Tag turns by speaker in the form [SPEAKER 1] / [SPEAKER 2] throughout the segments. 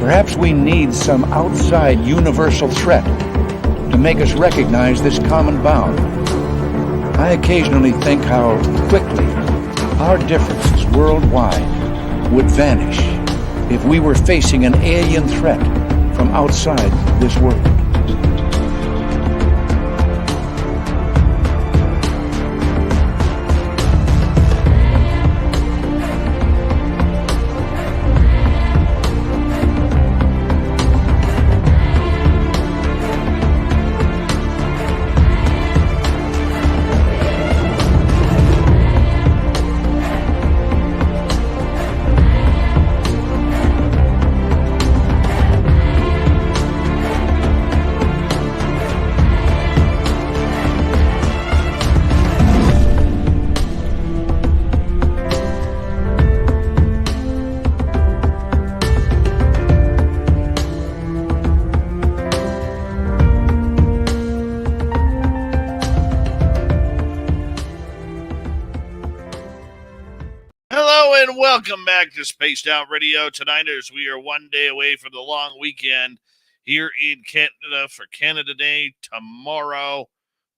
[SPEAKER 1] Perhaps we need some outside universal threat to make us recognize this common bound. I occasionally think how quickly our differences worldwide would vanish if we were facing an alien threat from outside this world.
[SPEAKER 2] Welcome back to Spaced Out Radio tonight, as we are one day away from the long weekend here in Canada for Canada Day tomorrow.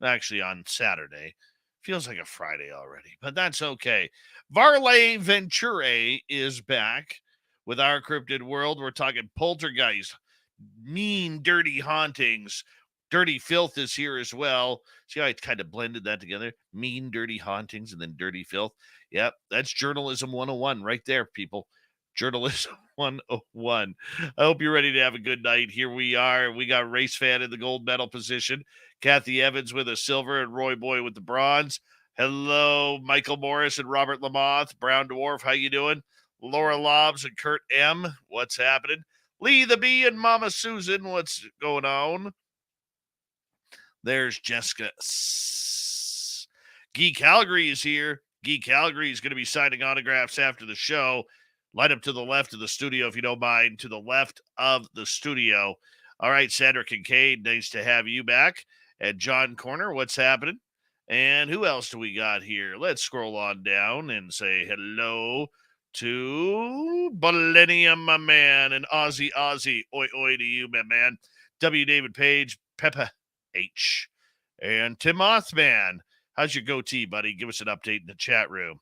[SPEAKER 2] Actually, on Saturday. Feels like a Friday already, but that's okay. Varla Ventura is back with our Cryptid World. We're talking poltergeist, mean, dirty hauntings. Dirty filth is here as well. See how I kind of blended that together? Mean, dirty hauntings, and then dirty filth. Yep, that's journalism 101 right there, people. Journalism 101. I hope you're ready to have a good night. Here we are. We got Race Fan in the gold medal position. Kathy Evans with a silver and Roy Boy with the bronze. Hello, Michael Morris and Robert Lamoth. Brown Dwarf, how you doing? Laura Lobbs and Kurt M. What's happening? Lee the Bee and Mama Susan. What's going on? There's Jessica. Guy Calgary is here. Guy Calgary is going to be signing autographs after the show. Line up to the left of the studio, if you don't mind. To the left of the studio. All right, Sandra Kincaid, nice to have you back. And John Corner, what's happening? And who else do we got here? Let's scroll on down and say hello to Millennium, my man, and Ozzy. Oi, oi to you, my man. W. David Page, Peppa H. And Tim Othman. How's your goatee, buddy? Give us an update in the chat room.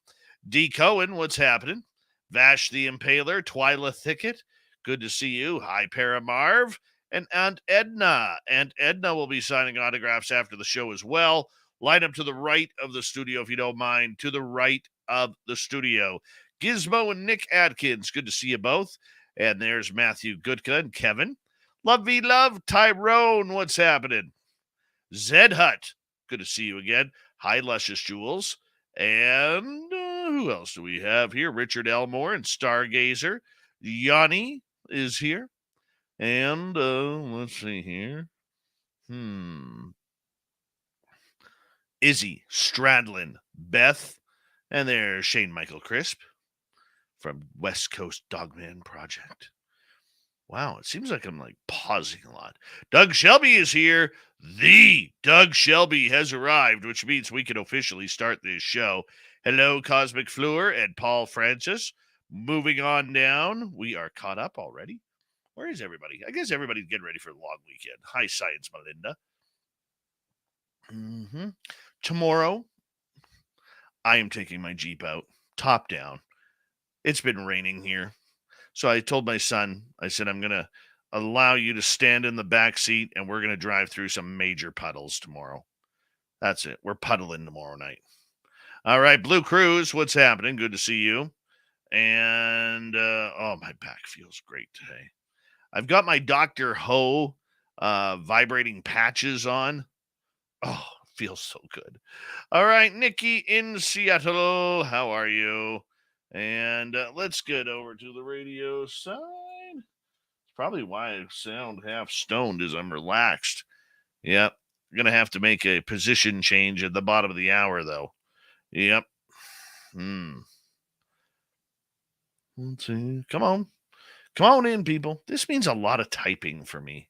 [SPEAKER 2] D. Cohen, what's happening? Vash the Impaler, Twyla Thicket, good to see you. Hi, Paramarv, and Aunt Edna. Aunt Edna will be signing autographs after the show as well. Line up to the right of the studio, if you don't mind. To the right of the studio. Gizmo and Nick Atkins, good to see you both. And there's Matthew Gutka and Kevin. Love V Love, Tyrone, what's happening? Zed Hut, good to see you again. Hi, Luscious Jewels. And who else do we have here? Richard Elmore and Stargazer. Yanni is here. And let's see here. Izzy, Stradlin, Beth. And there's Shane Michael Crisp from West Coast Dogman Project. Wow, it seems like I'm pausing a lot. Doug Shelby is here. The Doug Shelby has arrived, which means we can officially start this show. Hello, Cosmic Fleur and Paul Francis. Moving on down. We are caught up already. Where is everybody? I guess everybody's getting ready for the long weekend. Hi, Science Melinda. Tomorrow, I am taking my Jeep out, top down. It's been raining here. So I told my son, I said, I'm going to allow you to stand in the back seat, and we're going to drive through some major puddles tomorrow. That's it. We're puddling tomorrow night. All right, Blue Cruise, what's happening? Good to see you. And, my back feels great today. I've got my Dr. Ho vibrating patches on. Oh, feels so good. All right, Nikki in Seattle, how are you? And let's get over to the radio side. It's probably why I sound half stoned as I'm relaxed. Yep. I'm going to have to make a position change at the bottom of the hour, though. Yep. Let's see. Come on. Come on in, people. This means a lot of typing for me.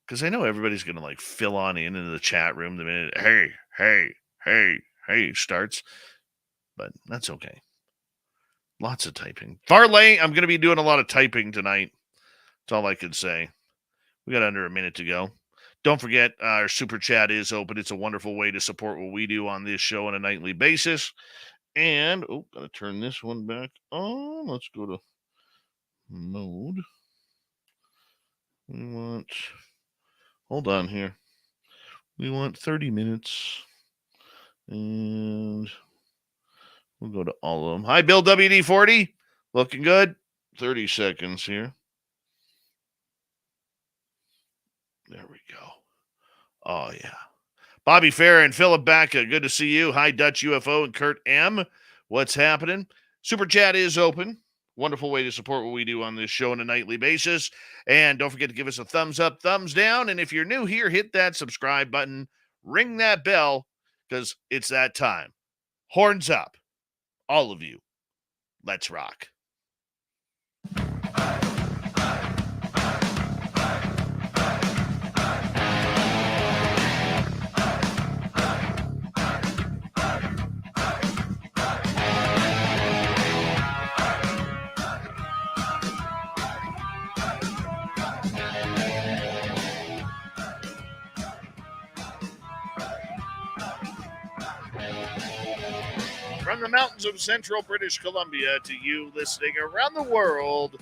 [SPEAKER 2] Because I know everybody's going to fill on into the chat room the minute, hey, starts. But that's okay. Lots of typing. Varla, I'm going to be doing a lot of typing tonight. That's all I can say. We got under a minute to go. Don't forget, our super chat is open. It's a wonderful way to support what we do on this show on a nightly basis. And, gotta turn this one back on. Let's go to mode. We want, hold on here. We want 30 minutes. And we'll go to all of them. Hi, Bill WD40. Looking good. 30 seconds here. There we go. Oh, yeah. Bobby Fair and Philip Bacca, good to see you. Hi, Dutch UFO and Kurt M. What's happening? Super chat is open. Wonderful way to support what we do on this show on a nightly basis. And don't forget to give us a thumbs up, thumbs down. And if you're new here, hit that subscribe button, ring that bell, because it's that time. Horns up. All of you. Let's rock. From the mountains of central British Columbia to you listening around the world,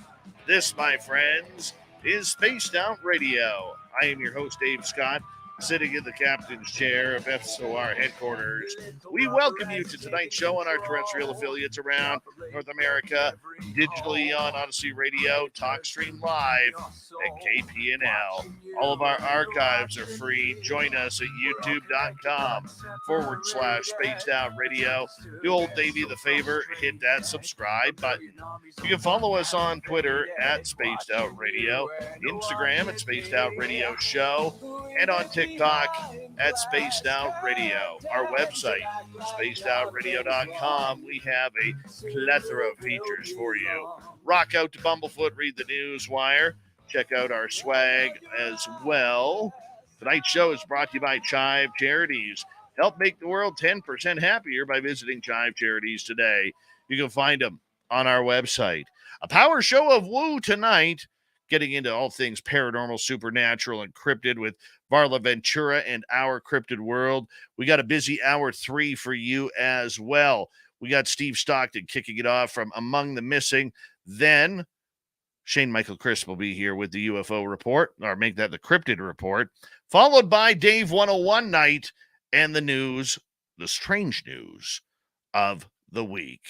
[SPEAKER 2] this, my friends, is Spaced Out Radio. I am your host, Dave Scott, sitting in the captain's chair of FSOR headquarters. We welcome you to tonight's show on our terrestrial affiliates around North America, digitally on Odyssey Radio, TalkStream Live, and KPNL. All of our archives are free. Join us at youtube.com/Spaced Out Radio. Do old Davey the favor, hit that subscribe button. You can follow us on Twitter at Spaced Out Radio, Instagram at Spaced Out Radio Show, and on TikTok at Spaced Out Radio. Our website, spacedoutradio.com. We have a plethora of features for you. Rock out to Bumblefoot, read the news wire. Check out our swag as well. Tonight's show is brought to you by Chive Charities. Help make the world 10% happier by visiting Chive Charities today. You can find them on our website. A power show of woo tonight, getting into all things paranormal, supernatural, and cryptid with Varla, Ventura, and Our Cryptid World. We got a busy hour 3 for you as well. We got Steve Stockton kicking it off from Among the Missing. Then Shane Michael Chris will be here with the UFO report, or make that the Cryptid report, followed by Dave 101 night and the news, the strange news of the week.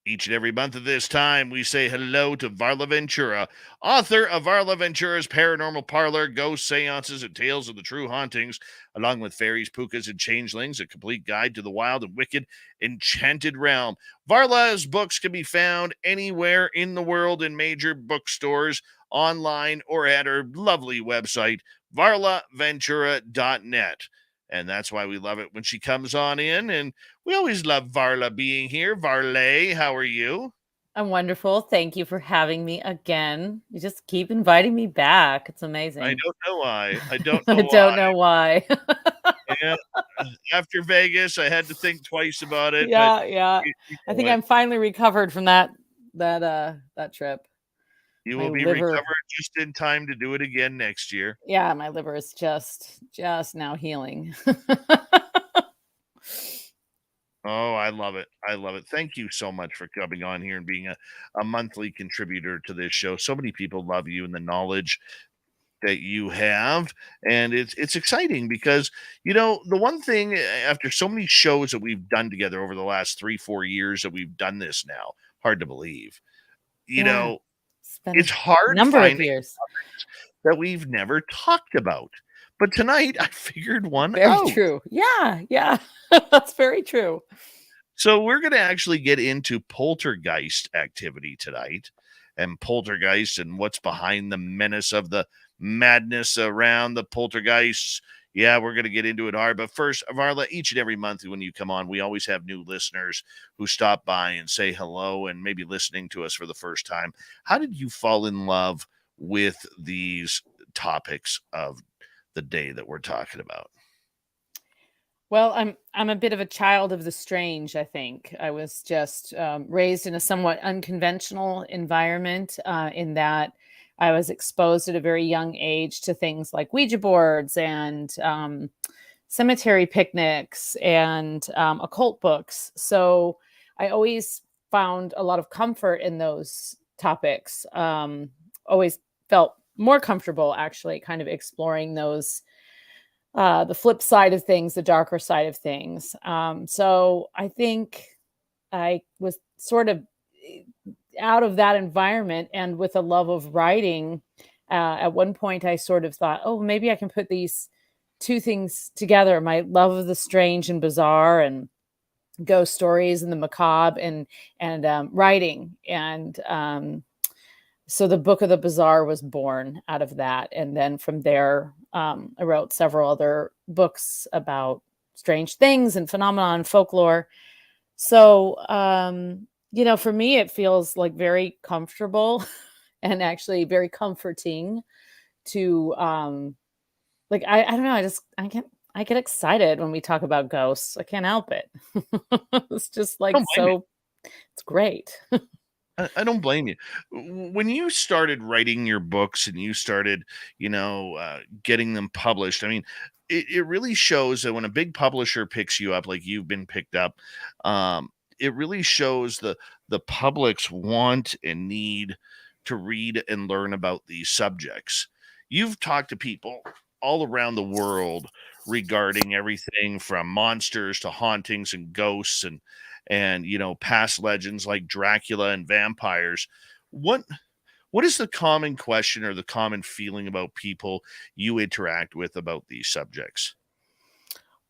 [SPEAKER 2] Each and every month at this time, we say hello to Varla Ventura, author of Varla Ventura's Paranormal Parlor, Ghosts, Seances, and Tales of the True Hauntings, along with Fairies, Pookas, and Changelings, a complete guide to the wild and wicked Enchanted realm. Varla's books can be found anywhere in the world in major bookstores, online, or at her lovely website, varlaventura.net. And that's why we love it when she comes on in. And we always love Varla being here. Varley, how are you?
[SPEAKER 3] I'm wonderful. Thank you for having me again. You just keep inviting me back. It's amazing.
[SPEAKER 2] I don't know why. I don't know
[SPEAKER 3] I don't know why.
[SPEAKER 2] Yeah. After Vegas, I had to think twice about it.
[SPEAKER 3] Yeah. I think I'm finally recovered from that trip.
[SPEAKER 2] You will be recovered just in time to do it again next year.
[SPEAKER 3] Yeah, my liver is just now healing.
[SPEAKER 2] Oh, I love it. I love it. Thank you so much for coming on here and being a monthly contributor to this show. So many people love you and the knowledge that you have. And it's exciting because, you know, the one thing after so many shows that we've done together over the last 3-4 years that we've done this now, hard to believe, you know, it's hard finding that we've never talked about. But tonight I figured one out.
[SPEAKER 3] Very true. Yeah. That's very true.
[SPEAKER 2] So we're going to actually get into poltergeist activity tonight, and poltergeist and what's behind the menace of the madness around the poltergeists. Yeah, we're going to get into it hard. But first, Varla, each and every month when you come on, we always have new listeners who stop by and say hello and maybe listening to us for the first time. How did you fall in love with these topics of the day that we're talking about?
[SPEAKER 3] Well, I'm a bit of a child of the strange, I think. I was just raised in a somewhat unconventional environment in that I was exposed at a very young age to things like Ouija boards and cemetery picnics and occult books. So I always found a lot of comfort in those topics. Always felt more comfortable actually kind of exploring those, the flip side of things, the darker side of things. So I think I was sort of out of that environment, and with a love of writing, at one point I sort of thought, oh, maybe I can put these two things together: my love of the strange and bizarre and ghost stories and the macabre, and writing. And so the Book of the Bizarre was born out of that. And then from there, I wrote several other books about strange things and phenomena and folklore. So, for me, it feels like very comfortable and actually very comforting to, I don't know. I get excited when we talk about ghosts. I can't help it. It's just like,
[SPEAKER 2] Don't blame you.
[SPEAKER 3] it's great.
[SPEAKER 2] I don't blame you. When you started writing your books and you started, getting them published, I mean, it really shows that when a big publisher picks you up, like you've been picked up, it really shows the public's want and need to read and learn about these subjects. You've talked to people all around the world regarding everything from monsters to hauntings and ghosts and past legends like Dracula and vampires. What is the common question or the common feeling about people you interact with about these subjects?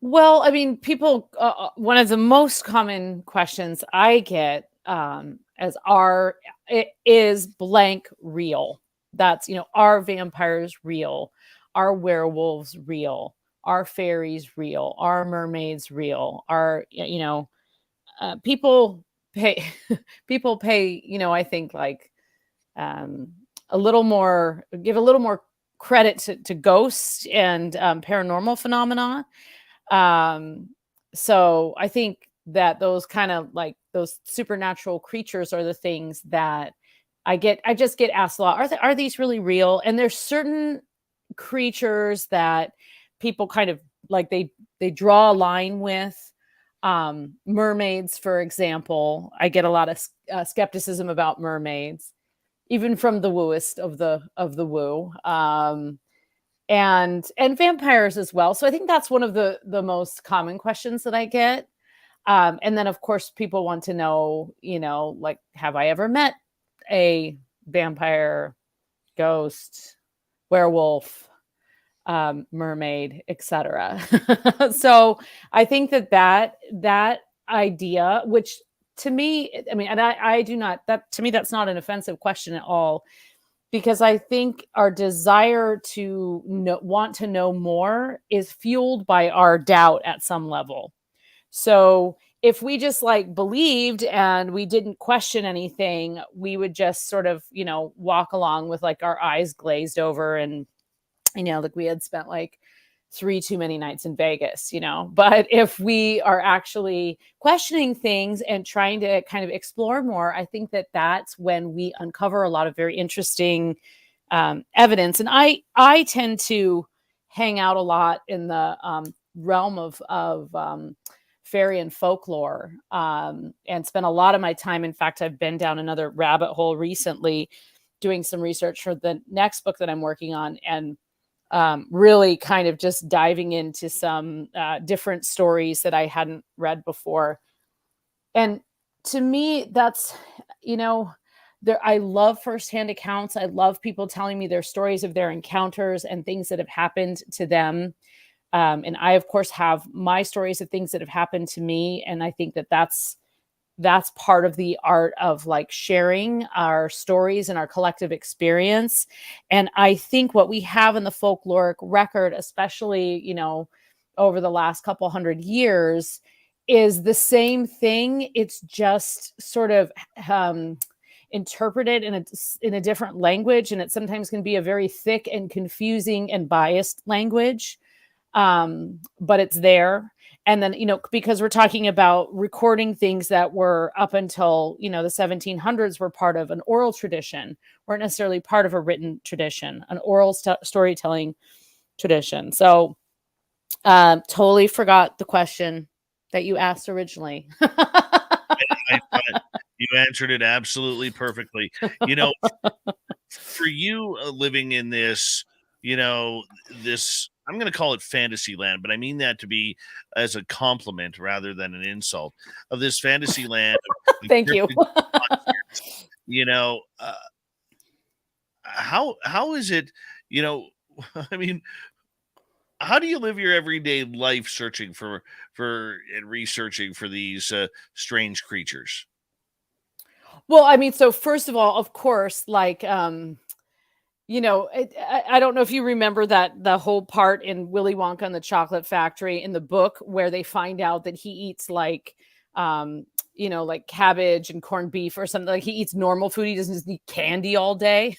[SPEAKER 3] Well, I mean, people, one of the most common questions I get, is blank real? That's, are vampires real? Are werewolves real? Are fairies real? Are mermaids real? Are, people pay, people pay, I think like, a little more, give a little more credit to ghosts and paranormal phenomena. So I think that those kind of like those supernatural creatures are the things that I just get asked a lot. Are these really real? And there's certain creatures that people kind of like, they draw a line with. Mermaids, for example. I get a lot of skepticism about mermaids, even from the wooist of the woo. And vampires as well. So I think that's one of the most common questions that I get. And then of course people want to know, like, have I ever met a vampire, ghost, werewolf, mermaid, etc. So I think that idea, which to me, I mean, and I do not, that to me, that's not an offensive question at all, because I think our desire to want to know more is fueled by our doubt at some level. So if we just like believed and we didn't question anything, we would just sort of, walk along with like our eyes glazed over, and, like we had spent like 3 too many nights in Vegas, But if we are actually questioning things and trying to kind of explore more, I think that that's when we uncover a lot of very interesting evidence. And I tend to hang out a lot in the realm of fairy and folklore, and spend a lot of my time. In fact, I've been down another rabbit hole recently doing some research for the next book that I'm working on, and really kind of just diving into some different stories that I hadn't read before. And to me, that's, I love firsthand accounts. I love people telling me their stories of their encounters and things that have happened to them. And I, of course, have my stories of things that have happened to me. And I think that that's part of the art of like sharing our stories and our collective experience. And I think what we have in the folkloric record, especially, over the last couple hundred years, is the same thing. It's just sort of interpreted in a different language. And it sometimes can be a very thick and confusing and biased language. But it's there. And then, because we're talking about recording things that were up until, the 1700s were part of an oral tradition, weren't necessarily part of a written tradition, an oral storytelling tradition. So totally forgot the question that you asked originally.
[SPEAKER 2] You answered it absolutely perfectly. For you living in this, this, I'm going to call it fantasy land, but I mean that to be as a compliment rather than an insult of this fantasy land.
[SPEAKER 3] Thank you.
[SPEAKER 2] How is it, I mean, how do you live your everyday life searching for and researching for these strange creatures?
[SPEAKER 3] Well, I mean, so first of all, of course, like, I don't know if you remember that the whole part in Willy Wonka and the Chocolate Factory in the book where they find out that he eats like, like cabbage and corned beef or something. Like he eats normal food. He doesn't just eat candy all day.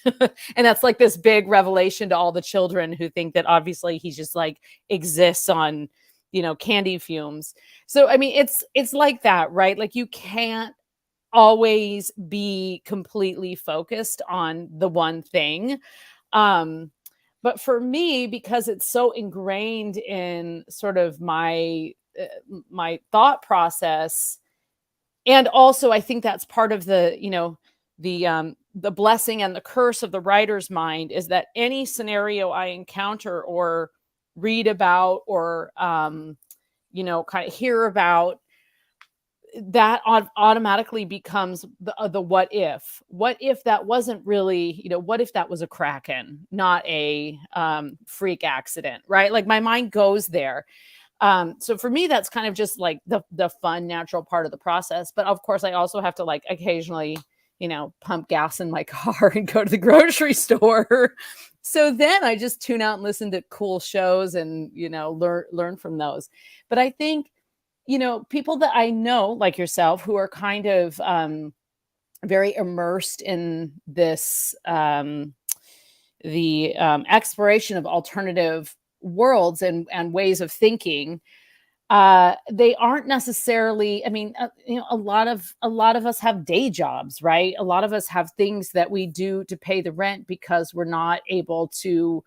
[SPEAKER 3] And that's like this big revelation to all the children who think that obviously he just like exists on, candy fumes. So, I mean, it's like that, right? Like you can't always be completely focused on the one thing. But for me, because it's so ingrained in sort of my thought process, and also I think that's part of the the blessing and the curse of the writer's mind is that any scenario I encounter or read about or kind of hear about, that automatically becomes the what if that wasn't really, what if that was a kraken, not a freak accident, right? Like my mind goes there. So for me, that's kind of just like the fun, natural part of the process. But of course, I also have to like occasionally, pump gas in my car and go to the grocery store. So then I just tune out and listen to cool shows and, learn from those. But I think, people that I know, like yourself, who are kind of very immersed in this, the exploration of alternative worlds and ways of thinking, they aren't necessarily, I mean, a lot of us have day jobs, right? A lot of us have things that we do to pay the rent because we're not able to,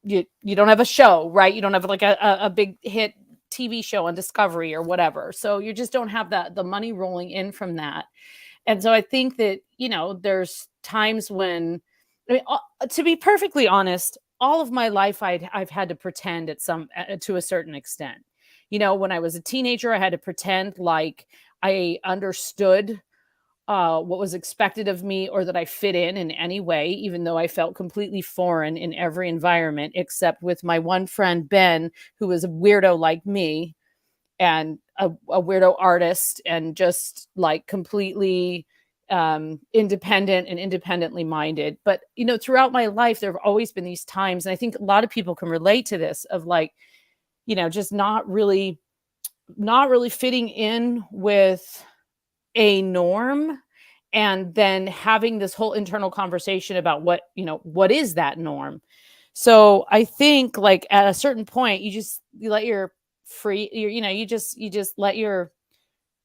[SPEAKER 3] you don't have a show, right? You don't have like a big hit TV show on Discovery or whatever. So you just don't have the money rolling in from that. And so I think that, there's times when, I mean, to be perfectly honest, all of my life I've had to pretend at to a certain extent. When I was a teenager, I had to pretend like I understood what was expected of me or that I fit in any way, even though I felt completely foreign in every environment, except with my one friend, Ben, who was a weirdo like me and a weirdo artist and just like completely independent and independently minded. But, throughout my life, there have always been these times, and I think a lot of people can relate to this, of like, just not really fitting in with a norm, and then having this whole internal conversation about what is that norm. So I think like at a certain point you let your you just let your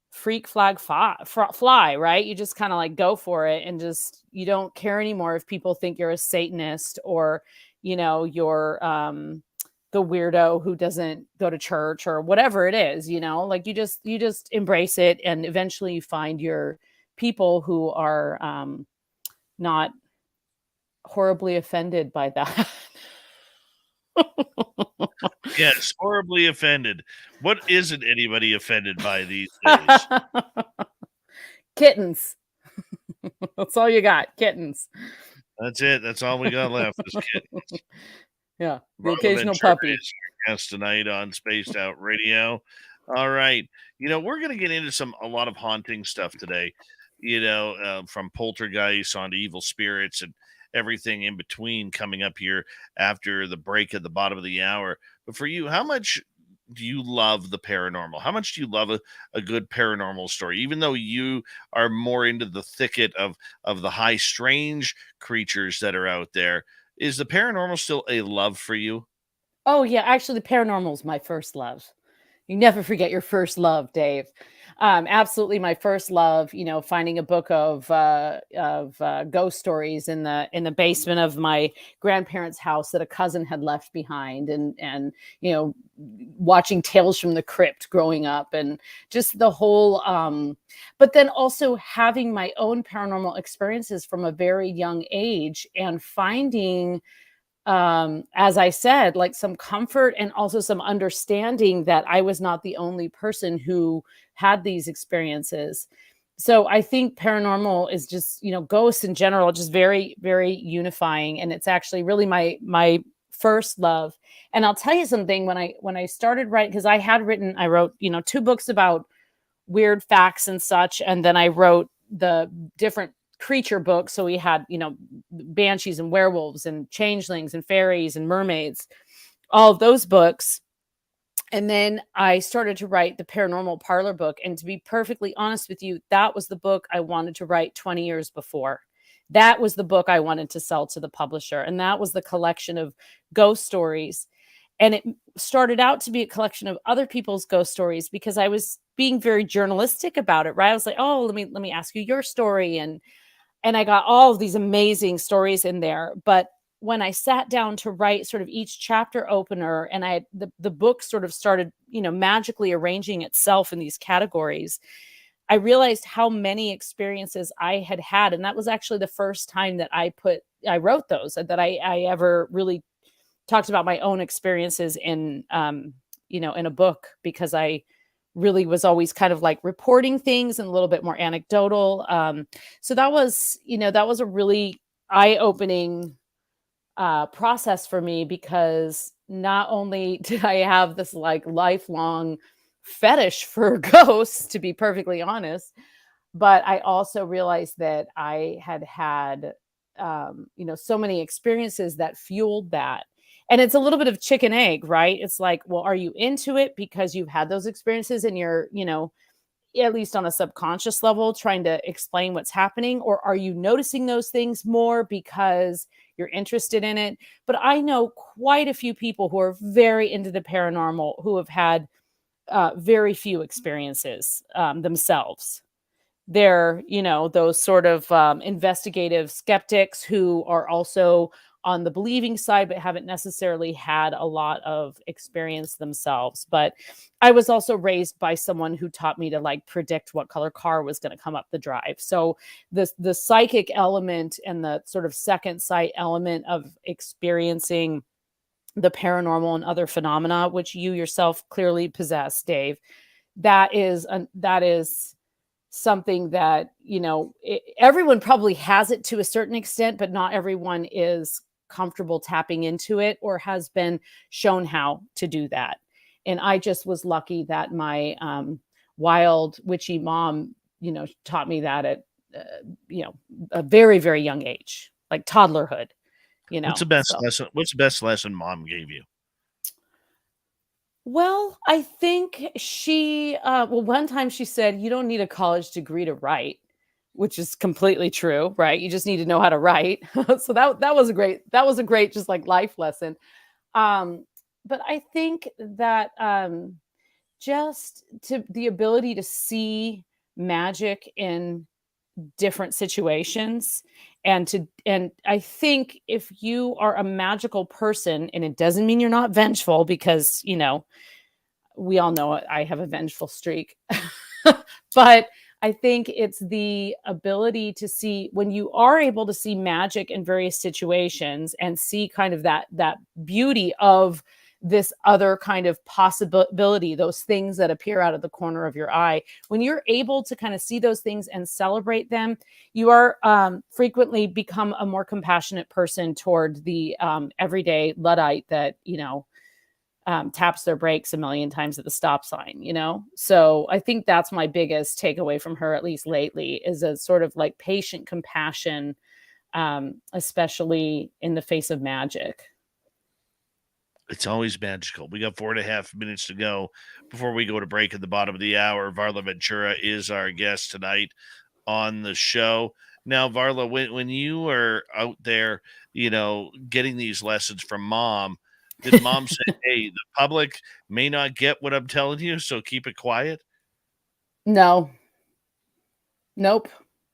[SPEAKER 3] freak flag fly, right? You just kind of like go for it, and just you don't care anymore if people think you're a Satanist or you're the weirdo who doesn't go to church or whatever it is, like you just embrace it, and eventually you find your people who are not horribly offended by that.
[SPEAKER 2] Yes, horribly offended. What isn't anybody offended by these days?
[SPEAKER 3] Kittens. That's all you got, kittens.
[SPEAKER 2] That's it. That's all we got left is kittens.
[SPEAKER 3] Yeah, the
[SPEAKER 2] Varla
[SPEAKER 3] occasional
[SPEAKER 2] Ventura
[SPEAKER 3] puppy.
[SPEAKER 2] is our guest tonight on Spaced Out Radio. All right. We're going to get into a lot of haunting stuff today, from poltergeists onto evil spirits and everything in between coming up here after the break at the bottom of the hour. But for you, how much do you love the paranormal? How much do you love a good paranormal story? Even though you are more into the thicket of the high strange creatures that are out there, is the paranormal still a love for you?
[SPEAKER 3] Oh yeah, actually, the paranormal is my first love. You never forget your first love, Dave. Absolutely, my first love. Finding a book of ghost stories in the basement of my grandparents' house that a cousin had left behind, and watching Tales from the Crypt growing up, and just the whole. But then also having my own paranormal experiences from a very young age, and finding, as I said, like some comfort and also some understanding that I was not the only person who had these experiences. So I think paranormal is just, ghosts in general, just very, very unifying. And it's actually really my first love. And I'll tell you something, when I started writing, because I wrote, 2 books about weird facts and such. And then I wrote the different creature books. So we had, Banshees and Werewolves and Changelings and Fairies and Mermaids, all of those books. And then I started to write the Paranormal Parlor book. And to be perfectly honest with you, that was the book I wanted to write 20 years before. That was the book I wanted to sell to the publisher. And that was the collection of ghost stories. And it started out to be a collection of other people's ghost stories because I was being very journalistic about it, right? I was like, oh, let me ask you your story. And I got all of these amazing stories in there. But when I sat down to write sort of each chapter opener, and the book sort of started, magically arranging itself in these categories, I realized how many experiences I had had. And that was actually the first time that I wrote those, that I ever really talked about my own experiences in a book, because I really was always kind of like reporting things and a little bit more anecdotal. So that was a really eye-opening process for me, because not only did I have this like lifelong fetish for ghosts, to be perfectly honest, but I also realized that I had so many experiences that fueled that. And it's a little bit of chicken egg, right? It's like, well, are you into it because you've had those experiences and you're, at least on a subconscious level, trying to explain what's happening? Or are you noticing those things more because you're interested in it? But I know quite a few people who are very into the paranormal who have had very few experiences themselves. They're, those sort of investigative skeptics who are also on the believing side, but haven't necessarily had a lot of experience themselves. But I was also raised by someone who taught me to like predict what color car was going to come up the drive. So the psychic element and the sort of second sight element of experiencing the paranormal and other phenomena, which you yourself clearly possess, Dave, that is something that everyone probably has it to a certain extent, but not everyone is comfortable tapping into it or has been shown how to do that. And I just was lucky that my wild witchy mom taught me that at a very, very young age, like toddlerhood.
[SPEAKER 2] What's the best
[SPEAKER 3] So.
[SPEAKER 2] lesson? What's the best lesson mom gave you?
[SPEAKER 3] Well, I think one time she said, you don't need a college degree to write, which is completely true, right? You just need to know how to write. So that was a great just like life lesson. But I think that just to the ability to see magic in different situations, and I think if you are a magical person, and it doesn't mean you're not vengeful, because we all know I have a vengeful streak. But I think it's the ability to see, when you are able to see magic in various situations and see kind of that beauty of this other kind of possibility, those things that appear out of the corner of your eye. When you're able to kind of see those things and celebrate them, you are frequently become a more compassionate person toward the everyday Luddite that, taps their brakes a million times at the stop sign, So I think that's my biggest takeaway from her, at least lately, is a sort of like patient compassion, especially in the face of magic.
[SPEAKER 2] It's always magical. We got 4.5 minutes to go before we go to break at the bottom of the hour. Varla Ventura is our guest tonight on the show. Now, Varla, when you are out there, getting these lessons from mom, Did mom say, hey, the public may not get what I'm telling you, so keep it quiet?
[SPEAKER 3] No. Nope.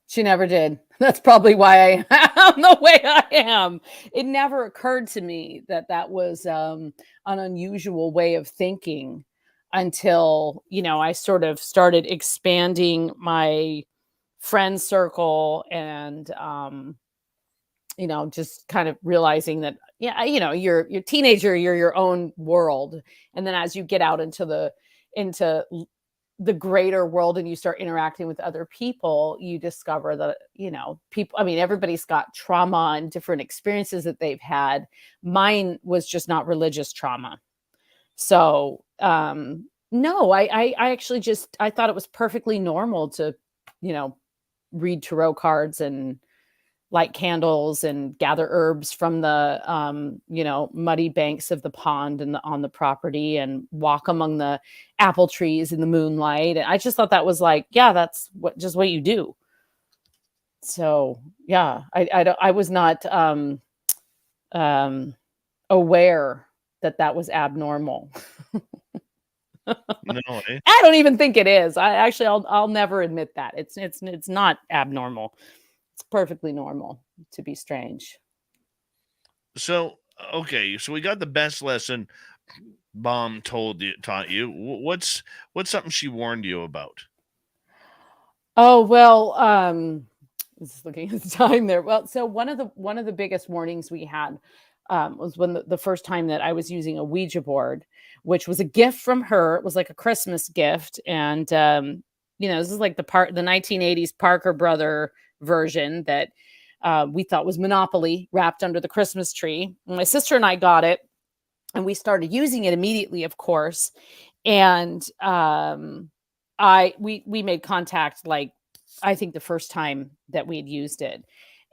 [SPEAKER 3] She never did. That's probably why I am the way I am. It never occurred to me that that was an unusual way of thinking until, I sort of started expanding my friend circle and just kind of realizing that, yeah, you're teenager, you're your own world. And then as you get out into the greater world and you start interacting with other people, you discover that, people, I mean, everybody's got trauma and different experiences that they've had. Mine was just not religious trauma. So, no, I actually I thought it was perfectly normal to, you know, read tarot cards and light candles and gather herbs from the muddy banks of the pond and on the property and walk among the apple trees in the moonlight. And I just thought that was like, yeah, that's what you do. So yeah, I was not aware that that was abnormal.
[SPEAKER 2] No, eh?
[SPEAKER 3] I don't even think it is. I'll never admit that. It's not abnormal. It's perfectly normal to be strange.
[SPEAKER 2] So, okay, so we got the best lesson mom taught you. What's something she warned you about?
[SPEAKER 3] Oh, well, just looking at the time there. Well, so one of the biggest warnings we had was when the first time that I was using a Ouija board, which was a gift from her. It was like a Christmas gift, and this is like the 1980s Parker brother version that we thought was Monopoly wrapped under the Christmas tree. And my sister and I got it, and we started using it immediately, of course. And we made contact, like, I think the first time that we had used it.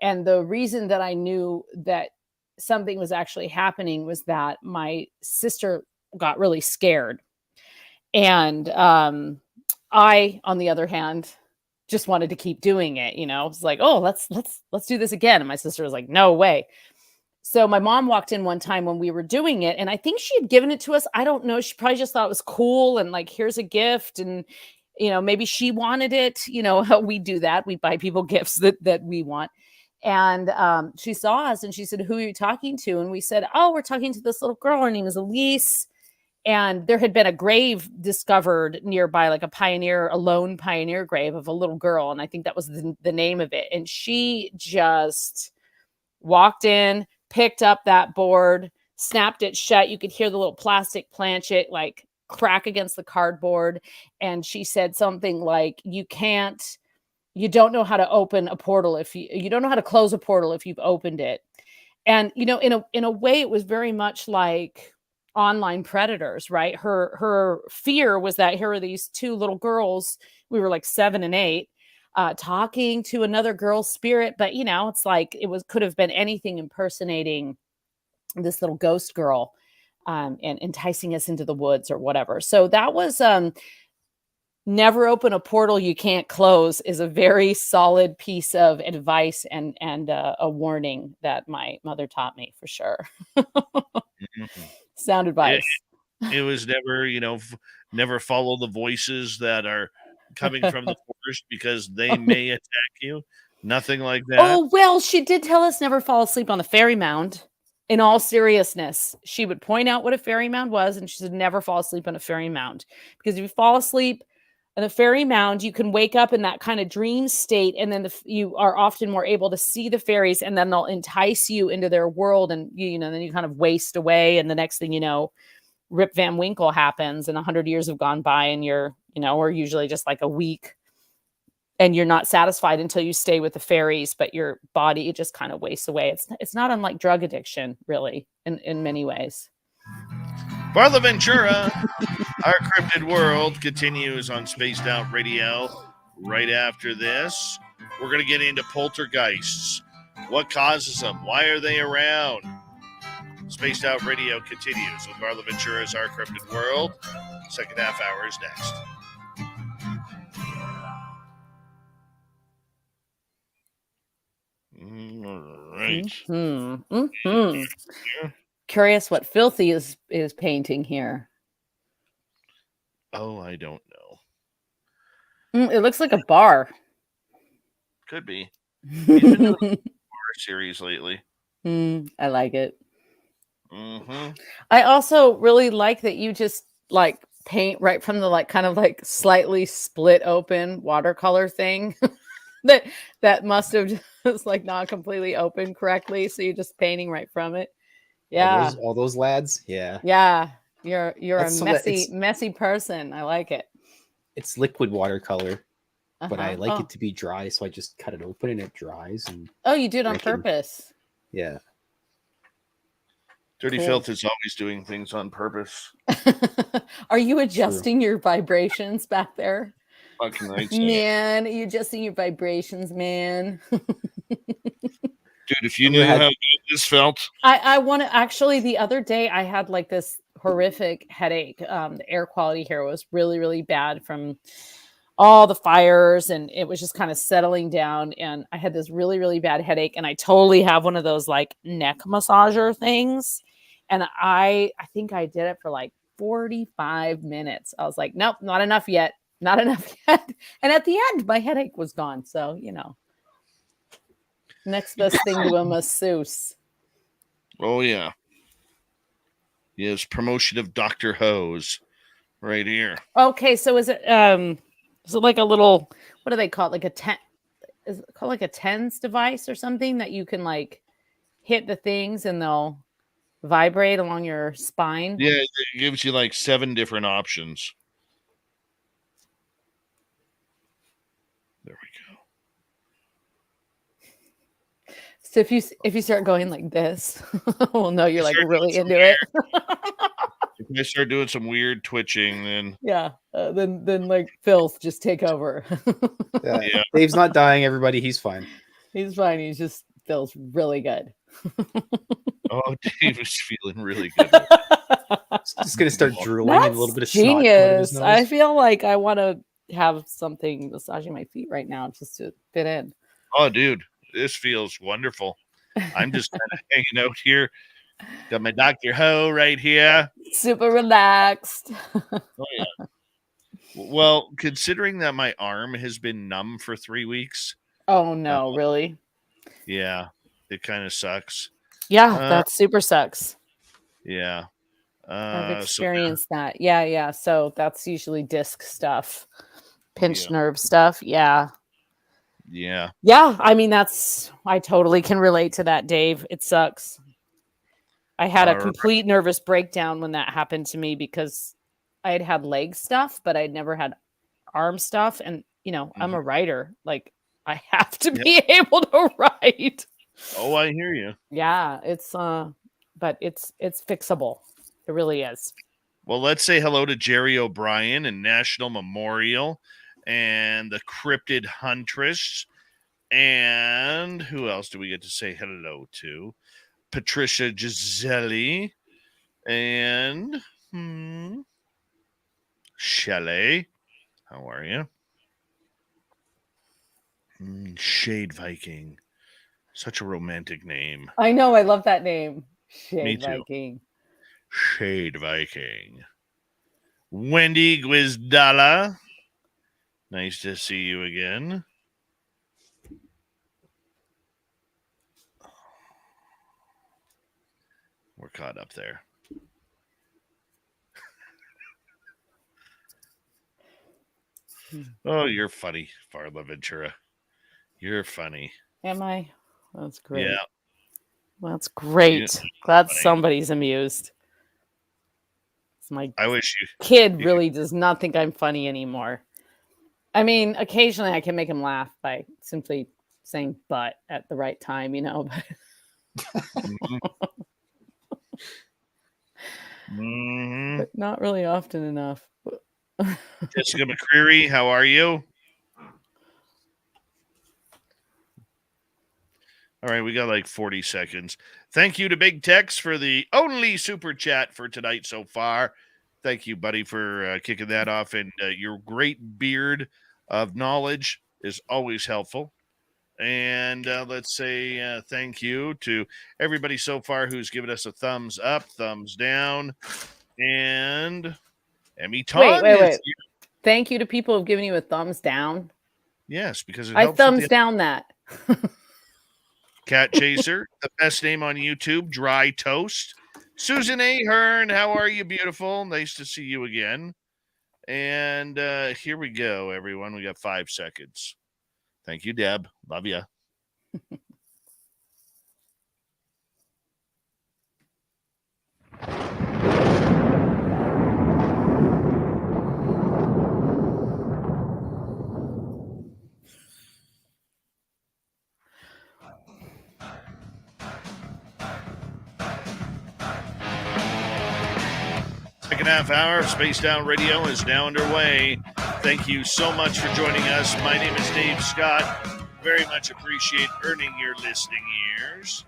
[SPEAKER 3] And the reason that I knew that something was actually happening was that my sister got really scared. And I, on the other hand, just wanted to keep doing it. It's like, oh, let's do this again. And my sister was like, no way. So my mom walked in one time when we were doing it, and I think she had given it to us. I don't know. She probably just thought it was cool and like, here's a gift. And, maybe she wanted it. How we do that. We buy people gifts that we want. And she saw us and she said, who are you talking to? And we said, oh, we're talking to this little girl. Her name is Elise. And there had been a grave discovered nearby, like a lone pioneer grave of a little girl. And I think that was the name of it. And she just walked in, picked up that board, snapped it shut. You could hear the little plastic planchet like crack against the cardboard. And she said something like, you don't know how to open a portal if you don't know how to close a portal if you've opened it. And, in a way, it was very much like online predators, right? Her fear was that here are these two little girls. We were like 7 and 8. Talking to another girl's spirit, but it's like could have been anything impersonating this little ghost girl, and enticing us into the woods or whatever. So that was never open a portal you can't close is a very solid piece of advice and a warning that my mother taught me for sure.
[SPEAKER 2] Mm-hmm.
[SPEAKER 3] Sound advice.
[SPEAKER 2] It was never, never follow the voices that are coming from the forest because they may attack you. Nothing like that.
[SPEAKER 3] Oh, well, she did tell us never fall asleep on the fairy mound. In all seriousness, she would point out what a fairy mound was, and she said never fall asleep on a fairy mound. Because if you fall asleep on a fairy mound, you can wake up in that kind of dream state, and then you are often more able to see the fairies, and then they'll entice you into their world, and then you kind of waste away, and the next thing you know, Rip Van Winkle happens, and 100 years have gone by, and you're, or usually just like a week, and you're not satisfied until you stay with the fairies, but your body just kind of wastes away. It's not unlike drug addiction, really, in many ways.
[SPEAKER 2] Varla Ventura, Our Cryptid World continues on Spaced Out Radio. Right after this, we're going to get into poltergeists. What causes them? Why are they around? Spaced Out Radio continues with Varla Ventura's Our Cryptid World. Second half hour is next. All right.
[SPEAKER 3] Mm-hmm. Mm-hmm. curious what Filthy is painting here.
[SPEAKER 2] Oh, I don't know.
[SPEAKER 3] It looks like a bar.
[SPEAKER 2] Could be. He's been doing a horror series lately.
[SPEAKER 3] I like it.
[SPEAKER 2] Mm-hmm.
[SPEAKER 3] I also really like that you just like paint right from the like kind of like slightly split open watercolor thing that must have just like not completely open correctly. So you're just painting right from it. Yeah.
[SPEAKER 4] All those lads. Yeah.
[SPEAKER 3] Yeah. You're
[SPEAKER 4] That's
[SPEAKER 3] a
[SPEAKER 4] so that
[SPEAKER 3] messy person. I like it.
[SPEAKER 4] It's liquid watercolor, but I
[SPEAKER 3] Uh-huh.
[SPEAKER 4] like it to be dry, so I just cut it open and it dries. And
[SPEAKER 3] Oh, you do it on
[SPEAKER 4] I can-
[SPEAKER 3] purpose.
[SPEAKER 4] yeah.
[SPEAKER 2] Dirty
[SPEAKER 3] Cool.
[SPEAKER 2] Filth is always doing things on purpose.
[SPEAKER 3] Are you adjusting your vibrations back there?
[SPEAKER 2] Fucking right.
[SPEAKER 3] Man, are you adjusting your vibrations, man?
[SPEAKER 2] Dude, if you knew how good this felt.
[SPEAKER 3] I want to actually, the other day I had like this horrific headache. The air quality here was really, really bad from all the fires, and it was just kind of settling down. And I had this really, really bad headache, and I totally have one of those like neck massager things. And I think I did it for like 45 minutes. I was like, nope, not enough yet. Not enough yet. And at the end, my headache was gone. So, next best thing to a masseuse.
[SPEAKER 2] Oh, yeah. Yes, promotion of Dr. Hose right here.
[SPEAKER 3] Okay, so is it like a little, what do they call it? Like a is it called like a TENS device or something that you can like hit the things and they'll vibrate along your spine?
[SPEAKER 2] Yeah, it gives you like 7 different options. There we go.
[SPEAKER 3] So if you start going like this, we'll know you're like really into it.
[SPEAKER 2] If I start doing some weird twitching, then
[SPEAKER 3] Yeah, then like filth just take over.
[SPEAKER 2] Yeah.
[SPEAKER 4] Dave's not dying, everybody. He's fine.
[SPEAKER 3] He's fine. He just feels really good.
[SPEAKER 2] oh, Dave is feeling really good.
[SPEAKER 4] Just gonna start drooling
[SPEAKER 3] That's
[SPEAKER 4] and a little bit of snot coming out of his
[SPEAKER 3] genius. I
[SPEAKER 4] nose.
[SPEAKER 3] feel like I want to have something massaging my feet right now just to fit in.
[SPEAKER 2] Oh, dude, this feels wonderful. I'm just kind of hanging out here. Got my Dr. Ho right here.
[SPEAKER 3] Super relaxed.
[SPEAKER 2] Oh, yeah. Well, considering that my arm has been numb for 3 weeks.
[SPEAKER 3] Oh no, really?
[SPEAKER 2] Yeah, it kind of sucks.
[SPEAKER 3] Yeah, that super sucks.
[SPEAKER 2] Yeah.
[SPEAKER 3] I've experienced that. Yeah. So that's usually disc stuff, pinched nerve stuff. Yeah.
[SPEAKER 2] Yeah.
[SPEAKER 3] I mean, I totally can relate to that, Dave. It sucks. I had a complete nervous breakdown when that happened to me because I had leg stuff, but I'd never had arm stuff. And, I'm a writer. Like, I have to be able to write.
[SPEAKER 2] Oh, I hear you.
[SPEAKER 3] Yeah, but it's fixable. It really is.
[SPEAKER 2] Well, let's say hello to Jerry O'Brien and National Memorial and the Cryptid Huntress. And who else do we get to say hello to? Patricia Giselli and Shelley. How are you? Shade Viking. Such a romantic name.
[SPEAKER 3] I know. I love that name. Shade
[SPEAKER 2] Me too.
[SPEAKER 3] Viking.
[SPEAKER 2] Shade Viking. Wendy Guizdala. Nice to see you again. We're caught up there. Oh, you're funny, Varla Ventura. You're funny.
[SPEAKER 3] Am I? That's great.
[SPEAKER 2] Yeah.
[SPEAKER 3] That's great.
[SPEAKER 2] Yeah,
[SPEAKER 3] Glad
[SPEAKER 2] funny.
[SPEAKER 3] somebody's amused. My
[SPEAKER 2] I wish
[SPEAKER 3] kid really does not think I'm funny anymore. I mean, occasionally I can make him laugh by simply saying "but" at the right time, but not really often enough.
[SPEAKER 2] Jessica McCreary, how are you? All right, we got like 40 seconds. Thank you to Big Tex for the only super chat for tonight so far. Thank you, buddy, for kicking that off. And your great beard of knowledge is always helpful. And let's say thank you to everybody so far who's given us a thumbs up, thumbs down, and Emmy Ton
[SPEAKER 3] Wait. Thank you to people who've given you a thumbs down.
[SPEAKER 2] Yes, because it
[SPEAKER 3] I
[SPEAKER 2] helps.
[SPEAKER 3] thumbs down that.
[SPEAKER 2] Cat Chaser, the best name on YouTube, Dry Toast. Susan Ahern, how are you, beautiful? Nice to see you again. And here we go, everyone. We got 5 seconds. Thank you, Deb. Love you. Second half hour of Spaced Out Radio is now underway. Thank you so much for joining us. My name is Dave Scott. Very much appreciate earning your listening ears.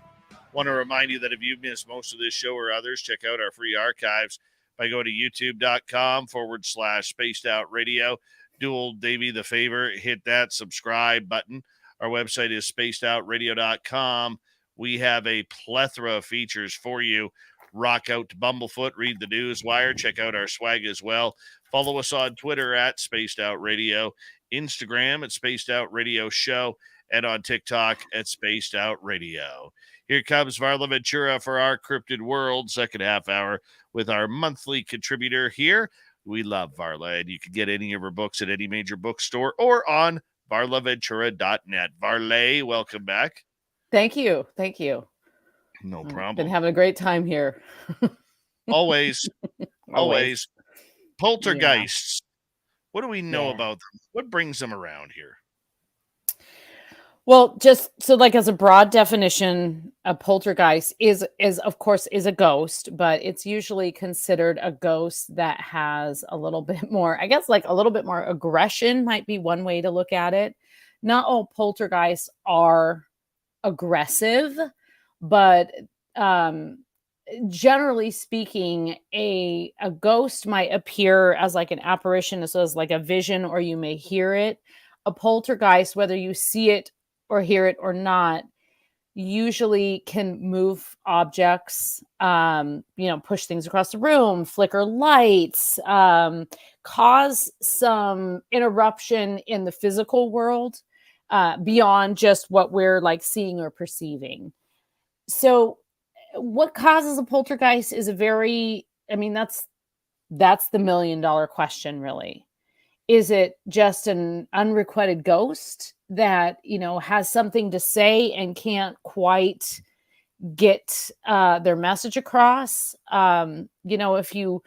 [SPEAKER 2] Want to remind you that if you've missed most of this show or others, check out our free archives by going to youtube.com/Spaced Out Radio. Do old Davey the favor, hit that subscribe button. Our website is spacedoutradio.com. We have a plethora of features for you. Rock out to Bumblefoot, read the news wire, check out our swag as well. Follow us on Twitter at Spaced Out Radio, Instagram at Spaced Out Radio Show, and on TikTok at Spaced Out Radio. Here comes Varla Ventura for our Cryptid World second half hour with our monthly contributor here. We love Varla, and you can get any of her books at any major bookstore or on varlaventura.net. Varla, welcome back.
[SPEAKER 3] Thank you. Thank you.
[SPEAKER 2] No problem.
[SPEAKER 3] Been having a great time here.
[SPEAKER 2] Always. Poltergeists. Yeah. What do we know about them? What brings them around here?
[SPEAKER 3] Well, just so like as a broad definition, a poltergeist is of course a ghost, but it's usually considered a ghost that has a little bit more, I guess like a little bit more aggression might be one way to look at it. Not all poltergeists are aggressive, but generally speaking, a ghost might appear as like an apparition, as like a vision, or you may hear it. A poltergeist, whether you see it or hear it or not, usually can move objects, push things across the room, flicker lights, cause some interruption in the physical world beyond just what we're like seeing or perceiving. So what causes a poltergeist is that's the $1 million question, really. Is it just an unrequited ghost that, has something to say and can't quite get their message across? If you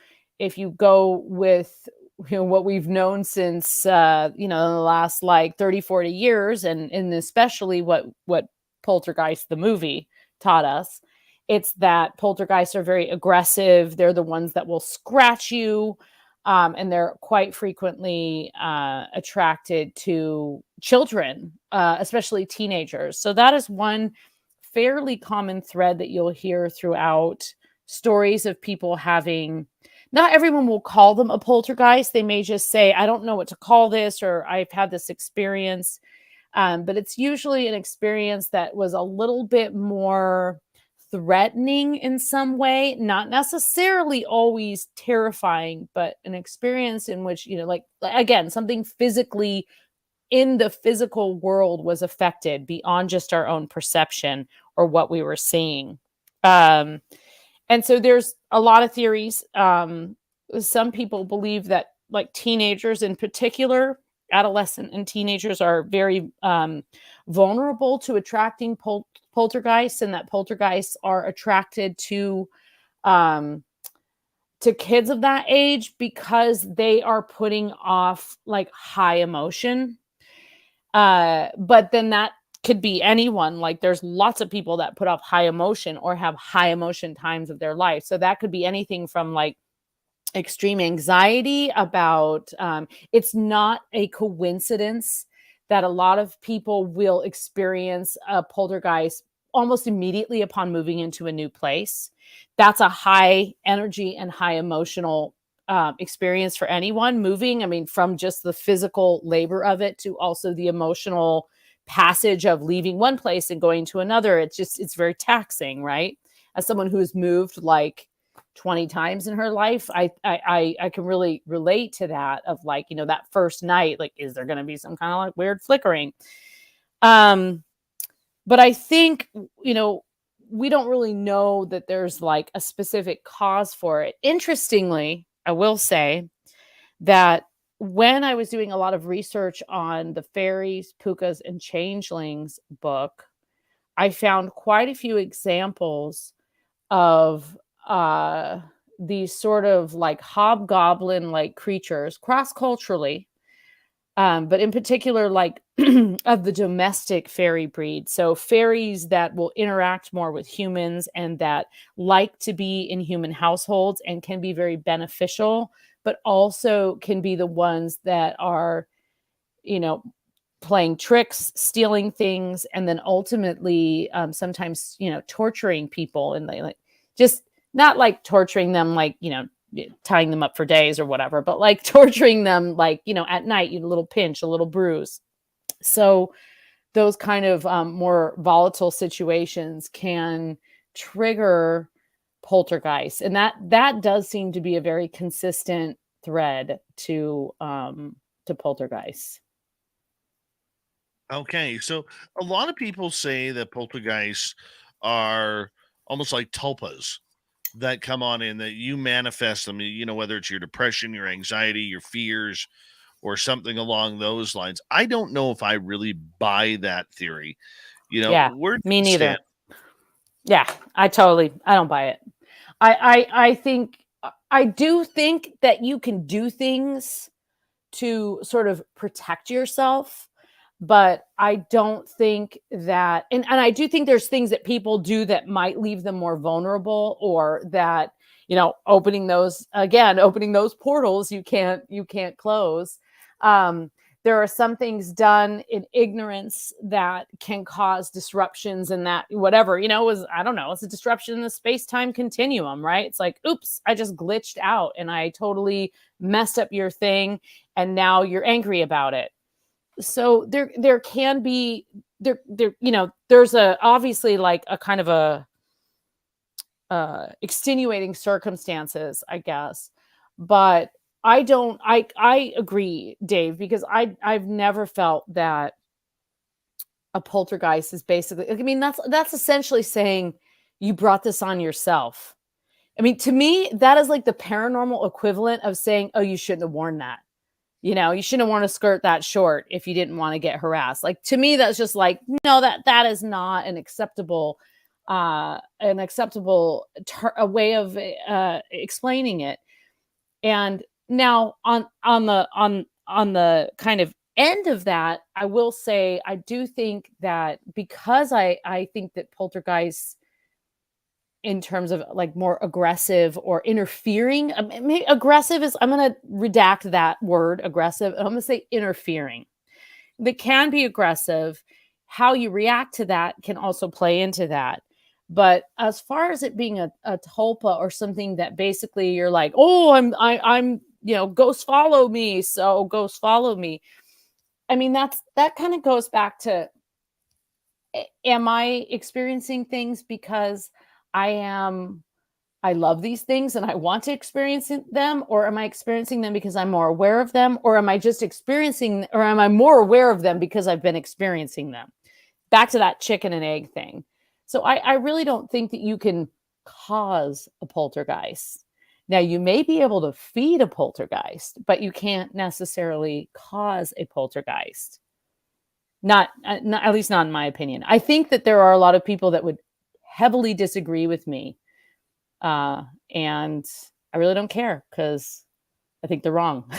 [SPEAKER 3] go with what we've known since the last like 30, 40 years, and especially what Poltergeist the movie taught us, it's that poltergeists are very aggressive. They're the ones that will scratch you, and they're quite frequently attracted to children, especially teenagers. So that is one fairly common thread that you'll hear throughout stories of people having. Not everyone will call them a poltergeist. They may just say, I don't know what to call this, or I've had this experience. But it's usually an experience that was a little bit more threatening in some way, not necessarily always terrifying, but an experience in which, again, something physically in the physical world was affected beyond just our own perception or what we were seeing. And so there's a lot of theories. Some people believe that like teenagers in particular, adolescent and teenagers are very vulnerable to attracting poltergeists, and that poltergeists are attracted to kids of that age because they are putting off like high emotion. But then that could be anyone. Like there's lots of people that put off high emotion or have high emotion times of their life. So that could be anything from like extreme anxiety about, it's not a coincidence that a lot of people will experience a poltergeist almost immediately upon moving into a new place. That's a high energy and high emotional experience for anyone moving. I mean, from just the physical labor of it to also the emotional passage of leaving one place and going to another. It's very taxing, right? As someone who's moved like 20 times in her life, I can really relate to that, of like, you know, that first night, like, is there going to be some kind of like weird flickering? But I think, you know, we don't really know that there's like a specific cause for it. Interestingly, I will say that when I was doing a lot of research on the Fairies, Pookas, and Changelings book, I found quite a few examples of these sort of like hobgoblin like creatures cross culturally, but in particular, like of the domestic fairy breed. So fairies that will interact more with humans and that like to be in human households and can be very beneficial, but also can be the ones that are, you know, playing tricks, stealing things, and then ultimately sometimes, you know, torturing people. And they like, just not like torturing them, like, you know, tying them up for days or whatever, but like torturing them, like, you know, at night, you know, a little pinch, a little bruise. So those kind of more volatile situations can trigger poltergeist, and that does seem to be a very consistent thread to poltergeist.
[SPEAKER 2] Okay, so a lot of people say that poltergeists are almost like tulpas that come on in, that you manifest them, you know, whether it's your depression, your anxiety, your fears, or something along those lines. I don't know if I really buy that theory. You know,
[SPEAKER 3] Yeah,
[SPEAKER 2] where do
[SPEAKER 3] me
[SPEAKER 2] you
[SPEAKER 3] neither.
[SPEAKER 2] stand?
[SPEAKER 3] Yeah, I don't buy it. I think, I do think that you can do things to sort of protect yourself, but I don't think that, and I do think there's things that people do that might leave them more vulnerable, or that, you know, opening those portals you can't close. There are some things done in ignorance that can cause disruptions, and that whatever, you know, I don't know, it's a disruption in the space-time continuum, right? It's like, oops, I just glitched out and I totally messed up your thing, and now you're angry about it. So there can be, there you know, there's a obviously like a kind of a extenuating circumstances, I guess. But I agree, Dave, because I've never felt that a poltergeist is basically, I mean, that's essentially saying you brought this on yourself. I mean, to me, that is like the paranormal equivalent of saying, oh, you shouldn't have worn that. You know, you shouldn't want to skirt that short if you didn't want to get harassed. Like, to me, that's just like, no, that is not an acceptable a way of explaining it. And now on the kind of end of that, I will say I do think that, because I think that poltergeists, in terms of like more aggressive or interfering, maybe aggressive is, I'm going to redact that word aggressive, I'm going to say interfering. They can be aggressive. How you react to that can also play into that. But as far as it being a tulpa or something that basically you're like, oh, I'm you know, ghosts follow me, so ghosts follow me. I mean, that kind of goes back to, am I experiencing things because I love these things and I want to experience them, or am I experiencing them because I'm more aware of them, or am I just experiencing, or am I more aware of them because I've been experiencing them? Back to that chicken and egg thing. So I really don't think that you can cause a poltergeist. Now, you may be able to feed a poltergeist, but you can't necessarily cause a poltergeist. Not at least not in my opinion. I think that there are a lot of people that would heavily disagree with me. And I really don't care, because I think they're wrong.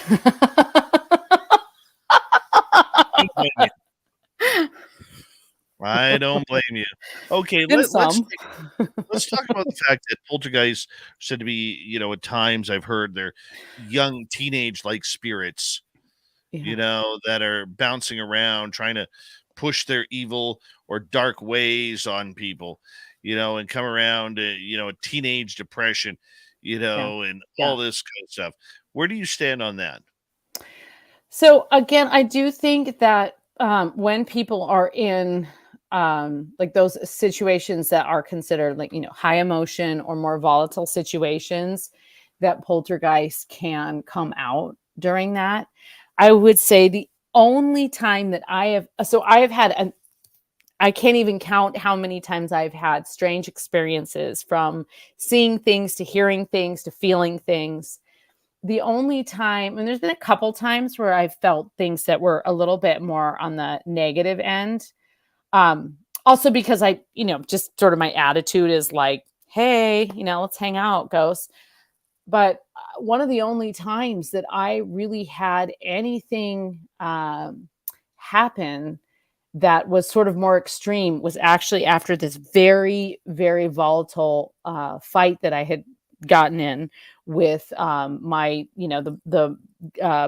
[SPEAKER 2] I don't blame you. Okay, let's talk about the fact that poltergeists are said to be, you know, at times I've heard they're young teenage-like spirits, you know, that are bouncing around trying to push their evil or dark ways on people, you know, and come around, you know, a teenage depression, you know, and all this kind of stuff. Where do you stand on that?
[SPEAKER 3] So again, I do think that when people are in like those situations that are considered like, high emotion or more volatile situations, that poltergeist can come out during that. I would say the only time that I have had I can't even count how many times I've had strange experiences, from seeing things to hearing things to feeling things. The only time, and there's been a couple times where I've felt things that were a little bit more on the negative end. Also because I, just sort of my attitude is like, hey, let's hang out, ghosts. But one of the only times that I really had anything happen that was sort of more extreme was actually after this very, very volatile fight that I had gotten in with my, the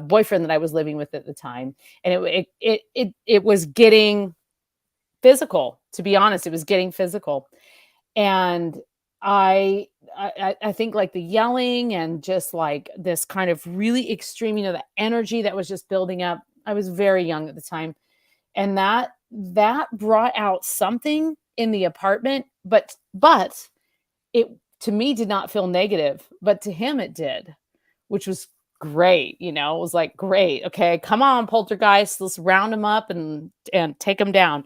[SPEAKER 3] boyfriend that I was living with at the time. And it was getting physical, to be honest. It was getting physical. And I think like the yelling and just like this kind of really extreme, the energy that was just building up. I was very young at the time. And that brought out something in the apartment, but it, to me, did not feel negative, but to him it did, which was great. It was like, great. Okay, come on, poltergeist, let's round them up and take them down.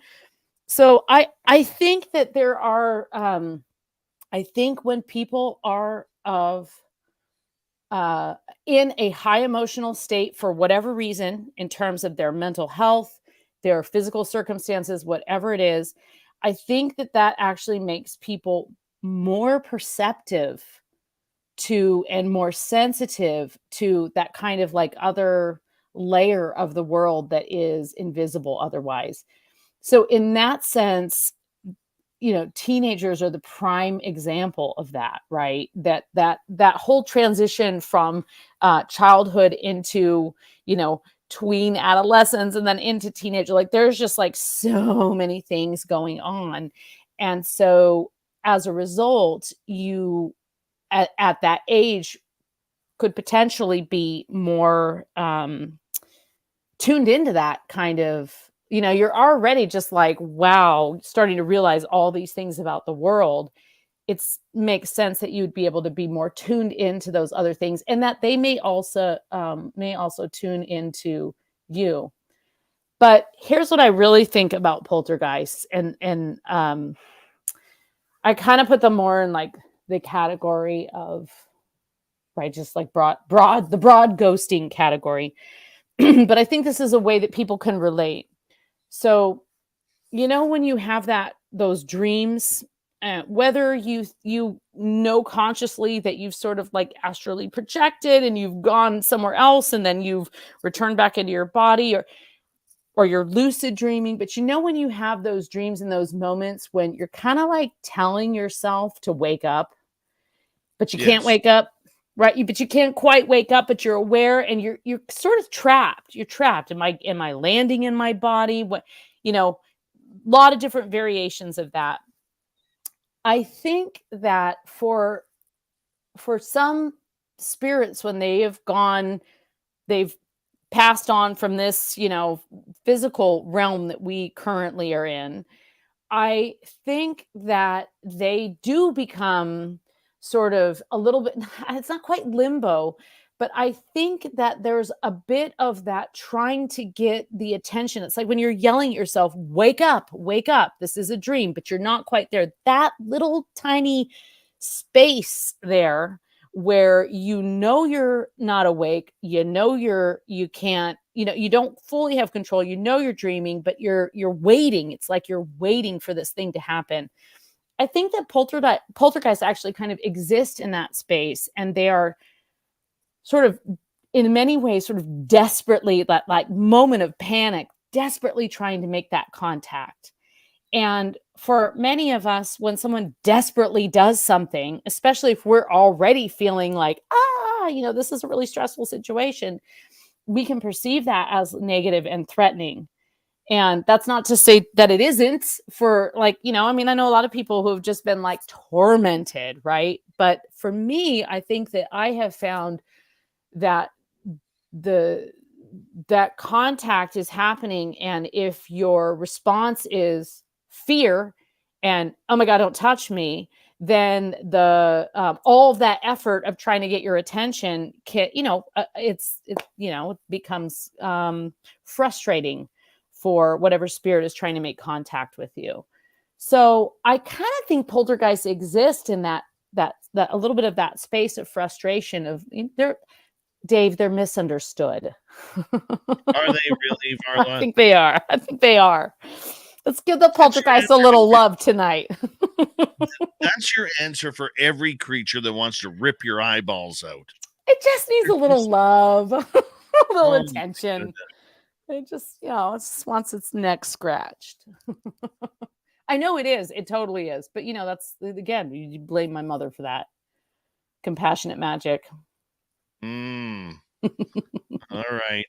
[SPEAKER 3] So I think that there are, I think when people are in a high emotional state for whatever reason, in terms of their mental health, their physical circumstances, whatever it is, I think that actually makes people more perceptive to and more sensitive to that kind of like other layer of the world that is invisible otherwise. So in that sense, teenagers are the prime example of that, right? That whole transition from childhood into, tween adolescence and then into teenager, like there's just like so many things going on. And so as a result, you at that age could potentially be more tuned into that kind of, you're already just like, wow, starting to realize all these things about the world. It makes sense that you'd be able to be more tuned into those other things, and that they may also tune into you. But here's what I really think about poltergeists, and I kind of put them more in like the category of, right, just like the broad ghosting category. But I think this is a way that people can relate. So, when you have those dreams, whether you know consciously that you've sort of like astrally projected and you've gone somewhere else and then you've returned back into your body, or you're lucid dreaming, but when you have those dreams and those moments when you're kind of like telling yourself to wake up, but you can't wake up, right? But you can't quite wake up, but you're aware and you're sort of trapped. You're trapped. Am I landing in my body? What, a lot of different variations of that. I think that for some spirits, when they've passed on from this, physical realm that we currently are in, I think that they do become sort of a little bit, it's not quite limbo, but I think that there's a bit of that trying to get the attention. It's like when you're yelling at yourself, wake up, this is a dream, but you're not quite there. That little tiny space there where you're not awake, you can't, you don't fully have control, you're dreaming, but you're waiting. It's like you're waiting for this thing to happen. I think that poltergeists actually kind of exist in that space, and they are sort of, in many ways, sort of desperately, that like moment of panic, desperately trying to make that contact. And for many of us, when someone desperately does something, especially if we're already feeling like, this is a really stressful situation, we can perceive that as negative and threatening. And that's not to say that it isn't for like, I know a lot of people who have just been like tormented, right? But for me, I think that I have found that that contact is happening, and if your response is fear and oh my god, don't touch me, then the all of that effort of trying to get your attention can, it becomes frustrating for whatever spirit is trying to make contact with you. So I kind of think poltergeists exist in that a little bit of that space of frustration of they're misunderstood.
[SPEAKER 2] Are they really, Varla?
[SPEAKER 3] I think they are. Let's give the poltergeist a little love tonight.
[SPEAKER 2] That's your answer for every creature that wants to rip your eyeballs out.
[SPEAKER 3] It just needs a little love, a little attention. It just, it just wants its neck scratched. I know it is. It totally is. But, that's, again, you blame my mother for that. Compassionate magic.
[SPEAKER 2] All right.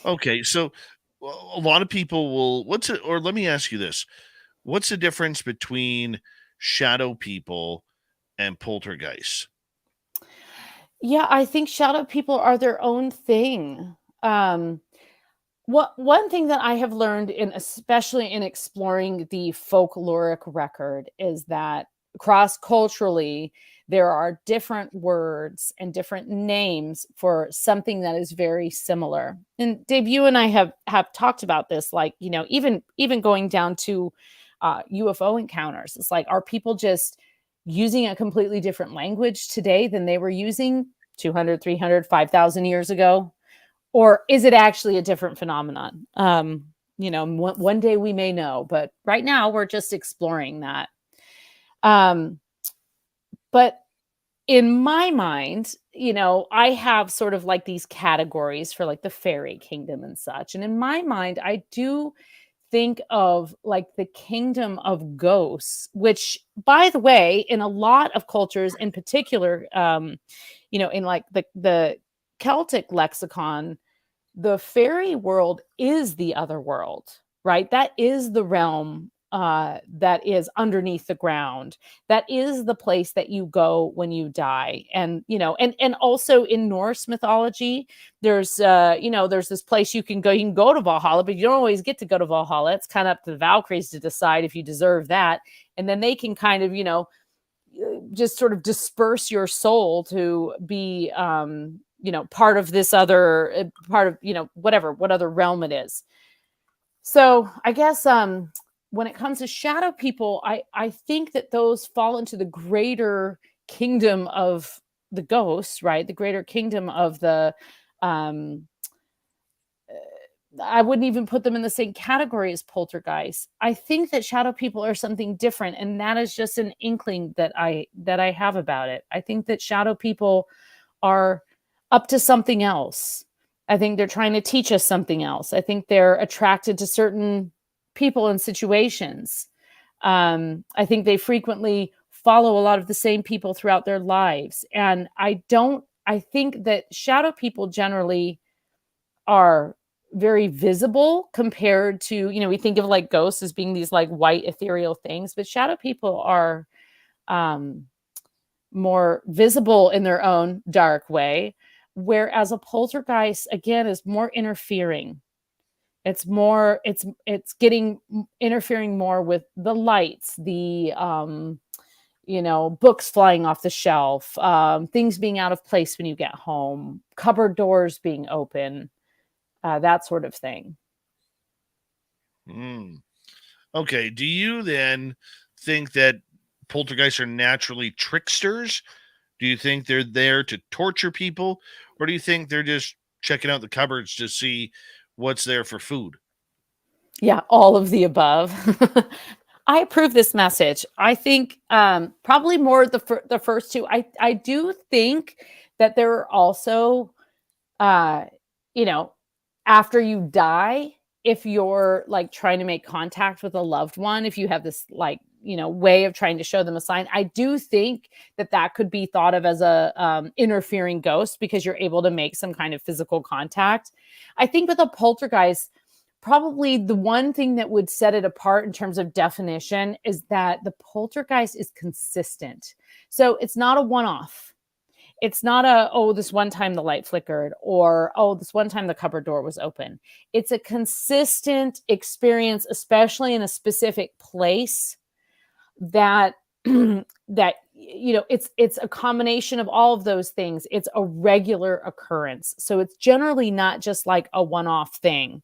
[SPEAKER 2] Okay. So a lot of people will, let me ask you this. What's the difference between shadow people and poltergeists?
[SPEAKER 3] Yeah, I think shadow people are their own thing. One thing that I have learned especially in exploring the folkloric record is that cross-culturally, there are different words and different names for something that is very similar. And Dave, you and I have talked about this, like, even going down to UFO encounters. It's like, are people just using a completely different language today than they were using 200, 300, 5,000 years ago? Or is it actually a different phenomenon? One day we may know, but right now we're just exploring that. But in my mind, I have sort of like these categories for like the fairy kingdom and such. And in my mind, I do think of like the kingdom of ghosts, which, by the way, in a lot of cultures, in particular, in like the Celtic lexicon, the fairy world is the other world, right? That is the realm that is underneath the ground. That is the place that you go when you die. And, and also in Norse mythology, there's this place you can go. You can go to Valhalla, but you don't always get to go to Valhalla. It's kind of up to the Valkyries to decide if you deserve that. And then they can kind of, just sort of disperse your soul to be, part of this other part of, what other realm it is. So I guess, when it comes to shadow people, I think that those fall into the greater kingdom of the ghosts, right? The greater kingdom of the, I wouldn't even put them in the same category as poltergeists. I think that shadow people are something different, and that is just an inkling that I have about it. I think that shadow people are up to something else. I think they're trying to teach us something else. I think they're attracted to certain people and situations. I think they frequently follow a lot of the same people throughout their lives. And I think that shadow people generally are very visible compared to, we think of like ghosts as being these like white ethereal things, but shadow people are more visible in their own dark way. Whereas a poltergeist, again, is more interfering. It's getting interfering more with the lights, the, books flying off the shelf, things being out of place when you get home, cupboard doors being open, that sort of thing.
[SPEAKER 2] Okay. Do you then think that poltergeists are naturally tricksters? Do you think they're there to torture people? Or do you think they're just checking out the cupboards to see what's there for food?
[SPEAKER 3] Yeah, all of the above. I approve this message. I think probably more the first two. I do think that there are also, after you die, if you're like trying to make contact with a loved one, if you have this like, way of trying to show them a sign, I do think that could be thought of as a interfering ghost because you're able to make some kind of physical contact. I think with a poltergeist, probably the one thing that would set it apart in terms of definition is that the poltergeist is consistent. So it's not a one-off. it's not a, oh, this one time the light flickered, or, oh, this one time the cupboard door was open. It's a consistent experience, especially in a specific place, that that, you know, it's a combination of all of those things. It's a regular occurrence. So it's generally not just like a one-off thing.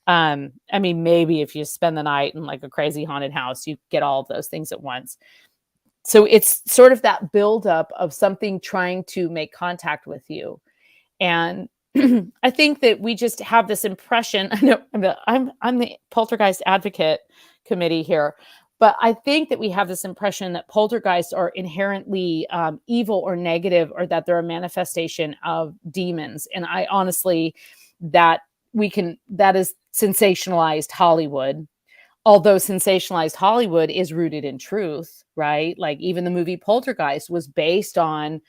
[SPEAKER 3] I mean, maybe if you spend the night in like a crazy haunted house, you get all of those things at once. So it's sort of that buildup of something trying to make contact with you. And I think that we just have this impression. I know I'm the poltergeist advocate committee here, but I think that we have this impression that poltergeists are inherently evil or negative, or that they're a manifestation of demons. And I honestly, that is sensationalized Hollywood. Although sensationalized Hollywood is rooted in truth, right? Like even the movie Poltergeist was based on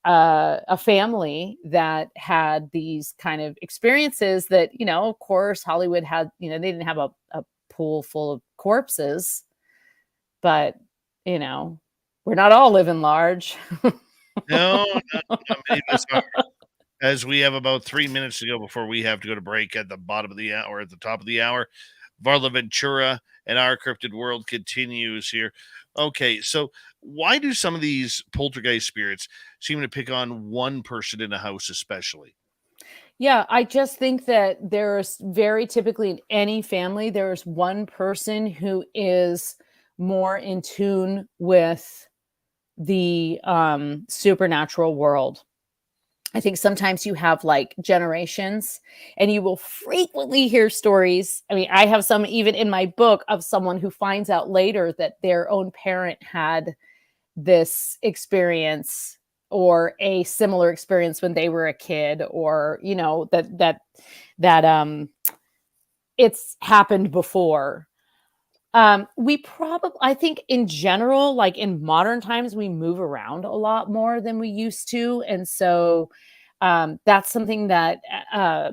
[SPEAKER 3] a family that had these kind of experiences that, you know, of course, Hollywood had, you know, they didn't have a pool full of corpses, but, you know, we're not all living large.
[SPEAKER 2] No, not many of us are. As we have about 3 minutes to go before we have to go to break at the bottom of the hour, at the top of the hour. Varla, Ventura, and our cryptid world continues here. Okay, so why do some of these poltergeist spirits seem to pick on one person in a house especially?
[SPEAKER 3] Yeah, I just think that there's very typically in any family, there's one person who is more in tune with the supernatural world. I think sometimes you have like generations, and you will frequently hear stories. I mean, I have some even in my book of someone who finds out later that their own parent had this experience or a similar experience when they were a kid, or, you know, that it's happened before. I think in general, like in modern times, we move around a lot more than we used to. And so that's something that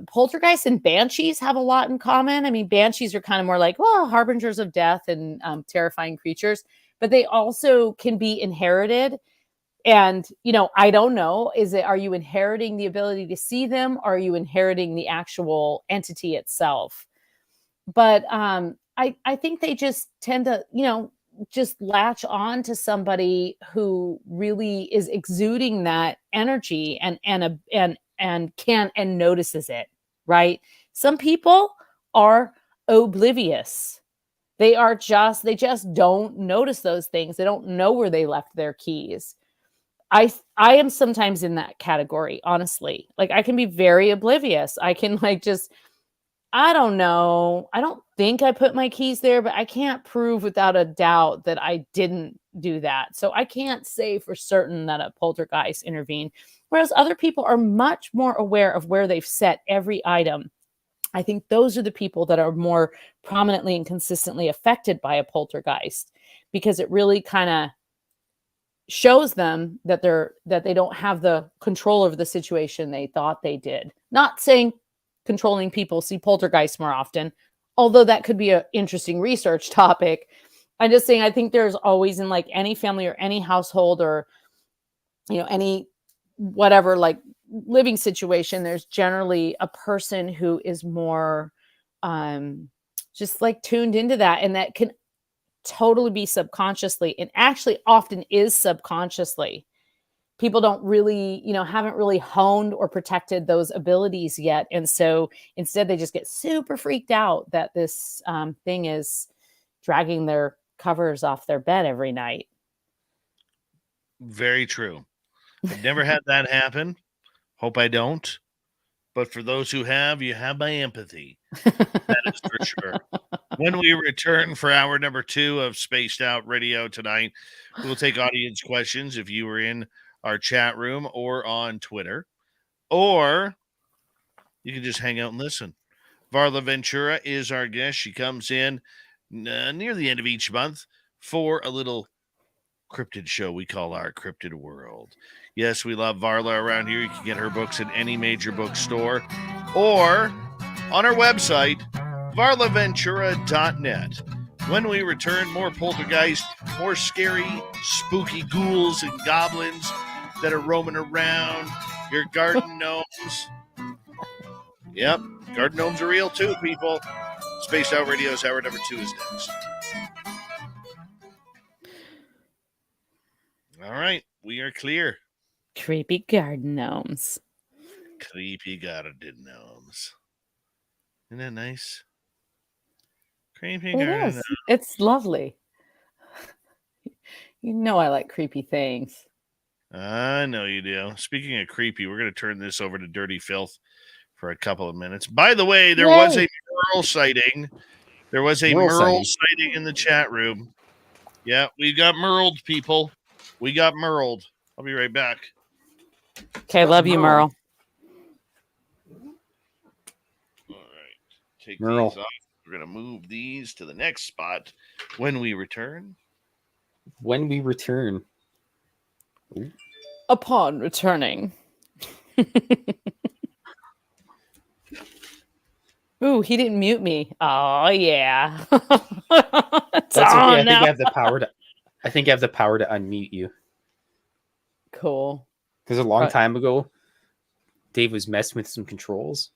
[SPEAKER 3] poltergeists and banshees have a lot in common. I mean, banshees are kind of more like, well, harbingers of death and terrifying creatures, but they also can be inherited. And, you know, I don't know, are you inheriting the ability to see them? Or are you inheriting the actual entity itself? But I think they just tend to, you know, just latch on to somebody who really is exuding that energy and notices it, right? Some people are oblivious. They just don't notice those things. They don't know where they left their keys. I am sometimes in that category, honestly. Like I can be very oblivious. I can like just, I don't know. I don't think I put my keys there, but I can't prove without a doubt that I didn't do that. So I can't say for certain that a poltergeist intervened. Whereas other people are much more aware of where they've set every item. I think those are the people that are more prominently and consistently affected by a poltergeist, because it really kind of shows them that they don't have the control over the situation they thought they did. Not saying controlling people see poltergeists more often, although that could be an interesting research topic. I'm just saying, I think there's always in like any family or any household or, you know, any whatever like living situation, there's generally a person who is more just like tuned into that, and that can totally be subconsciously, and actually often is subconsciously. People don't really, you know, haven't really honed or protected those abilities yet. And so instead they just get super freaked out that this thing is dragging their covers off their bed every night.
[SPEAKER 2] Very true. I've never had that happen. Hope I don't. But for those who have, you have my empathy. That is for sure. When we return for hour number 2 of Spaced Out Radio tonight, we'll take audience questions if you were in our chat room or on Twitter, or you can just hang out and listen. Varla Ventura is our guest. She comes in near the end of each month for a little cryptid show we call our Cryptid World. Yes, we love Varla around here. You can get her books in any major bookstore or on our website, varlaventura.net. When we return, more poltergeist, more scary, spooky ghouls and goblins, that are roaming around, your garden gnomes. Yep, garden gnomes are real too, people. Spaced Out Radio's hour number 2 is next. All right, we are clear.
[SPEAKER 3] Creepy garden gnomes.
[SPEAKER 2] Creepy garden gnomes. Isn't that nice? Creepy
[SPEAKER 3] It
[SPEAKER 2] garden
[SPEAKER 3] is.
[SPEAKER 2] gnomes.
[SPEAKER 3] It's lovely. You know I like creepy things.
[SPEAKER 2] I know you do. Speaking of creepy, we're going to turn this over to Dirty Filth for a couple of minutes. By the way, there was a Merle sighting. There was a Merle sighting in the chat room. Yeah, we got Merled, people. We got Merled. I'll be right back.
[SPEAKER 3] Okay, love you, Merle.
[SPEAKER 2] All right. Take
[SPEAKER 4] Merle.
[SPEAKER 2] these off. We're going to move these to the next spot when we return.
[SPEAKER 4] When we return. Ooh.
[SPEAKER 3] Upon returning. Ooh, he didn't mute me. Oh yeah.
[SPEAKER 4] That's okay. I think I have the power to. I think I have the power to unmute you.
[SPEAKER 3] Cool.
[SPEAKER 4] Because a long time ago, Dave was messing with some controls,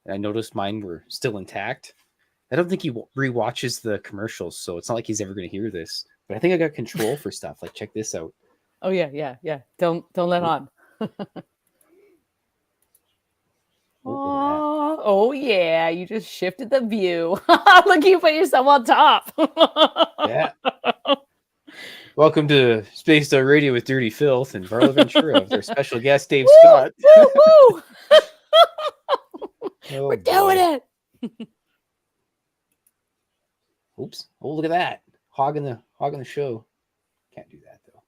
[SPEAKER 4] and I noticed mine were still intact. I don't think he rewatches the commercials, so it's not like he's ever going to hear this. But I think I got control for stuff. Like, check this out.
[SPEAKER 3] Oh yeah. Don't let on. Oh yeah, you just shifted the view. Look, you put yourself on top.
[SPEAKER 4] Yeah. Welcome to Space Out Radio with Dirty Filth and Varla Ventura with our special guest Dave Scott.
[SPEAKER 3] Woo, woo.
[SPEAKER 4] Oh,
[SPEAKER 3] We're doing it.
[SPEAKER 4] Oops! Oh, look at that hogging the show. Can't do that though.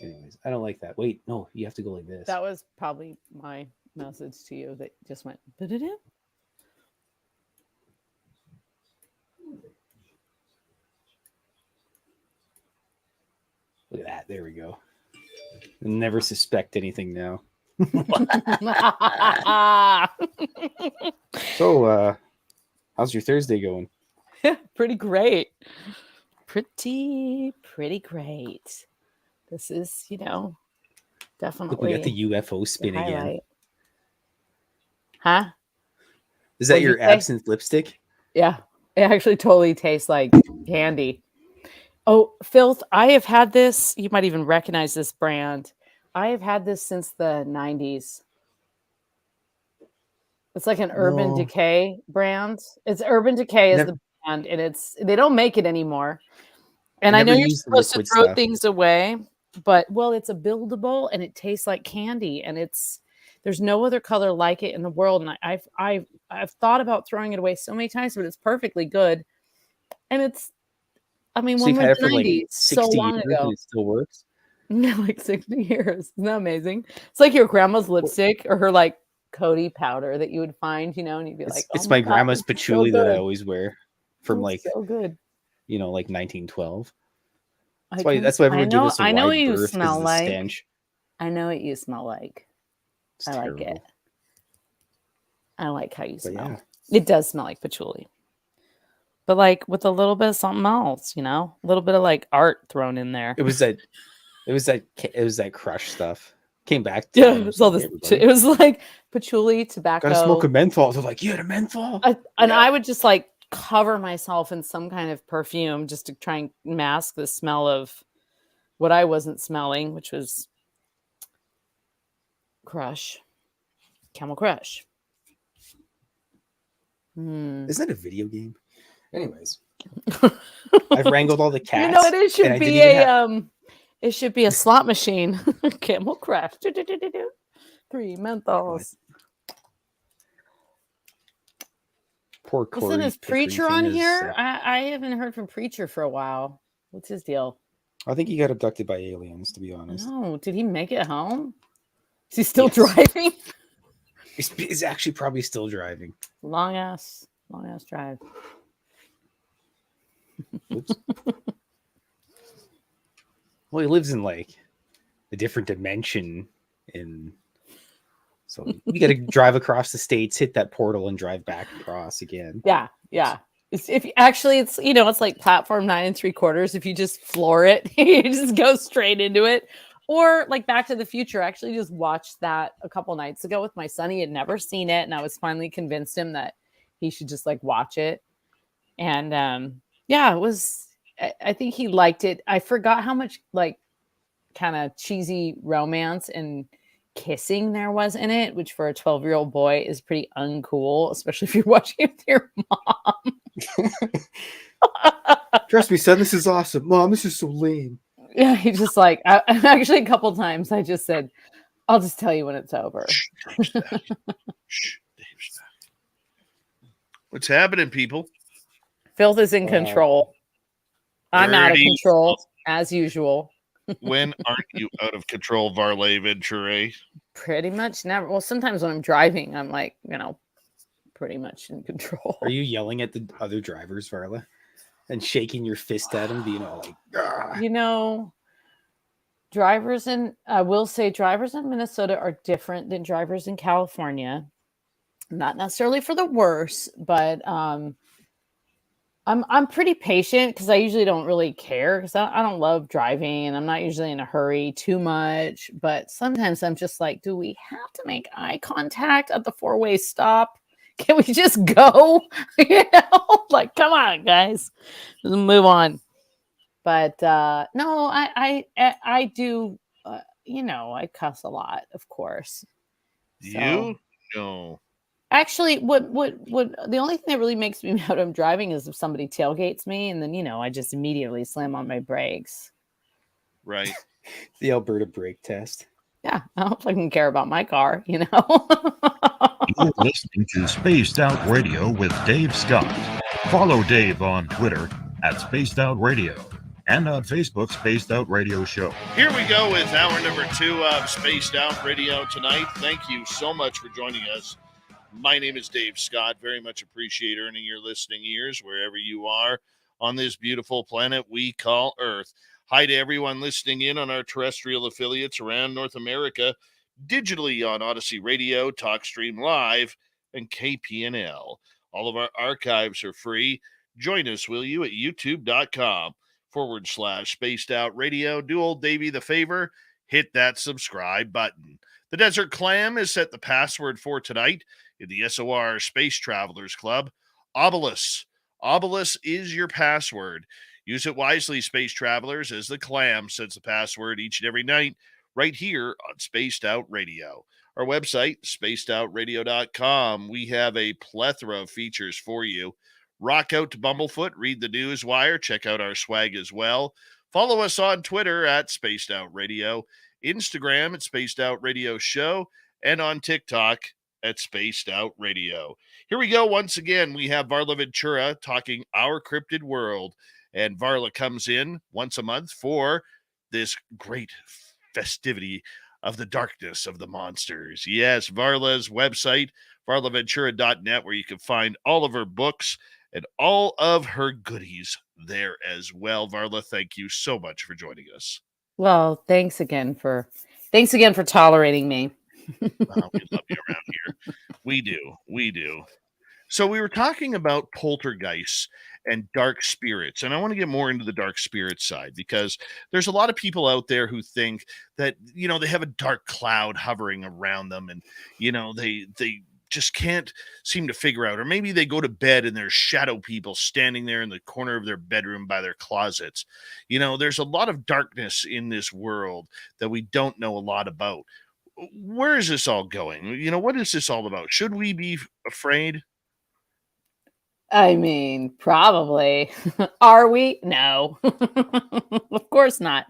[SPEAKER 4] Anyways, I don't like that. Wait, no, you have to go like this.
[SPEAKER 3] That was probably my message to you that just went. Ba-da-da.
[SPEAKER 4] Look at that. There we go. You'll never suspect anything now. So, how's your Thursday going?
[SPEAKER 3] Pretty great. Pretty great. This is, definitely.
[SPEAKER 4] Look, we got the UFO spin again.
[SPEAKER 3] Huh?
[SPEAKER 4] Is that your absinthe lipstick?
[SPEAKER 3] Yeah. It actually totally tastes like candy. Oh, Filth, I have had this. You might even recognize this brand. I have had this since the 90s. It's like an Urban Decay brand. It's Urban Decay is the brand, and they don't make it anymore. And I know you're supposed to throw things away, but it's a buildable and it tastes like candy, and there's no other color like it in the world. And I've thought about throwing it away so many times, but it's perfectly good. And when we're in the 90s, so long ago,
[SPEAKER 4] it still works.
[SPEAKER 3] No, like 60 years. Isn't that amazing? It's like your grandma's lipstick or her like Coty powder that you would find, and you'd be like,
[SPEAKER 4] it's my grandma's patchouli that I always wear from
[SPEAKER 3] so good.
[SPEAKER 4] Like 1912. That's why everyone gives us a
[SPEAKER 3] I know
[SPEAKER 4] wide
[SPEAKER 3] what you
[SPEAKER 4] berth
[SPEAKER 3] smell like.
[SPEAKER 4] Stench.
[SPEAKER 3] I know what you smell like.
[SPEAKER 4] It's
[SPEAKER 3] I
[SPEAKER 4] terrible.
[SPEAKER 3] like it. I like how you smell.
[SPEAKER 4] Yeah.
[SPEAKER 3] It does smell like patchouli. But like with a little bit of something else, a little bit of like art thrown in there.
[SPEAKER 4] It was that crush stuff. Came back.
[SPEAKER 3] Yeah, it was like patchouli, tobacco.
[SPEAKER 4] Gotta smoke a menthol. They're like, a menthol.
[SPEAKER 3] I would just like cover myself in some kind of perfume just to try and mask the smell of what I wasn't smelling, which was Crush, Camel Crush.
[SPEAKER 4] Isn't that a video game? Anyways, I've wrangled all the cats.
[SPEAKER 3] It should be a slot machine. Camel Crush. 3 menthols.
[SPEAKER 4] Poor Corey.
[SPEAKER 3] Listen, is Preacher on here? I haven't heard from Preacher for a while. What's his deal?
[SPEAKER 4] I think he got abducted by aliens, to be honest.
[SPEAKER 3] No, did he make it home? Is he still driving?
[SPEAKER 4] He's actually probably still driving.
[SPEAKER 3] Long ass drive.
[SPEAKER 4] Oops. Well, he lives in like a different dimension, so you got to drive across the states, hit that portal, and drive back across again.
[SPEAKER 3] Yeah. It's like platform 9 3/4. If you just floor it, you just go straight into it. Or like Back to the Future. I actually just watched that a couple nights ago with my son. He had never seen it, and I was finally convinced him that he should just like watch it. And yeah, it was. I think he liked it. I forgot how much like kind of cheesy romance and kissing there was in it, which for a 12-year-old boy is pretty uncool, especially if you're watching it with your mom.
[SPEAKER 4] Trust me, son, this is awesome. Mom, this is so lame.
[SPEAKER 3] Yeah, he just like, actually a couple times I just said, I'll just tell you when it's over.
[SPEAKER 2] Shh, Dave's back. What's happening, people?
[SPEAKER 3] Filth is in control. I'm out of control, as usual.
[SPEAKER 2] When aren't you out of control, Varla Ventura?
[SPEAKER 3] Pretty much never. Well, sometimes when I'm driving, I'm like, pretty much in control.
[SPEAKER 4] Are you yelling at the other drivers, Varla? And shaking your fist at them, being all like, "Argh."
[SPEAKER 3] I will say drivers in Minnesota are different than drivers in California. Not necessarily for the worse, but I'm pretty patient because I usually don't really care because I don't love driving and I'm not usually in a hurry too much. But sometimes I'm just like, do we have to make eye contact at the 4-way stop? Can we just go? Like, come on, guys, let's move on. But no, I do. I cuss a lot, of course. Actually, what the only thing that really makes me mad when I'm driving is if somebody tailgates me, and then I just immediately slam on my brakes.
[SPEAKER 2] Right.
[SPEAKER 4] The Alberta brake test.
[SPEAKER 3] Yeah, I don't fucking care about my car,
[SPEAKER 5] You're listening to Spaced Out Radio with Dave Scott. Follow Dave on Twitter at Spaced Out Radio and on Facebook, Spaced Out Radio Show.
[SPEAKER 2] Here we go with hour number 2 of Spaced Out Radio tonight. Thank you so much for joining us. My name is Dave Scott. Very much appreciate earning your listening ears wherever you are on this beautiful planet we call Earth. Hi to everyone listening in on our terrestrial affiliates around North America, digitally on Odyssey Radio, TalkStream Live, and KPNL. All of our archives are free. Join us, will you, at youtube.com/Spaced Out Radio. Do old Davey the favor, hit that subscribe button. The Desert Clam has set the password for tonight in the SOR Space Travelers Club. Obelisk. Obelisk is your password. Use it wisely, Space Travelers, as the Clam sets the password each and every night right here on Spaced Out Radio. Our website, spacedoutradio.com. We have a plethora of features for you. Rock out to Bumblefoot, read the news wire, check out our swag as well. Follow us on Twitter at Spaced Out Radio, Instagram at Spaced Out Radio Show, and on TikTok at Spaced Out Radio. Here we go. Once again, we have Varla Ventura talking Our Cryptid World. And Varla comes in once a month for this great festivity of the darkness of the monsters. Yes, Varla's website, varlaventura.net, where you can find all of her books and all of her goodies there as well. Varla, thank you so much for joining us.
[SPEAKER 3] Well, thanks again for tolerating me.
[SPEAKER 2] We love you around here. We do. So we were talking about poltergeists and dark spirits, and I want to get more into the dark spirit side because there's a lot of people out there who think that, they have a dark cloud hovering around them and, they just can't seem to figure out, or maybe they go to bed and there's shadow people standing there in the corner of their bedroom by their closets. There's a lot of darkness in this world that we don't know a lot about. Where is this all going? What is this all about? Should we be afraid?
[SPEAKER 3] I mean, probably. Are we? No. Of course not.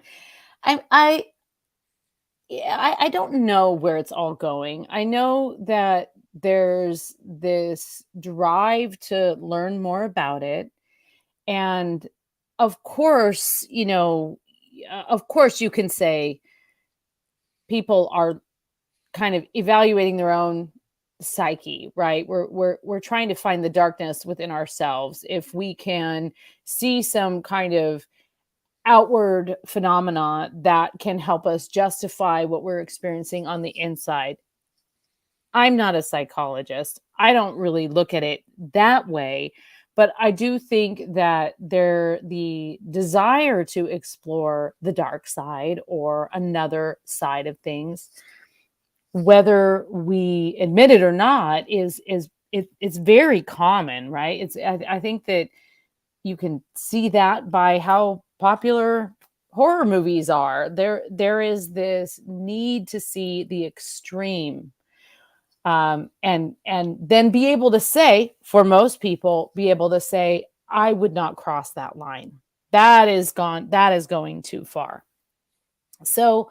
[SPEAKER 3] I don't know where it's all going. I know that there's this drive to learn more about it. And of course, you can say people are kind of evaluating their own psyche, right? We're trying to find the darkness within ourselves. If we can see some kind of outward phenomena that can help us justify what we're experiencing on the inside. I'm not a psychologist. I don't really look at it that way, But I do think that the desire to explore the dark side or another side of things, whether we admit it or not, it's very common, right? I think that you can see that by how popular horror movies are. There is this need to see the extreme, and then be able to say, for most people, be able to say, I would not cross that line. That is going too far. So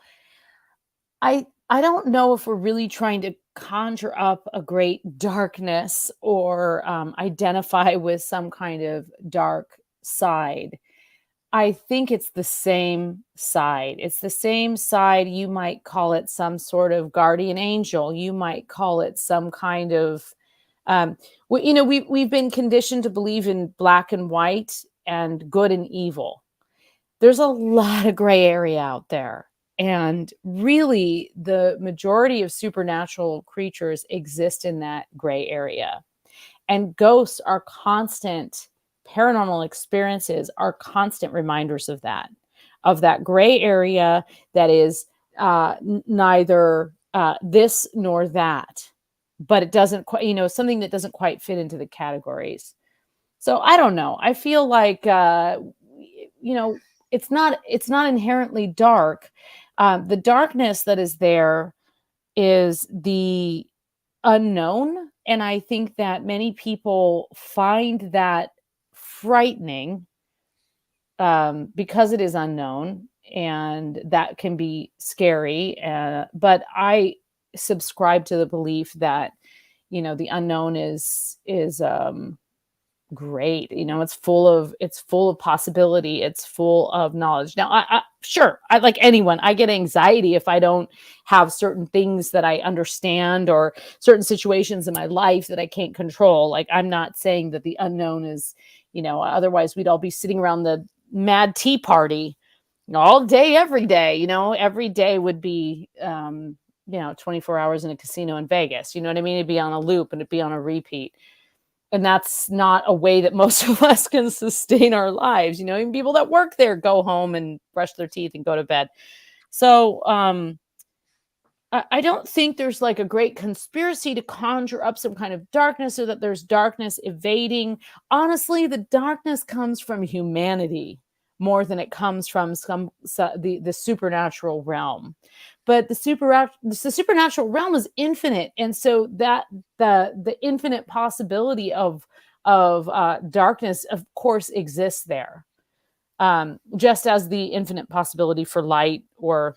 [SPEAKER 3] I don't know if we're really trying to conjure up a great darkness or identify with some kind of dark side. I think it's the same side. It's the same side. You might call it some sort of guardian angel. You might call it some kind of, we've been conditioned to believe in black and white and good and evil. There's a lot of gray area out there. And really, the majority of supernatural creatures exist in that gray area. And ghosts are constant, paranormal experiences are constant reminders of that gray area that is neither this nor that, but it doesn't quite, something that doesn't quite fit into the categories. So I don't know. I feel like, it's not inherently dark. The darkness that is there is the unknown. And I think that many people find that frightening because it is unknown, and that can be scary. But I subscribe to the belief that, the unknown is great. It's full of possibility. It's full of knowledge. Now, I like anyone, I get anxiety if I don't have certain things that I understand or certain situations in my life that I can't control. Like, I'm not saying that the unknown is, otherwise we'd all be sitting around the mad tea party all day, every day. Every day would be, 24 hours in a casino in Vegas. You know what I mean? It'd be on a loop and it'd be on a repeat. And that's not a way that most of us can sustain our lives. Even people that work there go home and brush their teeth and go to bed. So I don't think there's like a great conspiracy to conjure up some kind of darkness, or that there's darkness evading. Honestly, the darkness comes from humanity more than it comes from the supernatural realm. But the supernatural realm is infinite, and so that the infinite possibility of darkness, of course, exists there, just as the infinite possibility for light, or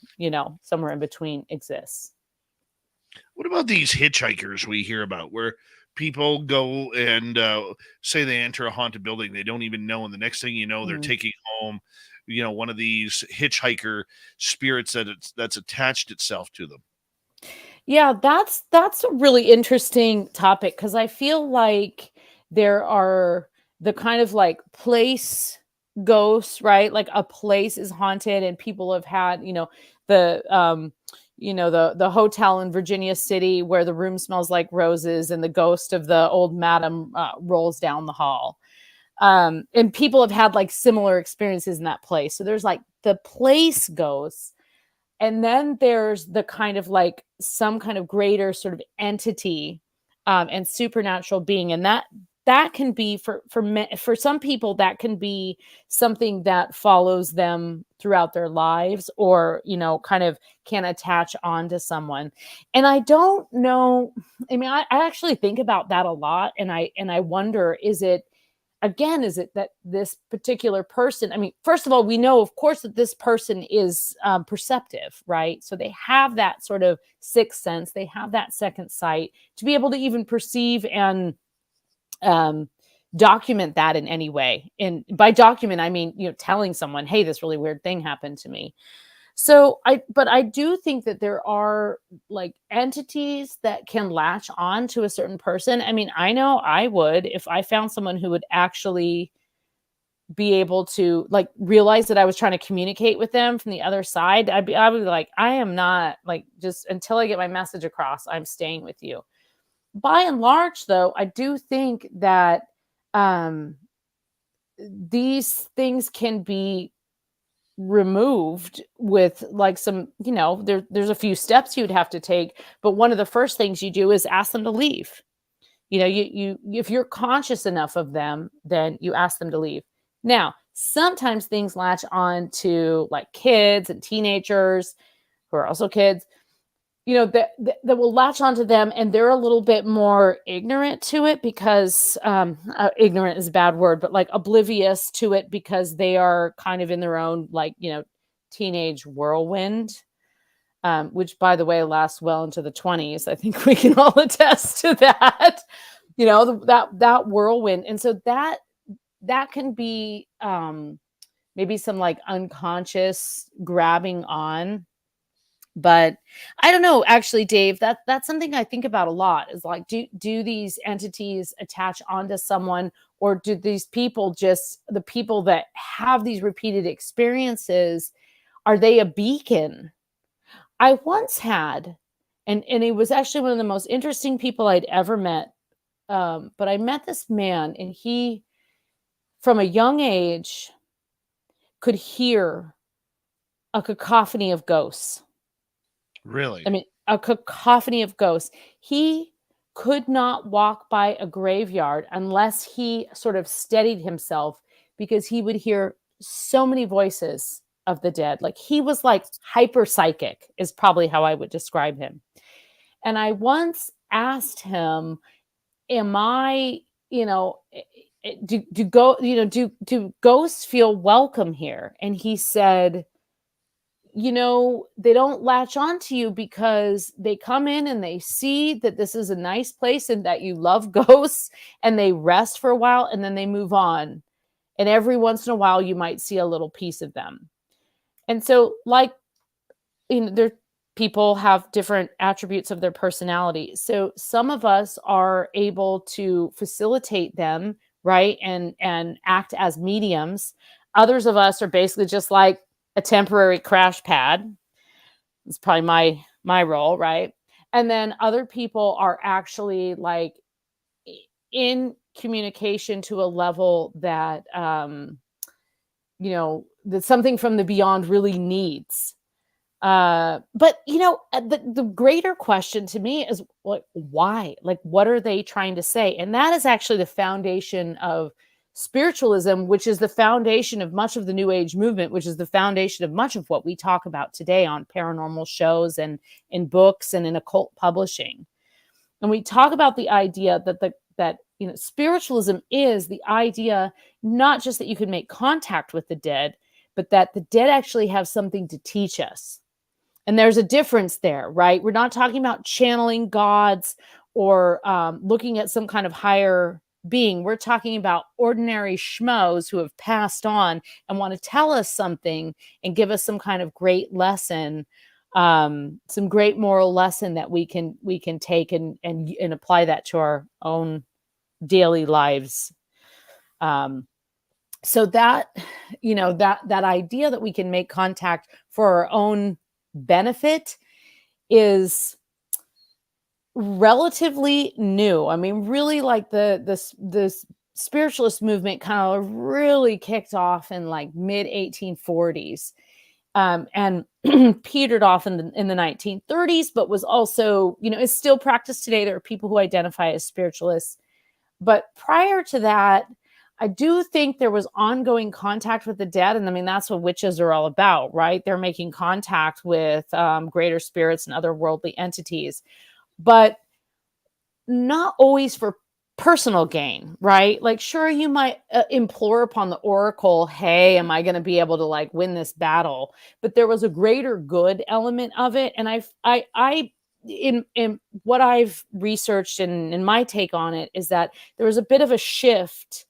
[SPEAKER 3] somewhere in between, exists.
[SPEAKER 2] What about these hitchhikers we hear about, where people go and say they enter a haunted building they don't even know, and the next thing you know, they're taking home one of these hitchhiker spirits that's attached itself to them?
[SPEAKER 3] Yeah, that's a really interesting topic, because I feel like there are the kind of like place ghosts, right? Like a place is haunted, and people have had, the the hotel in Virginia City where the room smells like roses, and the ghost of the old madam rolls down the hall. And people have had like similar experiences in that place. So there's like the place ghosts. And then there's the kind of like some kind of greater sort of entity and supernatural being. And that can be for some people, that can be something that follows them throughout their lives, or, kind of can attach onto someone. And I don't know. I mean, I actually think about that a lot. And I wonder, is it that this particular person, I mean, first of all, we know, of course, that this person is perceptive, right? So they have that sort of sixth sense. They have that second sight to be able to even perceive and document that in any way. And by document, I mean, telling someone, hey, this really weird thing happened to me. So but I do think that there are like entities that can latch on to a certain person. I mean, I know I would, if I found someone who would actually be able to like realize that I was trying to communicate with them from the other side. I would be like, I am not, like, just until I get my message across, I'm staying with you. By and large, though, I do think that these things can be removed with like some, there's a few steps you'd have to take, but one of the first things you do is ask them to leave. You if you're conscious enough of them, then you ask them to leave. Now, sometimes things latch on to like kids and teenagers who are also kids, that will latch onto them, and they're a little bit more ignorant to it because ignorant is a bad word, but like oblivious to it because they are kind of in their own like, teenage whirlwind. Which, by the way, lasts well into the 20s. I think we can all attest to that. That whirlwind, and so that can be maybe some like unconscious grabbing on. But I don't know, actually, Dave. That's something I think about a lot. Is like, do these entities attach onto someone, or do these people the people that have these repeated experiences? Are they a beacon? I once had, and he was actually one of the most interesting people I'd ever met. But I met this man, and he, from a young age, could hear a cacophony of ghosts.
[SPEAKER 2] Really?
[SPEAKER 3] I mean, a cacophony of ghosts. He could not walk by a graveyard unless he sort of steadied himself, because he would hear so many voices of the dead. Like, he was like hyper psychic is probably how I would describe him. And I once asked him, am I, do ghosts feel welcome here? And he said, they don't latch onto you because they come in and they see that this is a nice place and that you love ghosts, and they rest for a while and then they move on. And every once in a while you might see a little piece of them. And so, like, people have different attributes of their personality. So some of us are able to facilitate them, right? And act as mediums. Others of us are basically just like a temporary crash pad. It's probably my role, right? And then other people are actually like in communication to a level that, that something from the beyond really needs. But the greater question to me is, like, why? Like, what are they trying to say? And that is actually the foundation of spiritualism, which is the foundation of much of the New Age movement, which is the foundation of much of what we talk about today on paranormal shows and in books and in occult publishing. And we talk about the idea that spiritualism is the idea not just that you can make contact with the dead, but that the dead actually have something to teach us. And there's a difference there, right? We're not talking about channeling gods or looking at some kind of higher being. We're talking about ordinary schmoes who have passed on and want to tell us something and give us some kind of great lesson, some great moral lesson that we can take and apply that to our own daily lives. So that, that idea that we can make contact for our own benefit is relatively new. I mean, really, like the spiritualist movement kind of really kicked off in like mid 1840s, and petered off in the 1930s, but was also, is still practiced today. There are people who identify as spiritualists, but prior to that, I do think there was ongoing contact with the dead. And I mean, that's what witches are all about, right? They're making contact with greater spirits and other worldly entities, but not always for personal gain, right? Like, sure, you might implore upon the oracle, hey, am I going to be able to like win this battle? But there was a greater good element of it. And I in what I've researched and in my take on it is that there was a bit of a shift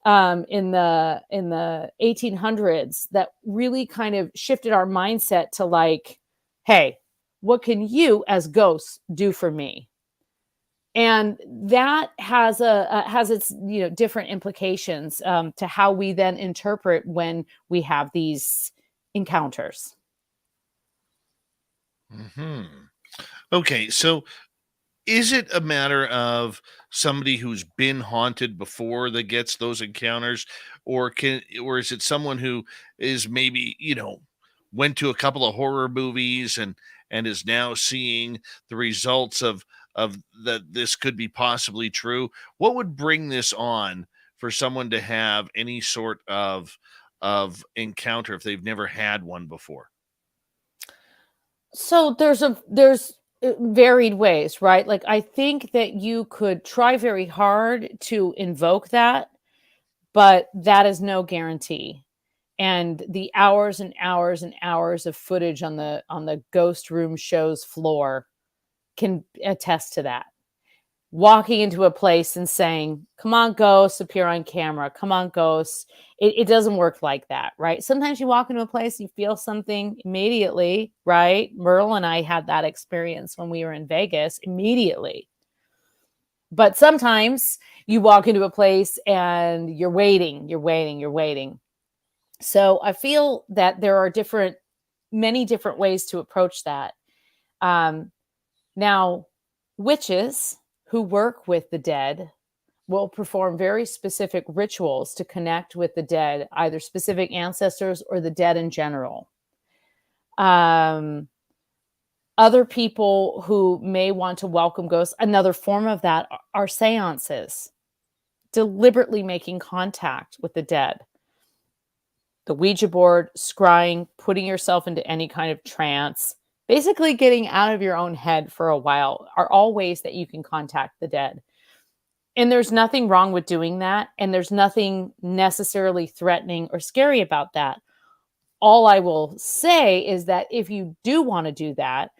[SPEAKER 3] in the 1800s that really kind of shifted our mindset to like, hey, what can you as ghosts do for me? And that has its different implications to how we then interpret when we have these encounters.
[SPEAKER 2] Mm-hmm. Okay, so Is it a matter of somebody who's been haunted before that gets those encounters, or is it someone who is maybe, went to a couple of horror movies and is now seeing the results of that this could be possibly true? What would bring this on for someone to have any sort of encounter if they've never had one before?
[SPEAKER 3] So there's varied ways, right? Like I think that you could try very hard to invoke that, but that is no guarantee. And the hours and hours and hours of footage on the ghost room show's floor can attest to that. Walking into a place and saying, come on, ghosts, appear on camera. Come on, ghosts. It doesn't work like that, right? Sometimes you walk into a place, you feel something immediately, right? Merle and I had that experience when we were in Vegas immediately. But sometimes you walk into a place and you're waiting. So I feel that there are many different ways to approach that. Now, witches who work with the dead will perform very specific rituals to connect with the dead, either specific ancestors or the dead in general. Other people who may want to welcome ghosts, another form of that are seances, deliberately making contact with the dead. The Ouija board, scrying, putting yourself into any kind of trance, basically getting out of your own head for a while are all ways that you can contact the dead. And there's nothing wrong with doing that. And there's nothing necessarily threatening or scary about that. All I will say is that if you do want to do that,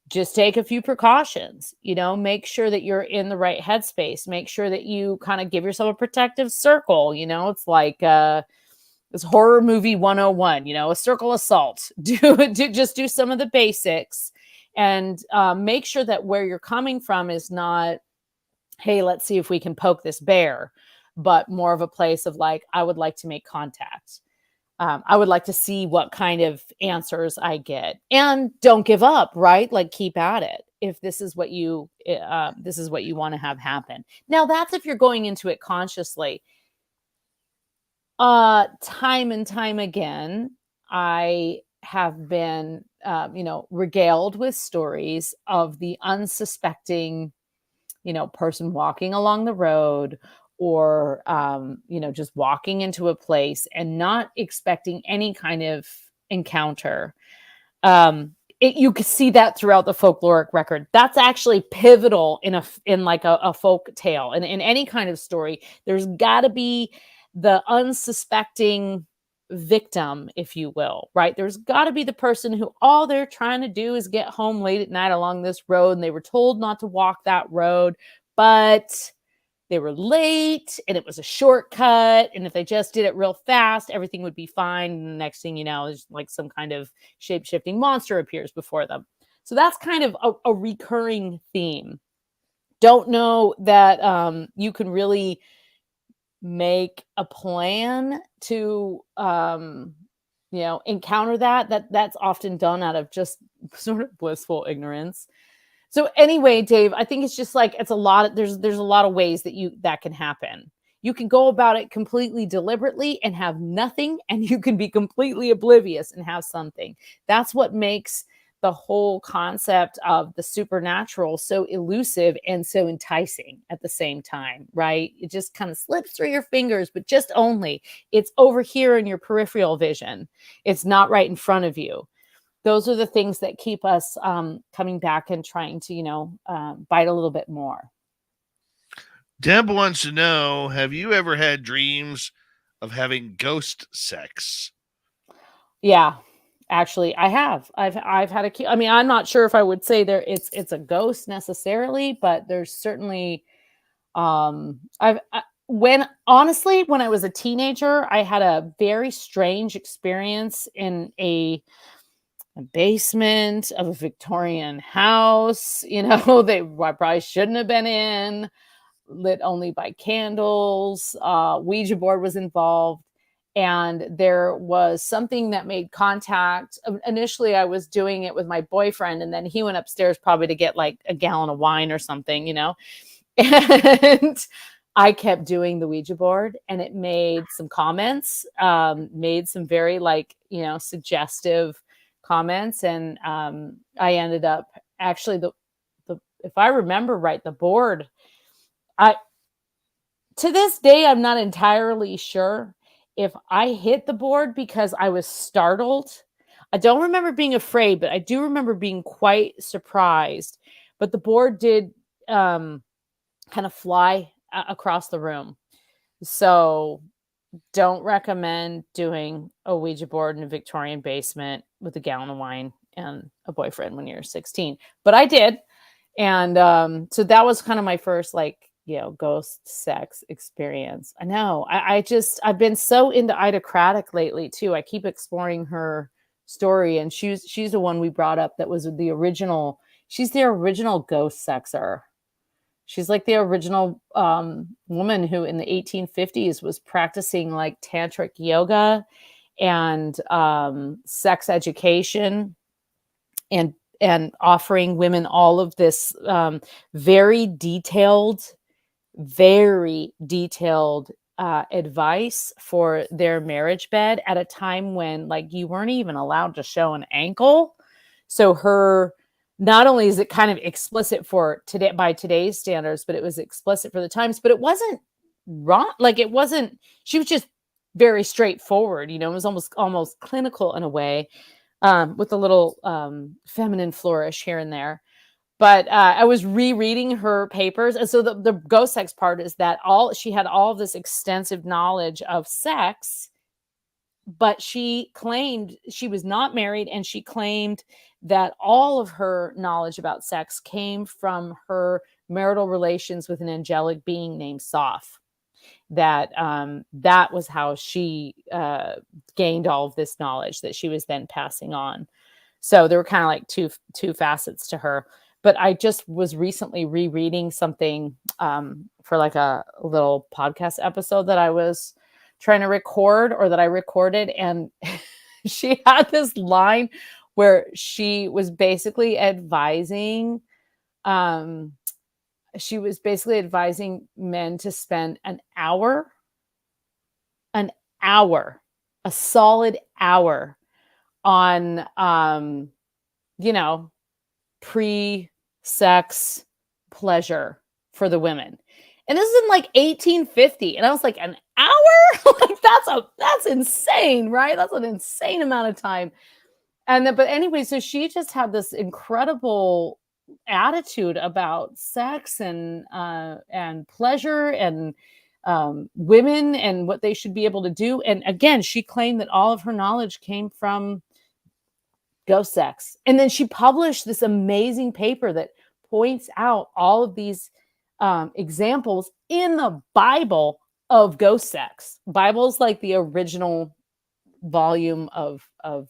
[SPEAKER 3] just take a few precautions, make sure that you're in the right headspace. Make sure that you kind of give yourself a protective circle. It's like, it's horror movie 101, a circle assault. Just do some of the basics and make sure that where you're coming from is not, hey, let's see if we can poke this bear, but more of a place of like, I would like to make contact. I would like to see what kind of answers I get, and don't give up, right? Like keep at it. If this is what you want to have happen. Now that's if you're going into it consciously. Time and time again, I have been, regaled with stories of the unsuspecting, person walking along the road or, just walking into a place and not expecting any kind of encounter. You could see that throughout the folkloric record. That's actually pivotal in a folk tale and in any kind of story. There's got to be the unsuspecting victim, if you will, right? There's got to be the person who all they're trying to do is get home late at night along this road, and they were told not to walk that road, but they were late and it was a shortcut. And if they just did it real fast, everything would be fine. And the next thing you know, is like some kind of shape-shifting monster appears before them. So that's kind of a recurring theme. Don't know that you can really make a plan to encounter that's often done out of just sort of blissful ignorance. So anyway, Dave, I think it's just like there's a lot of ways that can happen. You can go about it completely deliberately and have nothing, and you can be completely oblivious and have something. That's what makes the whole concept of the supernatural so elusive and so enticing at the same time, right? It just kind of slips through your fingers, but just only. It's over here in your peripheral vision. It's not right in front of you. Those are the things that keep us coming back and trying to, bite a little bit more.
[SPEAKER 2] Deb wants to know, have you ever had dreams of having ghost sex?
[SPEAKER 3] Yeah. Actually, I have. I've had I'm not sure if I would say it's a ghost necessarily, but there's certainly when I was a teenager, I had a very strange experience in a basement of a Victorian house, I probably shouldn't have been in, lit only by candles. Ouija board was involved. And there was something that made contact. Initially, I was doing it with my boyfriend, and then he went upstairs probably to get like a gallon of wine or something, you know. And I kept doing the Ouija board, and it made some comments, made some very like, you know, suggestive comments. And I ended up actually the if I remember right, the board, to this day, I'm not entirely sure if I hit the board because I was startled. I don't remember being afraid, but I do remember being quite surprised. But the board did kind of fly across the room. So don't recommend doing a Ouija board in a Victorian basement with a gallon of wine and a boyfriend when you're 16. But I did. And so that was kind of my first, like, you know, ghost sex experience. I know. I've been so into Ida Craddock lately too. I keep exploring her story, and she's the one we brought up that was the original. She's the original ghost sexer. She's like the original woman who in the 1850s was practicing like tantric yoga and sex education and offering women all of this very detailed advice for their marriage bed at a time when like you weren't even allowed to show an ankle. So her, not only is it kind of explicit for today by today's standards, but it was explicit for the times, but it wasn't wrong. Like it wasn't, she was just very straightforward, you know, it was almost clinical in a way, with a little feminine flourish here and there. But I was rereading her papers. And so the ghost sex part is that she had all of this extensive knowledge of sex, but she claimed she was not married. And she claimed that all of her knowledge about sex came from her marital relations with an angelic being named Soph. That was how she gained all of this knowledge that she was then passing on. So there were kind of like two facets to her. But I just was recently rereading something for like a little podcast episode that I was trying to record, or that I recorded. And she had this line where she was basically advising men to spend an hour, a solid hour on, you know, pre-sex pleasure for the women. And this is in like 1850. And I was like, an hour? Like that's insane, right? That's an insane amount of time. And then, but anyway, so she just had this incredible attitude about sex and pleasure and women and what they should be able to do. And again, she claimed that all of her knowledge came from ghost sex. And then she published this amazing paper that points out all of these examples in the Bible of ghost sex. Bible's like the original volume of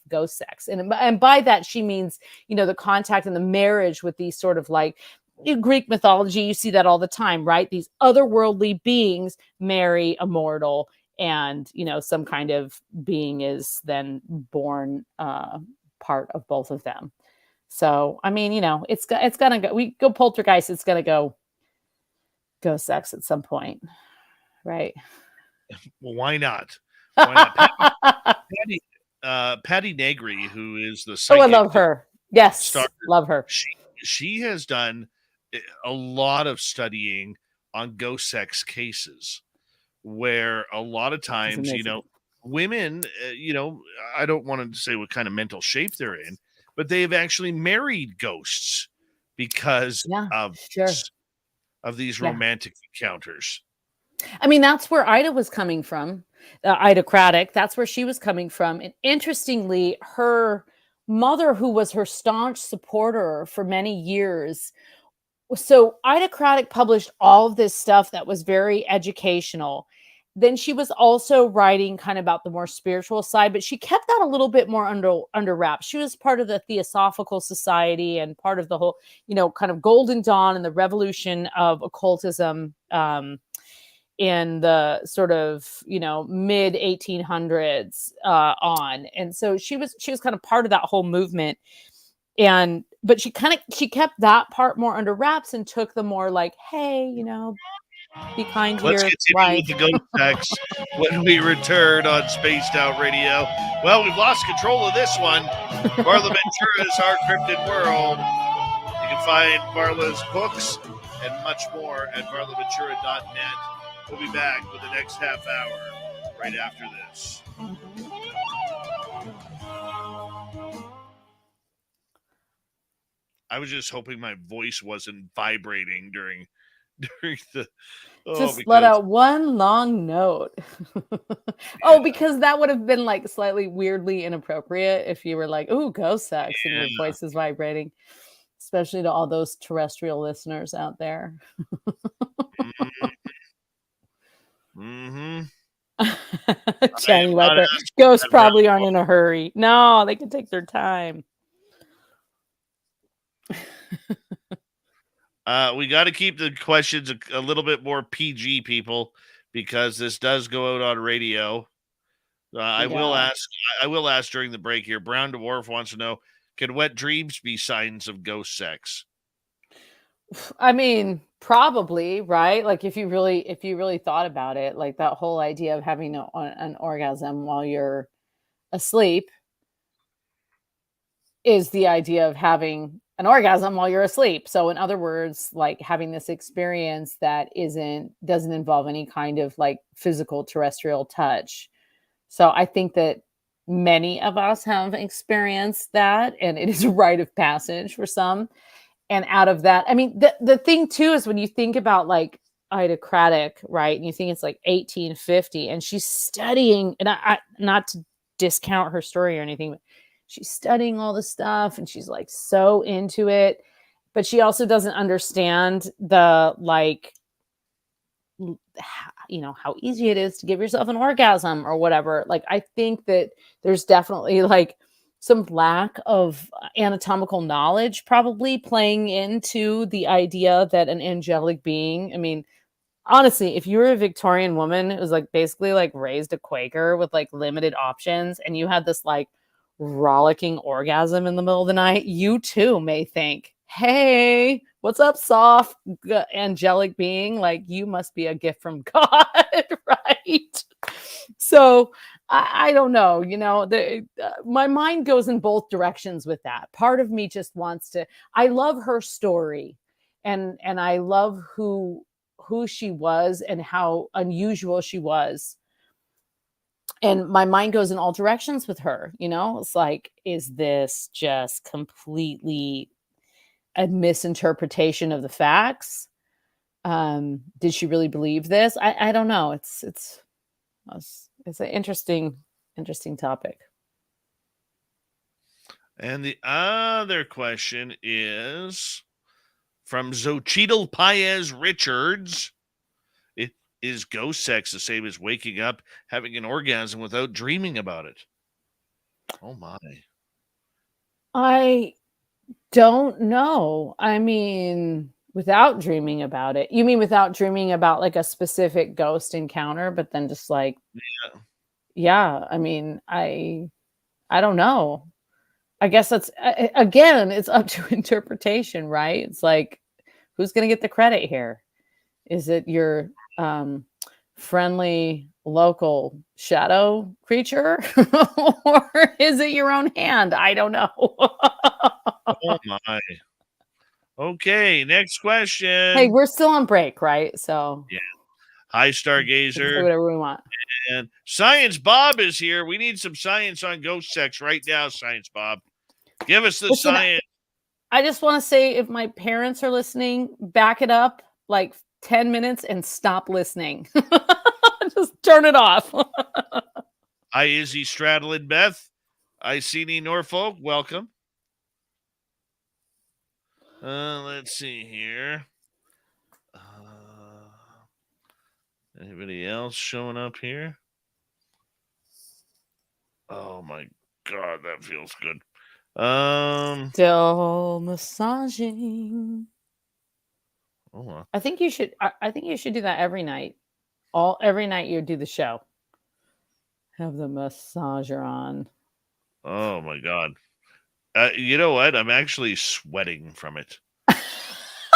[SPEAKER 3] ghost sex. And by that, she means, you know, the contact and the marriage with these sort of like in Greek mythology, you see that all the time, right? These otherworldly beings marry a mortal, and, you know, some kind of being is then born part of both of them. So, I mean, you know, it's gonna go, we go poltergeist, it's gonna go ghost sex at some point, right?
[SPEAKER 2] Well, why not? Why not? Patty Negri, who is the psychic,
[SPEAKER 3] I love her. Yes, love her.
[SPEAKER 2] She has done a lot of studying on ghost sex cases, where a lot of times, you know, women, you know, I don't want to say what kind of mental shape they're in, but they have actually married ghosts because of these romantic encounters.
[SPEAKER 3] I mean, that's where Ida was coming from. Ida Craddock, that's where she was coming from. And interestingly, her mother, who was her staunch supporter for many years. So Ida Craddock published all of this stuff that was very educational. Then she was also writing kind of about the more spiritual side, but she kept that a little bit more under wraps. She was part of the Theosophical Society and part of the whole, you know, kind of Golden Dawn and the revolution of occultism in the sort of, mid 1800s on. And so she was kind of part of that whole movement. But she kept that part more under wraps and took the more like, hey, be kind to
[SPEAKER 2] Let's
[SPEAKER 3] your
[SPEAKER 2] continue
[SPEAKER 3] wife.
[SPEAKER 2] with the ghost sex when we return on Spaced Out Radio. Well, we've lost control of this one. Varla Ventura's Our Cryptid World. You can find Varla's books and much more at varlaventura.net. We'll be back with the next half hour right after this. I was just hoping my voice wasn't vibrating during the...
[SPEAKER 3] Just let out one long note. Because that would have been like slightly weirdly inappropriate if you were like, "Ooh, ghost sex," and your voice is vibrating. Especially to all those terrestrial listeners out there. Jenny Weber. Ghosts probably aren't in a hurry. No, they can take their time.
[SPEAKER 2] We got to keep the questions a little bit more PG, people, because this does go out on radio. I will ask during the break here. Brown Dwarf wants to know, can wet dreams be signs of ghost sex?
[SPEAKER 3] I mean, probably, right? Like if you really thought about it, like that whole idea of having an orgasm while you're asleep is the idea of having an orgasm while you're asleep. So in other words, like having this experience that doesn't involve any kind of like physical terrestrial touch. So I think that many of us have experienced that, and it is a rite of passage for some. And out of that, I mean, the thing too is when you think about like Ida Craddock, right? And you think it's like 1850 and she's studying, and I not to discount her story or anything, but she's studying all the stuff and she's like so into it, but she also doesn't understand the like, how easy it is to give yourself an orgasm or whatever. Like, I think that there's definitely like some lack of anatomical knowledge probably playing into the idea that an angelic being, I mean, honestly, if you were a Victorian woman who was like basically like raised a Quaker with like limited options and you had this like rollicking orgasm in the middle of the night, you too may think, hey, what's up, soft angelic being? Like, you must be a gift from God, right? So I don't know, my mind goes in both directions with that. Part of me just wants to, I love her story and I love who she was and how unusual she was. And my mind goes in all directions with her, it's like, is this just completely a misinterpretation of the facts? Did she really believe this? I don't know. It's an interesting topic.
[SPEAKER 2] And the other question is from Xochitl Paez Richards. Is ghost sex the same as waking up, having an orgasm without dreaming about it? Oh my.
[SPEAKER 3] I don't know. I mean, without dreaming about it. You mean without dreaming about like a specific ghost encounter, but then just like, yeah. I mean, I don't know. I guess that's, again, it's up to interpretation, right? It's like, who's going to get the credit here? Is it your friendly local shadow creature or is it your own hand? I don't know.
[SPEAKER 2] Oh my. Okay, next question.
[SPEAKER 3] Hey, we're still on break, right? So
[SPEAKER 2] yeah. Hi, Stargazer.
[SPEAKER 3] Do whatever we want.
[SPEAKER 2] And Science Bob is here. We need some science on ghost sex right now, Science Bob. Give us the science.
[SPEAKER 3] I just want to say, if my parents are listening, back it up like 10 minutes and stop listening. Just turn it off.
[SPEAKER 2] Hi, Izzy Stradlin Beth. Iceni Norfolk, welcome. Let's see here. Anybody else showing up here? Oh my God, that feels good.
[SPEAKER 3] Still massaging.
[SPEAKER 2] Oh,
[SPEAKER 3] I think you should do that every night. Every night you do the show. Have the massager on.
[SPEAKER 2] Oh my God. You know what? I'm actually sweating from it.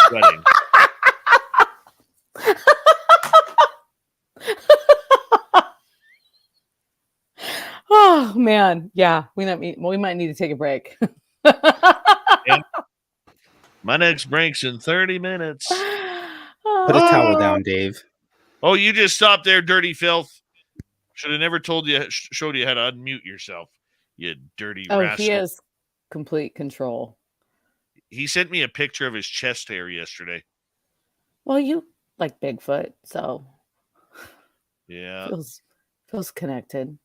[SPEAKER 2] Sweating.
[SPEAKER 3] Oh man, yeah, we might need to take a break.
[SPEAKER 2] Yeah. My next break's in 30 minutes.
[SPEAKER 4] Put a towel down, Dave.
[SPEAKER 2] Oh, you just stopped there, dirty filth. Should have never showed you how to unmute yourself, you dirty rascal.
[SPEAKER 3] He has complete control.
[SPEAKER 2] He sent me a picture of his chest hair yesterday.
[SPEAKER 3] Well, you like Bigfoot, so
[SPEAKER 2] yeah,
[SPEAKER 3] feels connected.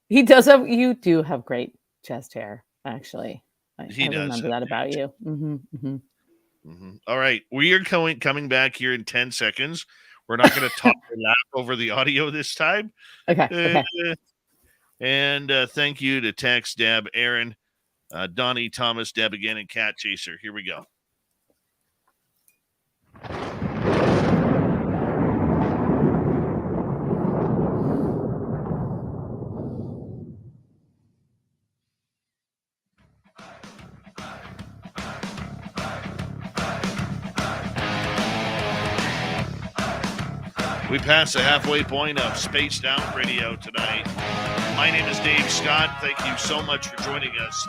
[SPEAKER 3] He does have. You do have great chest hair, actually. I remember that about you. Mm-hmm, mm-hmm.
[SPEAKER 2] Mm-hmm. All right, we are coming back here in 10 seconds. We're not going to talk or laugh over the audio this time.
[SPEAKER 3] Okay.
[SPEAKER 2] And thank you to Tex, Deb, Aaron, Donnie, Thomas, Deb again, and Cat Chaser. Here we go. We passed the halfway point of Spaced Out Radio tonight. My name is Dave Scott. Thank you so much for joining us.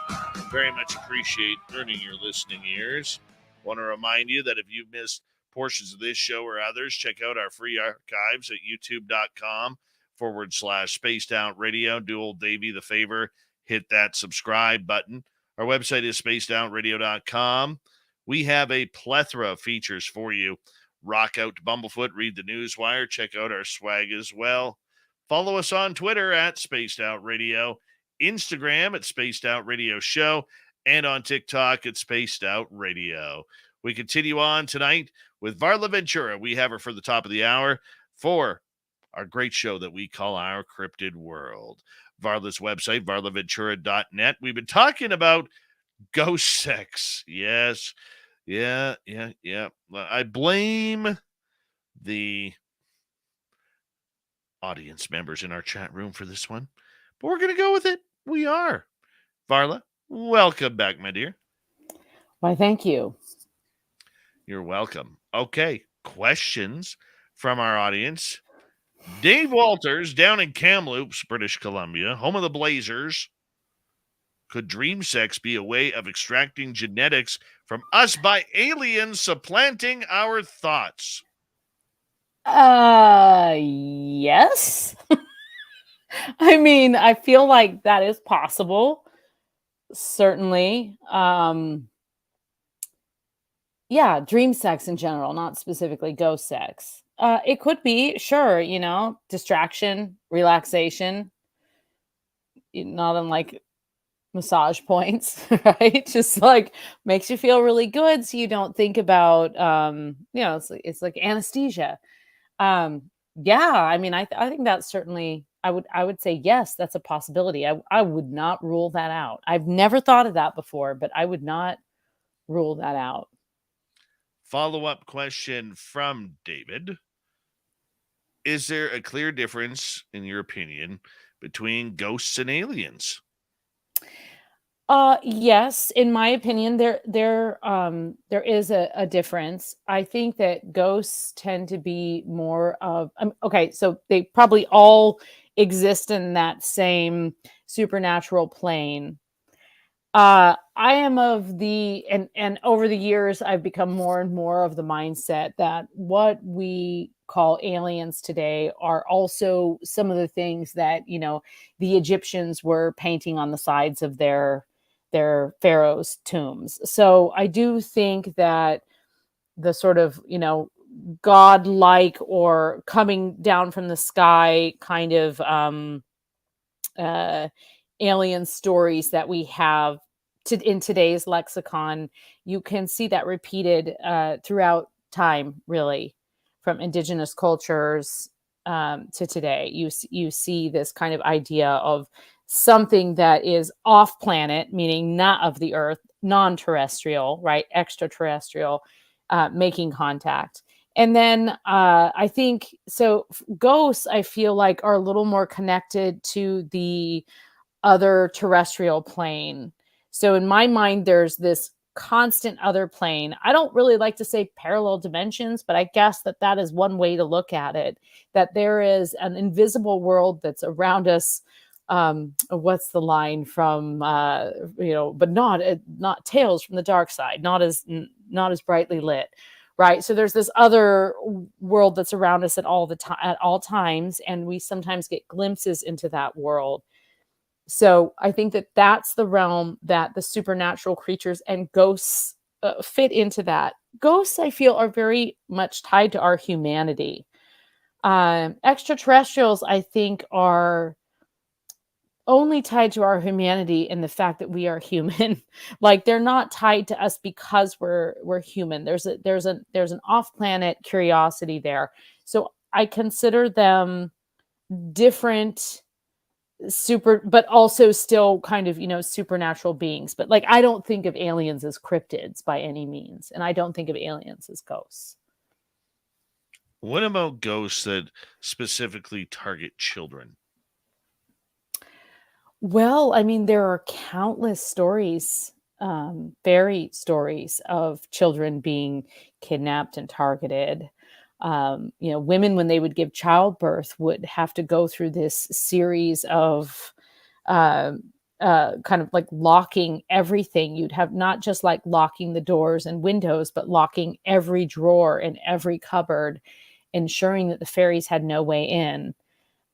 [SPEAKER 2] Very much appreciate earning your listening ears. Want to remind you that if you've missed portions of this show or others, check out our free archives at youtube.com/Spaced Out Radio. Do old Davey the favor, hit that subscribe button. Our website is spacedoutradio.com. We have a plethora of features for you. Rock out to Bumblefoot, read the Newswire, check out our swag as well. Follow us on Twitter at Spaced Out Radio, Instagram at Spaced Out Radio Show, and on TikTok at Spaced Out Radio. We continue on tonight with Varla Ventura. We have her for the top of the hour for our great show that we call Our Cryptid World. Varla's website, varlaventura.net. We've been talking about ghost sex. Yes. Yeah. I blame the audience members in our chat room for this one, but we're going to go with it. We are. Varla, welcome back, my dear.
[SPEAKER 3] Why, thank you.
[SPEAKER 2] You're welcome. Okay, questions from our audience. Dave Walters, down in Kamloops, British Columbia, home of the Blazers. Could dream sex be a way of extracting genetics from us by aliens supplanting our thoughts?
[SPEAKER 3] Yes. I mean, I feel like that is possible. Certainly. Yeah, dream sex in general, not specifically ghost sex. It could be, sure, distraction, relaxation, not unlike massage points, right? Just like makes you feel really good, so you don't think about it's like anesthesia. Yeah, I mean, I think that's certainly, I would say yes, that's a possibility. I would not rule that out. I've never thought of that before, but I would not rule that out.
[SPEAKER 2] Follow-up question from David. Is there a clear difference, in your opinion, between ghosts and aliens?
[SPEAKER 3] Yes, in my opinion, there is a difference. I think that ghosts tend to be more of, okay, so they probably all exist in that same supernatural plane. I am of the, and over the years, I've become more and more of the mindset that what we call aliens today are also some of the things that, the Egyptians were painting on the sides of their pharaohs' tombs. So I do think that the sort of, godlike or coming down from the sky kind of alien stories that we have in today's lexicon, you can see that repeated throughout time, really, from indigenous cultures to today. You see this kind of idea of something that is off planet, meaning not of the earth, non-terrestrial, right? Extraterrestrial, making contact. And then I think so. Ghosts, I feel like, are a little more connected to the other terrestrial plane. So in my mind, there's this constant other plane. I don't really like to say parallel dimensions, but I guess that is one way to look at it, that there is an invisible world that's around us. What's the line from, but not Tales from the Dark Side, not as brightly lit. Right. So there's this other world that's around us at all times. And we sometimes get glimpses into that world. So I think that that's the realm that the supernatural creatures and ghosts fit into that. Ghosts, I feel, are very much tied to our humanity. Extraterrestrials, I think, are only tied to our humanity in the fact that we are human. Like, they're not tied to us because we're human. There's an off-planet curiosity there. So I consider them different, but also still kind of, supernatural beings. But like, I don't think of aliens as cryptids by any means, and I don't think of aliens as ghosts.
[SPEAKER 2] What about ghosts that specifically target children?
[SPEAKER 3] Well, I mean, there are countless stories, fairy stories of children being kidnapped and targeted. Women, when they would give childbirth, would have to go through this series of kind of like locking everything. You'd have not just like locking the doors and windows, but locking every drawer and every cupboard, ensuring that the fairies had no way in.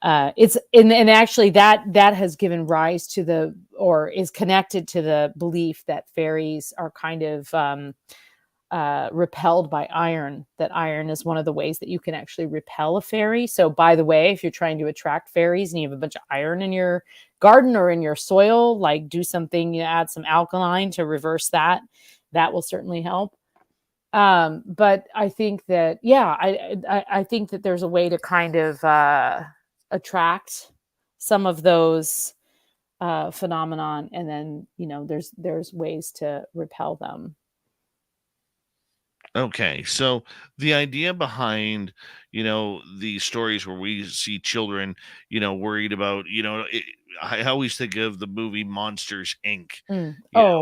[SPEAKER 3] And actually that has given rise to or is connected to the belief that fairies are kind of repelled by iron, that iron is one of the ways that you can actually repel a fairy. So by the way, if you're trying to attract fairies and you have a bunch of iron in your garden or in your soil, like do something, add some alkaline to reverse that will certainly help. But I think that, I think that there's a way to kind of attract some of those phenomenon, and then there's ways to repel them.
[SPEAKER 2] Okay, so the idea behind these stories where we see children worried about I always think of the movie Monsters Inc.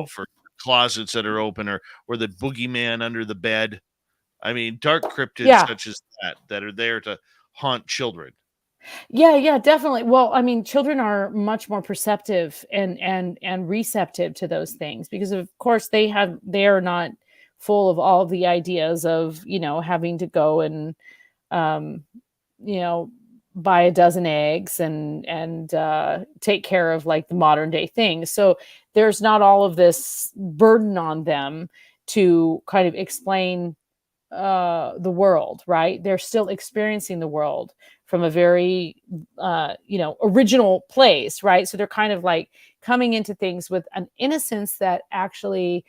[SPEAKER 2] For closets that are open, or the boogeyman under the bed. I mean, dark cryptids such as that are there to haunt children.
[SPEAKER 3] Yeah, definitely. Well, I mean, children are much more perceptive and receptive to those things because, of course, they are not full of all the ideas of, having to go and, buy a dozen eggs and take care of like the modern day things. So there's not all of this burden on them to kind of explain the world, right? They're still experiencing the world from a very, original place, right? So they're kind of like coming into things with an innocence that actually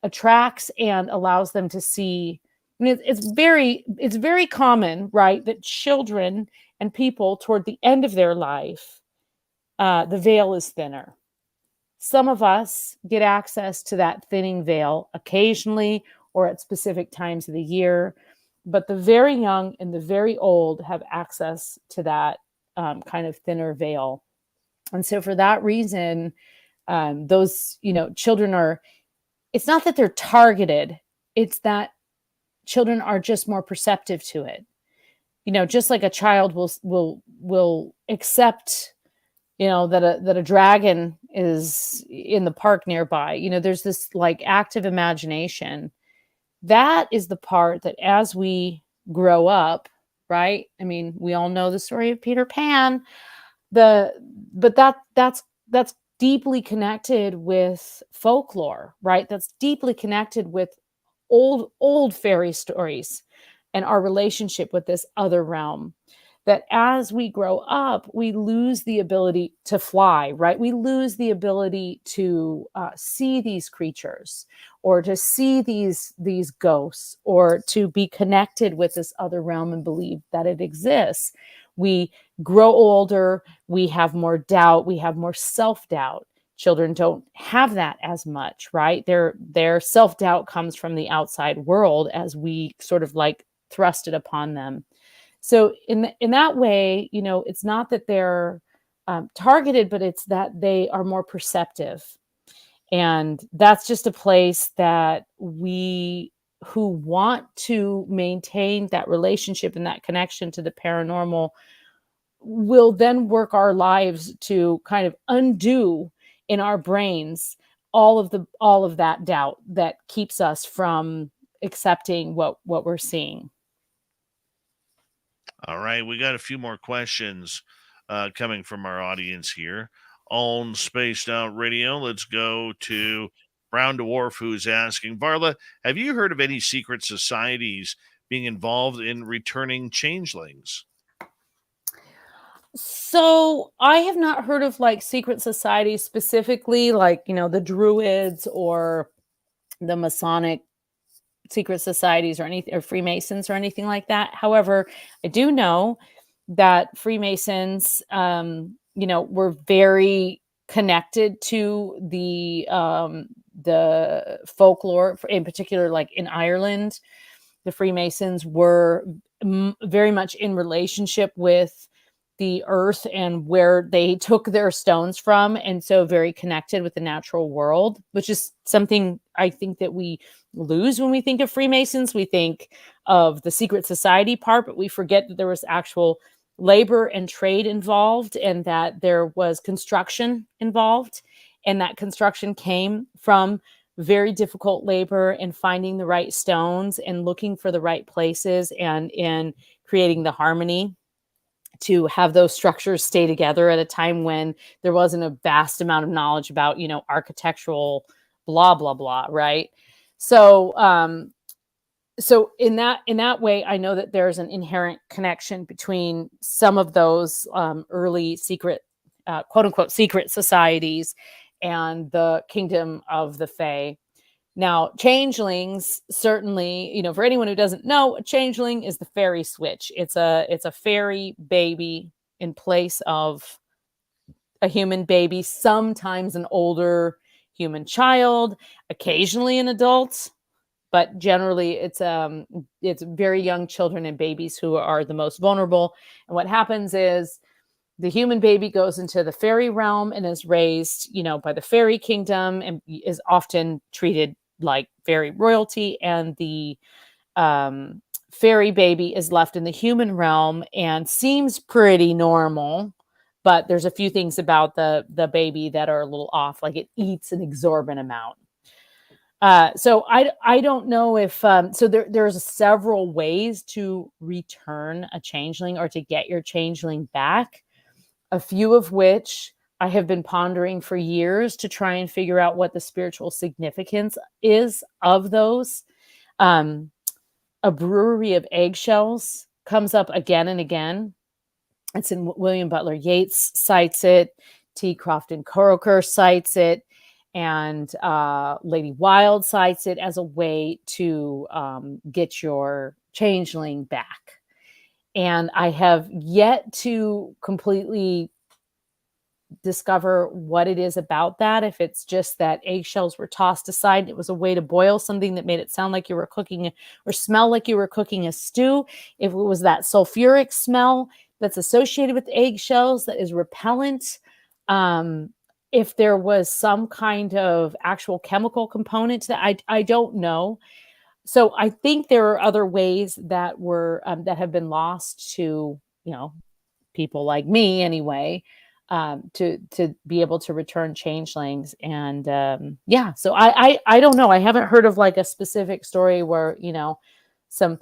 [SPEAKER 3] attracts and allows them to see. I mean, it's very common, right, that children and people toward the end of their life, the veil is thinner. Some of us get access to that thinning veil occasionally or at specific times of the year, but the very young and the very old have access to that kind of thinner veil. And so for that reason, those, children are, it's not that they're targeted, it's that children are just more perceptive to it. Just like a child will accept, that a dragon is in the park nearby. There's this like active imagination. That is the part that as we grow up, right? I mean, we all know the story of Peter Pan. But that's deeply connected with folklore, right? That's deeply connected with old fairy stories and our relationship with this other realm. That as we grow up, we lose the ability to fly, right? We lose the ability to see these creatures or to see these ghosts or to be connected with this other realm and believe that it exists. We grow older, we have more doubt, we have more self-doubt. Children don't have that as much, right? Their self-doubt comes from the outside world as we sort of like thrusted upon them. So in that way, you know, it's not that they're targeted, but it's that they are more perceptive. And that's just a place that we who want to maintain that relationship and that connection to the paranormal will then work our lives to kind of undo in our brains all of that doubt that keeps us from accepting what we're seeing.
[SPEAKER 2] All right, we got a few more questions coming from our audience here on Spaced Out Radio. Let's go to Brown Dwarf, who's asking, Varla, have you heard of any secret societies being involved in returning changelings?
[SPEAKER 3] So I have not heard of like secret societies specifically, like, you know, the Druids or the Masonic secret societies or anything, or Freemasons or anything like that. However, I do know that Freemasons, you know, were very connected to the folklore, in particular, like in Ireland, the Freemasons were very much in relationship with the earth and where they took their stones from, and so very connected with the natural world, which is something I think that we lose when we think of Freemasons. We think of the secret society part, but we forget that there was actual labor and trade involved, and that there was construction involved, and that construction came from very difficult labor and finding the right stones and looking for the right places, and in creating the harmony to have those structures stay together at a time when there wasn't a vast amount of knowledge about, you know, architectural blah, blah, blah. Right. So, so in that way, I know that there's an inherent connection between some of those early secret, quote unquote, secret societies and the kingdom of the Fae. Now, changelings, certainly, you know, for anyone who doesn't know, a changeling is the fairy switch. It's a fairy baby in place of a human baby, sometimes an older human child, occasionally an adult, but generally it's very young children and babies who are the most vulnerable. And what happens is the human baby goes into the fairy realm and is raised, you know, by the fairy kingdom and is often treated like fairy royalty, and the fairy baby is left in the human realm and seems pretty normal, but there's a few things about the baby that are a little off, like it eats an exorbitant amount. So I don't know if so there's several ways to return a changeling or to get your changeling back, a few of which I have been pondering for years to try and figure out what the spiritual significance is of those. A brewery of eggshells comes up again and again. It's in William Butler Yeats cites it. T. Crofton Croker cites it. And Lady Wilde cites it as a way to get your changeling back. And I have yet to completely discover what it is about that. If it's just that eggshells were tossed aside, it was a way to boil something that made it sound like you were cooking or smell like you were cooking a stew. If it was that sulfuric smell that's associated with eggshells that is repellent. If there was some kind of actual chemical component to that, I don't know. So I think there are other ways that were that have been lost to, you know, people like me anyway, to be able to return changelings. And yeah, so I don't know. I haven't heard of like a specific story where, you know, some.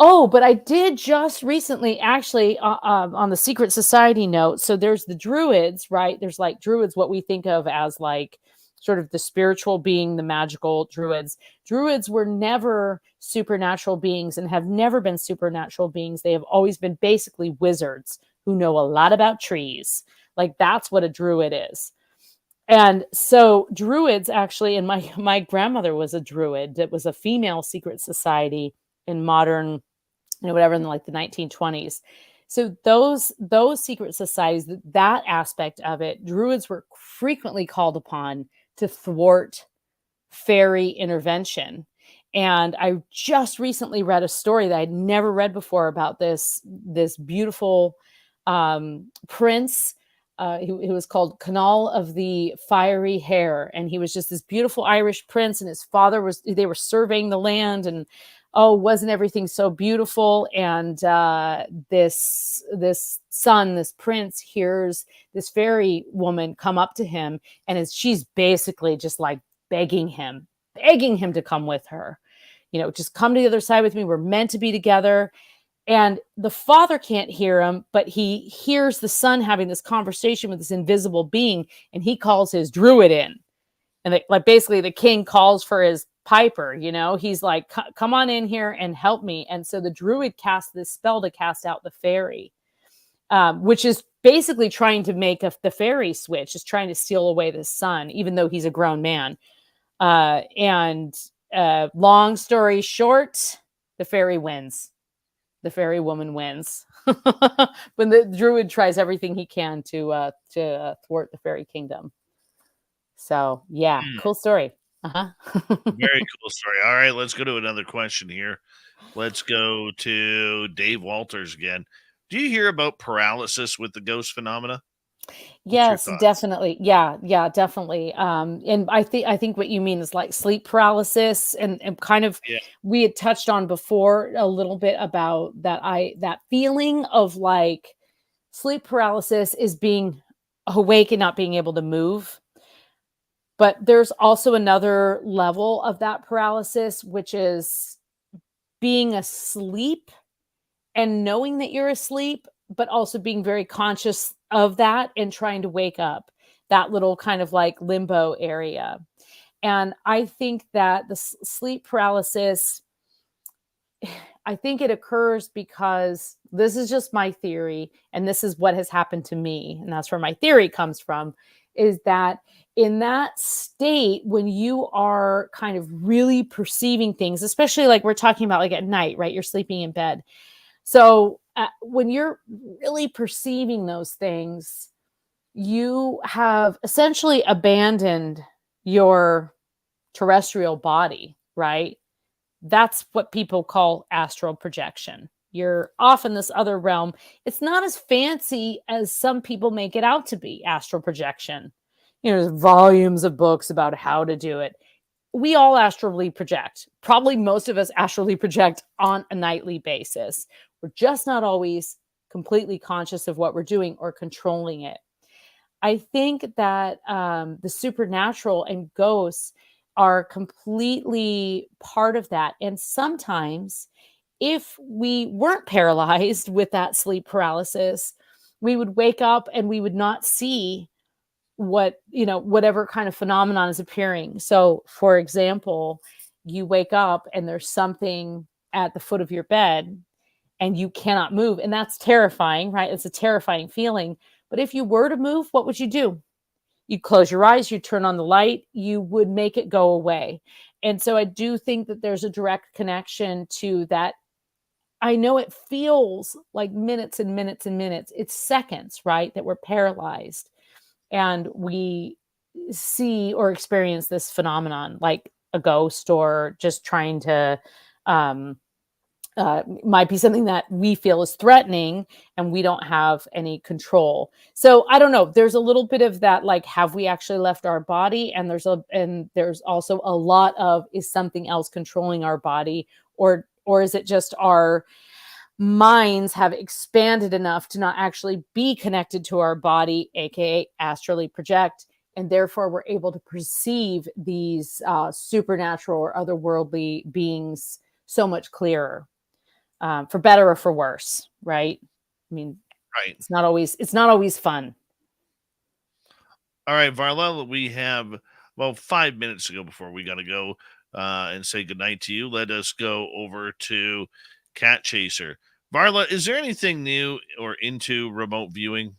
[SPEAKER 3] Oh, but I did just recently, actually, on the secret society note. So there's the Druids, right? There's like Druids, what we think of as like sort of the spiritual being, the magical Druids. Druids were never supernatural beings and have never been supernatural beings. They have always been basically wizards who know a lot about trees. Like that's what a Druid is. And so Druids actually, and my grandmother was a Druid. It was a female secret society in modern, you know, whatever, in like the 1920s. So those secret societies, that aspect of it, Druids were frequently called upon to thwart fairy intervention. And I just recently read a story that I'd never read before about this beautiful prince. He was called Canal of the Fiery Hair, and he was just this beautiful Irish prince. And his father they were surveying the land, and oh, wasn't everything so beautiful? And this son, this prince, hears this fairy woman come up to him, and she's basically just like begging him to come with her. Just come to the other side with me. We're meant to be together. And the father can't hear him, but he hears the son having this conversation with this invisible being, and he calls his druid in. And basically the king calls for his piper, he's like, come on in here and help me. And so the druid casts this spell to cast out the fairy, which is basically trying to make the fairy switch, is trying to steal away the son, even though he's a grown man. And long story short, the fairy wins. The fairy woman wins. When the druid tries everything he can to thwart the fairy kingdom. So yeah, cool story.
[SPEAKER 2] Very cool story. All right, let's go to another question here. Let's go to Dave Walters again. Do you hear about paralysis with the ghost phenomena?
[SPEAKER 3] Yes, definitely. Yeah, definitely. And I think what you mean is like sleep paralysis, and kind of we had touched on before a little bit about that feeling of like sleep paralysis is being awake and not being able to move. But there's also another level of that paralysis, which is being asleep and knowing that you're asleep, but also being very conscious of that and trying to wake up, that little kind of like limbo area. And I think that the sleep paralysis, I think it occurs because this is just my theory, and this is what has happened to me, and that's where my theory comes from, is that in that state, when you are kind of really perceiving things, especially like we're talking about like at night, right? You're sleeping in bed. So when you're really perceiving those things, you have essentially abandoned your terrestrial body, right? That's what people call astral projection. You're off in this other realm. It's not as fancy as some people make it out to be, astral projection. There's volumes of books about how to do it. We all astrally project. Probably most of us astrally project on a nightly basis. We're just not always completely conscious of what we're doing or controlling it. I think that the supernatural and ghosts are completely part of that. And sometimes if we weren't paralyzed with that sleep paralysis, we would wake up and we would not see whatever kind of phenomenon is appearing. So for example, you wake up and there's something at the foot of your bed and you cannot move. And that's terrifying, right? It's a terrifying feeling. But if you were to move, what would you do? You'd close your eyes, you turn on the light, you would make it go away. And so I do think that there's a direct connection to that. I know it feels like minutes and minutes and minutes. It's seconds, right? That we're paralyzed. And we see or experience this phenomenon like a ghost, or just trying to, might be something that we feel is threatening and we don't have any control. So I don't know. There's a little bit of that, like, have we actually left our body? And there's also a lot of, is something else controlling our body, or is it just our minds have expanded enough to not actually be connected to our body, aka astrally project, and therefore we're able to perceive these supernatural or otherworldly beings so much clearer, for better or for worse, right? I mean,
[SPEAKER 2] right.
[SPEAKER 3] It's not always fun.
[SPEAKER 2] All right, Varla, we have 5 minutes ago before we got to go and say goodnight to you. Let us go over to Cat Chaser. Varla, is there anything new or into remote viewing?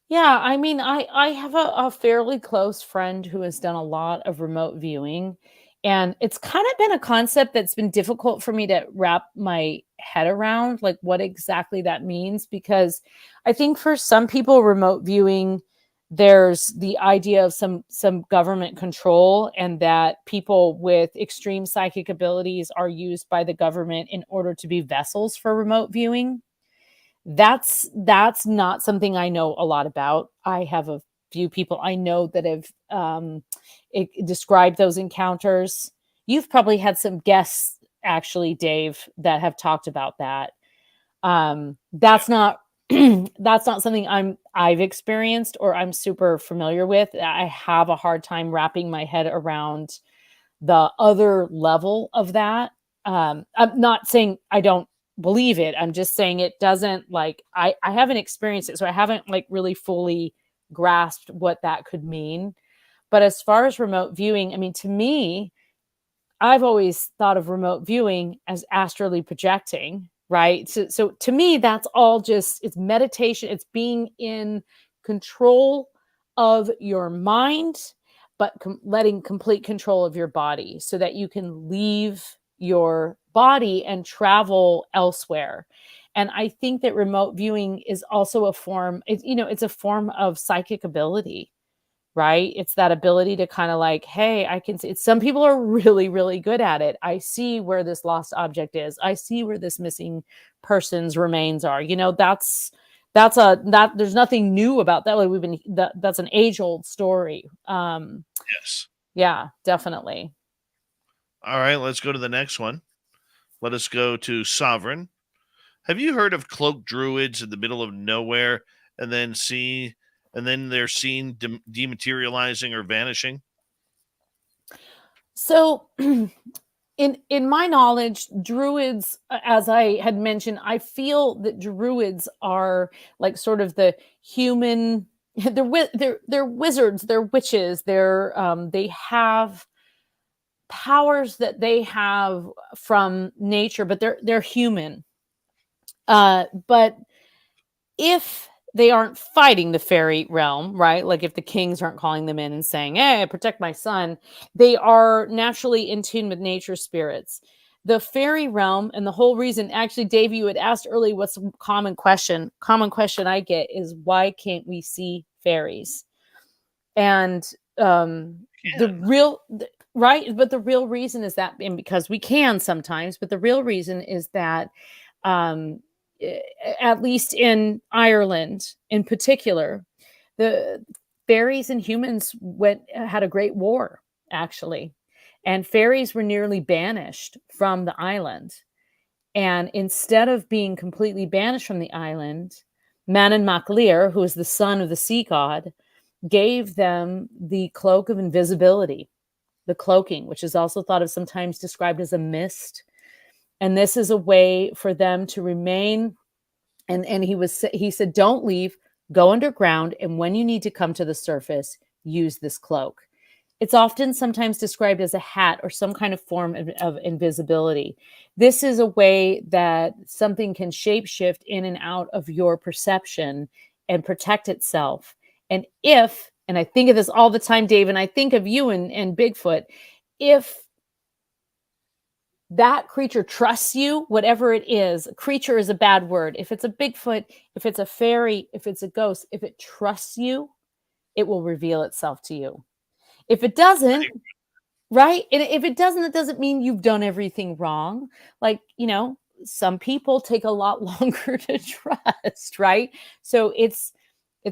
[SPEAKER 3] Yeah, I mean, I have a fairly close friend who has done a lot of remote viewing, and it's kind of been a concept that's been difficult for me to wrap my head around, like what exactly that means, because I think for some people, remote viewing there's the idea of some government control, and that people with extreme psychic abilities are used by the government in order to be vessels for remote viewing. That's not something I know a lot about. I have a few people I know that have described those encounters. You've probably had some guests, actually, Dave, that have talked about that. That's not that's not something I've experienced or I'm super familiar with. I have a hard time wrapping my head around the other level of that. I'm not saying I don't believe it. I'm just saying it doesn't, like, I haven't experienced it, so I haven't like really fully grasped what that could mean. But as far as remote viewing, I mean, to me, I've always thought of remote viewing as astrally projecting, right? So to me, that's all just, it's meditation. It's being in control of your mind, but letting complete control of your body so that you can leave your body and travel elsewhere. And I think that remote viewing is also a form, it's a form of psychic ability, right? It's that ability to kind of like, hey, I can see it. Some people are really, really good at it. I see where this lost object is. I see where this missing person's remains are. There's nothing new about that. Like that's an age old story.
[SPEAKER 2] Yes.
[SPEAKER 3] Yeah, definitely.
[SPEAKER 2] All right, let's go to the next one. Let us go to Sovereign. Have you heard of cloaked druids in the middle of nowhere and then they're seen dematerializing or vanishing?
[SPEAKER 3] So in my knowledge, druids, as I had mentioned, I feel that druids are like sort of the human, they're wizards, they're witches, they have powers that they have from nature, but they're human. But if they aren't fighting the fairy realm, right? Like if the kings aren't calling them in and saying, hey, protect my son, they are naturally in tune with nature spirits. The fairy realm, and the whole reason, actually, Dave, you had asked earlier, what's a common question? Common question I get is, why can't we see fairies? And right, but the real reason is that, and because we can sometimes, but the real reason is that at least in Ireland in particular, the fairies and humans had a great war, actually. And fairies were nearly banished from the island. And instead of being completely banished from the island, Manan MacLear, who is the son of the sea god, gave them the cloak of invisibility, the cloaking, which is also thought of sometimes described as a mist. And this is a way for them to remain. And he said, don't leave, go underground. And when you need to come to the surface, use this cloak. It's often sometimes described as a hat or some kind of form of invisibility. This is a way that something can shapeshift in and out of your perception and protect itself. And I think of this all the time, Dave, and I think of you and Bigfoot, if that creature trusts you, whatever it is, creature is a bad word. If it's a Bigfoot, if it's a fairy, if it's a ghost, if it trusts you, it will reveal itself to you. If it doesn't, right? And if it doesn't, it doesn't mean you've done everything wrong. Like, some people take a lot longer to trust, right? So it's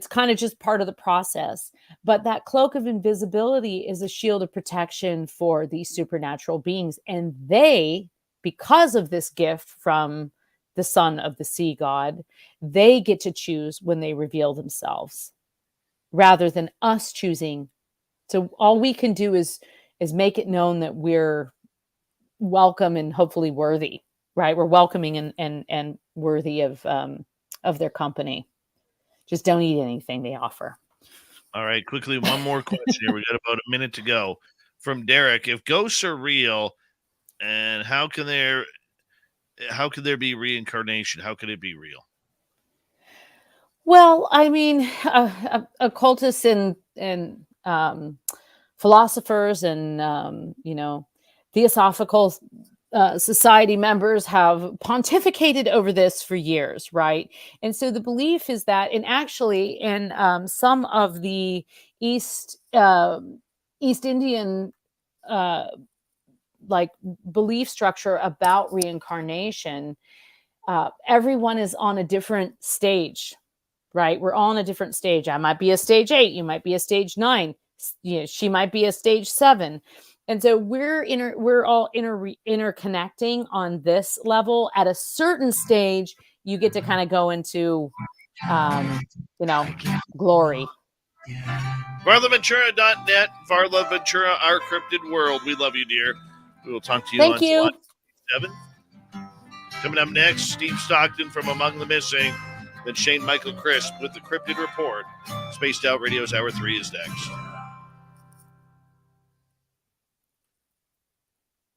[SPEAKER 3] kind of just part of the process. But that cloak of invisibility is a shield of protection for these supernatural beings. And they, because of this gift from the son of the sea god, they get to choose when they reveal themselves rather than us choosing. So all we can do is make it known that we're welcome and hopefully worthy, right? We're welcoming and worthy of their company. Just don't eat anything they offer.
[SPEAKER 2] All right, quickly, one more question here. We got about a minute to go. From Derek, if ghosts are real, and how can there be reincarnation? How could it be real?
[SPEAKER 3] Well, I mean, occultists and philosophers and theosophical society members have pontificated over this for years, right? And so the belief is that, and actually, in some of the East Indian like belief structure about reincarnation, everyone is on a different stage, right? We're all on a different stage. I might be a stage 8, you might be a stage 9, she might be a stage 7. And so we're all interconnecting on this level. At a certain stage, you get to kind of go into glory.
[SPEAKER 2] VarlaVentura.net, Varla Ventura, our cryptid world. We love you, dear. We will talk to you
[SPEAKER 3] Thank
[SPEAKER 2] on
[SPEAKER 3] you.
[SPEAKER 2] July 7th. Coming up next, Steve Stockton from Among the Missing, then Shane Michael Crisp with the Cryptid Report. Spaced Out Radio's Hour 3 is next.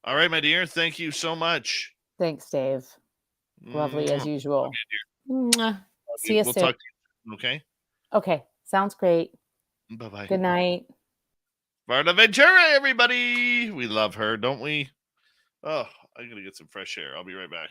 [SPEAKER 2] All right, my dear. Thank you so much.
[SPEAKER 3] Thanks, Dave. Lovely as usual.
[SPEAKER 2] Okay,
[SPEAKER 3] See you
[SPEAKER 2] we'll
[SPEAKER 3] soon.
[SPEAKER 2] talk to you. Okay.
[SPEAKER 3] Okay. Sounds great.
[SPEAKER 2] Bye-bye.
[SPEAKER 3] Good night.
[SPEAKER 2] Varla Ventura, everybody. We love her, don't we? Oh, I'm going to get some fresh air. I'll be right back.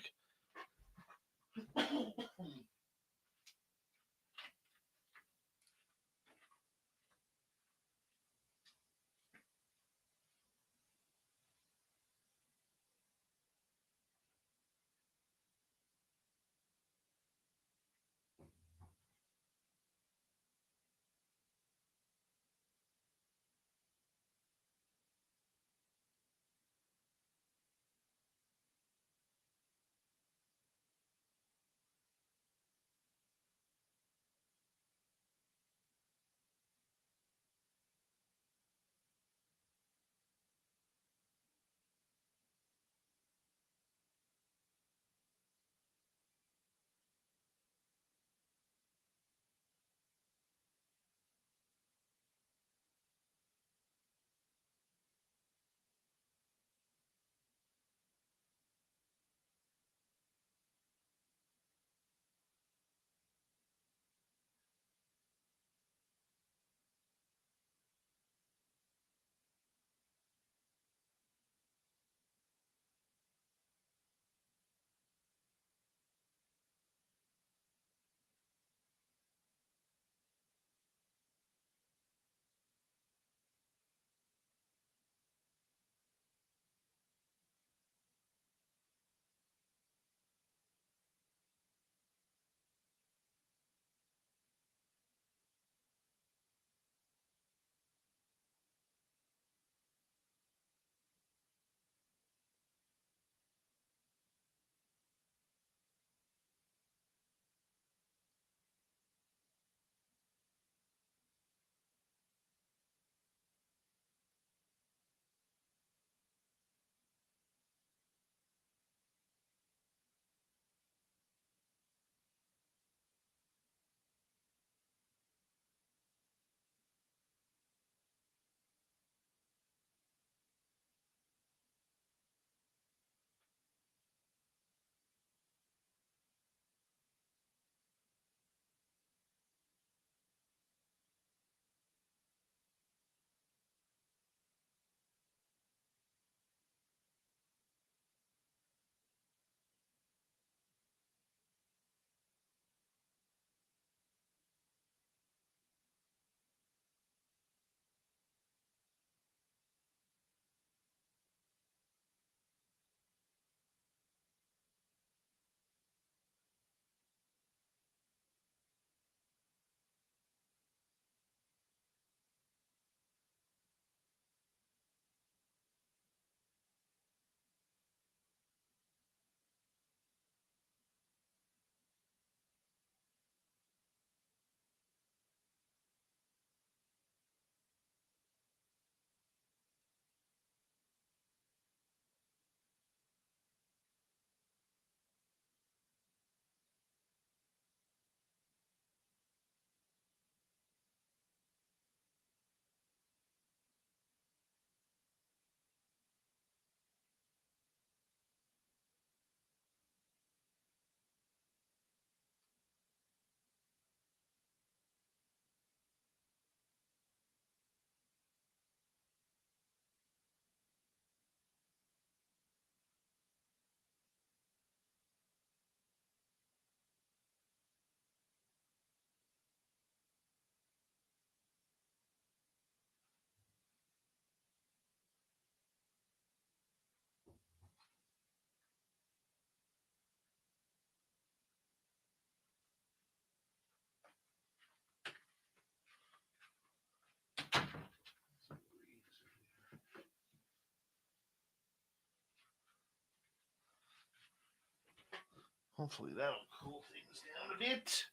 [SPEAKER 2] Hopefully that'll cool things down a bit.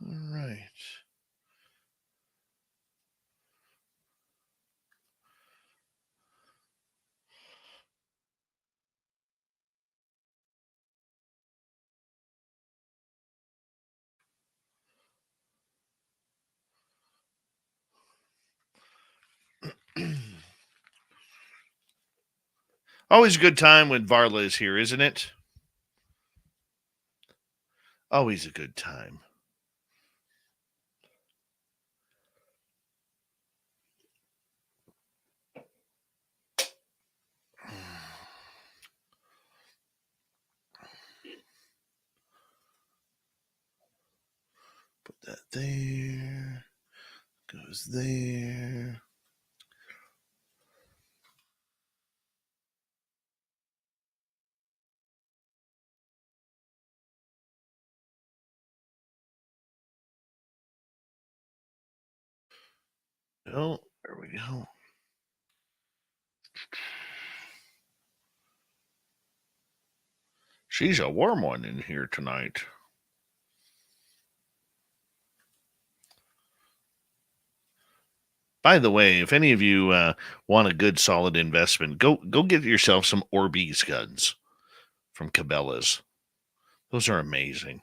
[SPEAKER 2] All right. Always a good time when Varla is here, isn't it? Always a good time. Put that there. Goes there. Oh, there we go. She's a warm one in here tonight. By the way, if any of you want a good, solid investment, go get yourself some Orbeez guns from Cabela's. Those are amazing.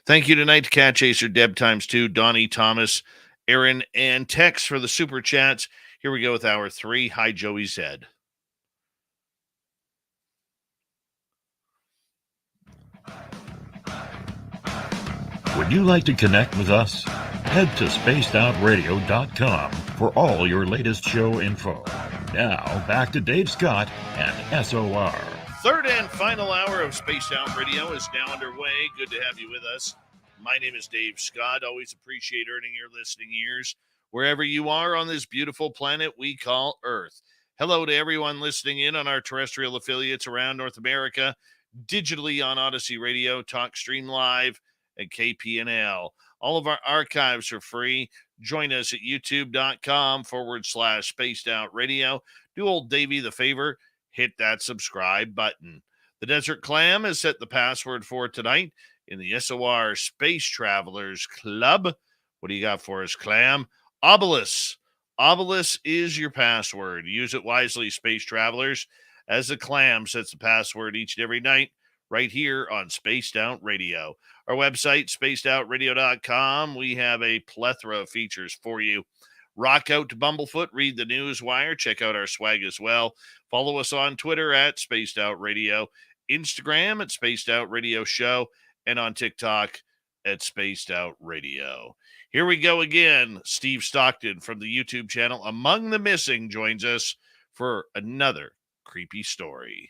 [SPEAKER 2] Thank you tonight to Cat Chaser, Deb Times2, Donnie, Thomas, Aaron, and Tex for the super chats. Here we go with hour 3. Hi, Joey Zed.
[SPEAKER 5] Would you like to connect with us? Head to spacedoutradio.com for all your latest show info. Now, back to Dave Scott and SOR.
[SPEAKER 2] Third and final hour of Spaced Out Radio is now underway. Good to have you with us. My name is Dave Scott. Always appreciate earning your listening ears wherever you are on this beautiful planet we call Earth. Hello to everyone listening in on our terrestrial affiliates around North America, digitally on Odyssey Radio, TalkStream Live, and KPNL. All of our archives are free. Join us at youtube.com/Spaced Out Radio. Do old Davey the favor, hit that subscribe button. The Desert Clam has set the password for tonight in the SOR Space Travelers Club. What do you got for us, Clam? Obelisk. Obelisk is your password. Use it wisely, Space Travelers, as the Clam sets the password each and every night right here on Spaced Out Radio. Our website, spacedoutradio.com. We have a plethora of features for you. Rock out to Bumblefoot, read the news wire, check out our swag as well. Follow us on Twitter at Spaced Out Radio, Instagram at Spaced Out Radio Show, and on TikTok at Spaced Out Radio. Here we go again. Steve Stockton from the YouTube channel Among the Missing joins us for another creepy story.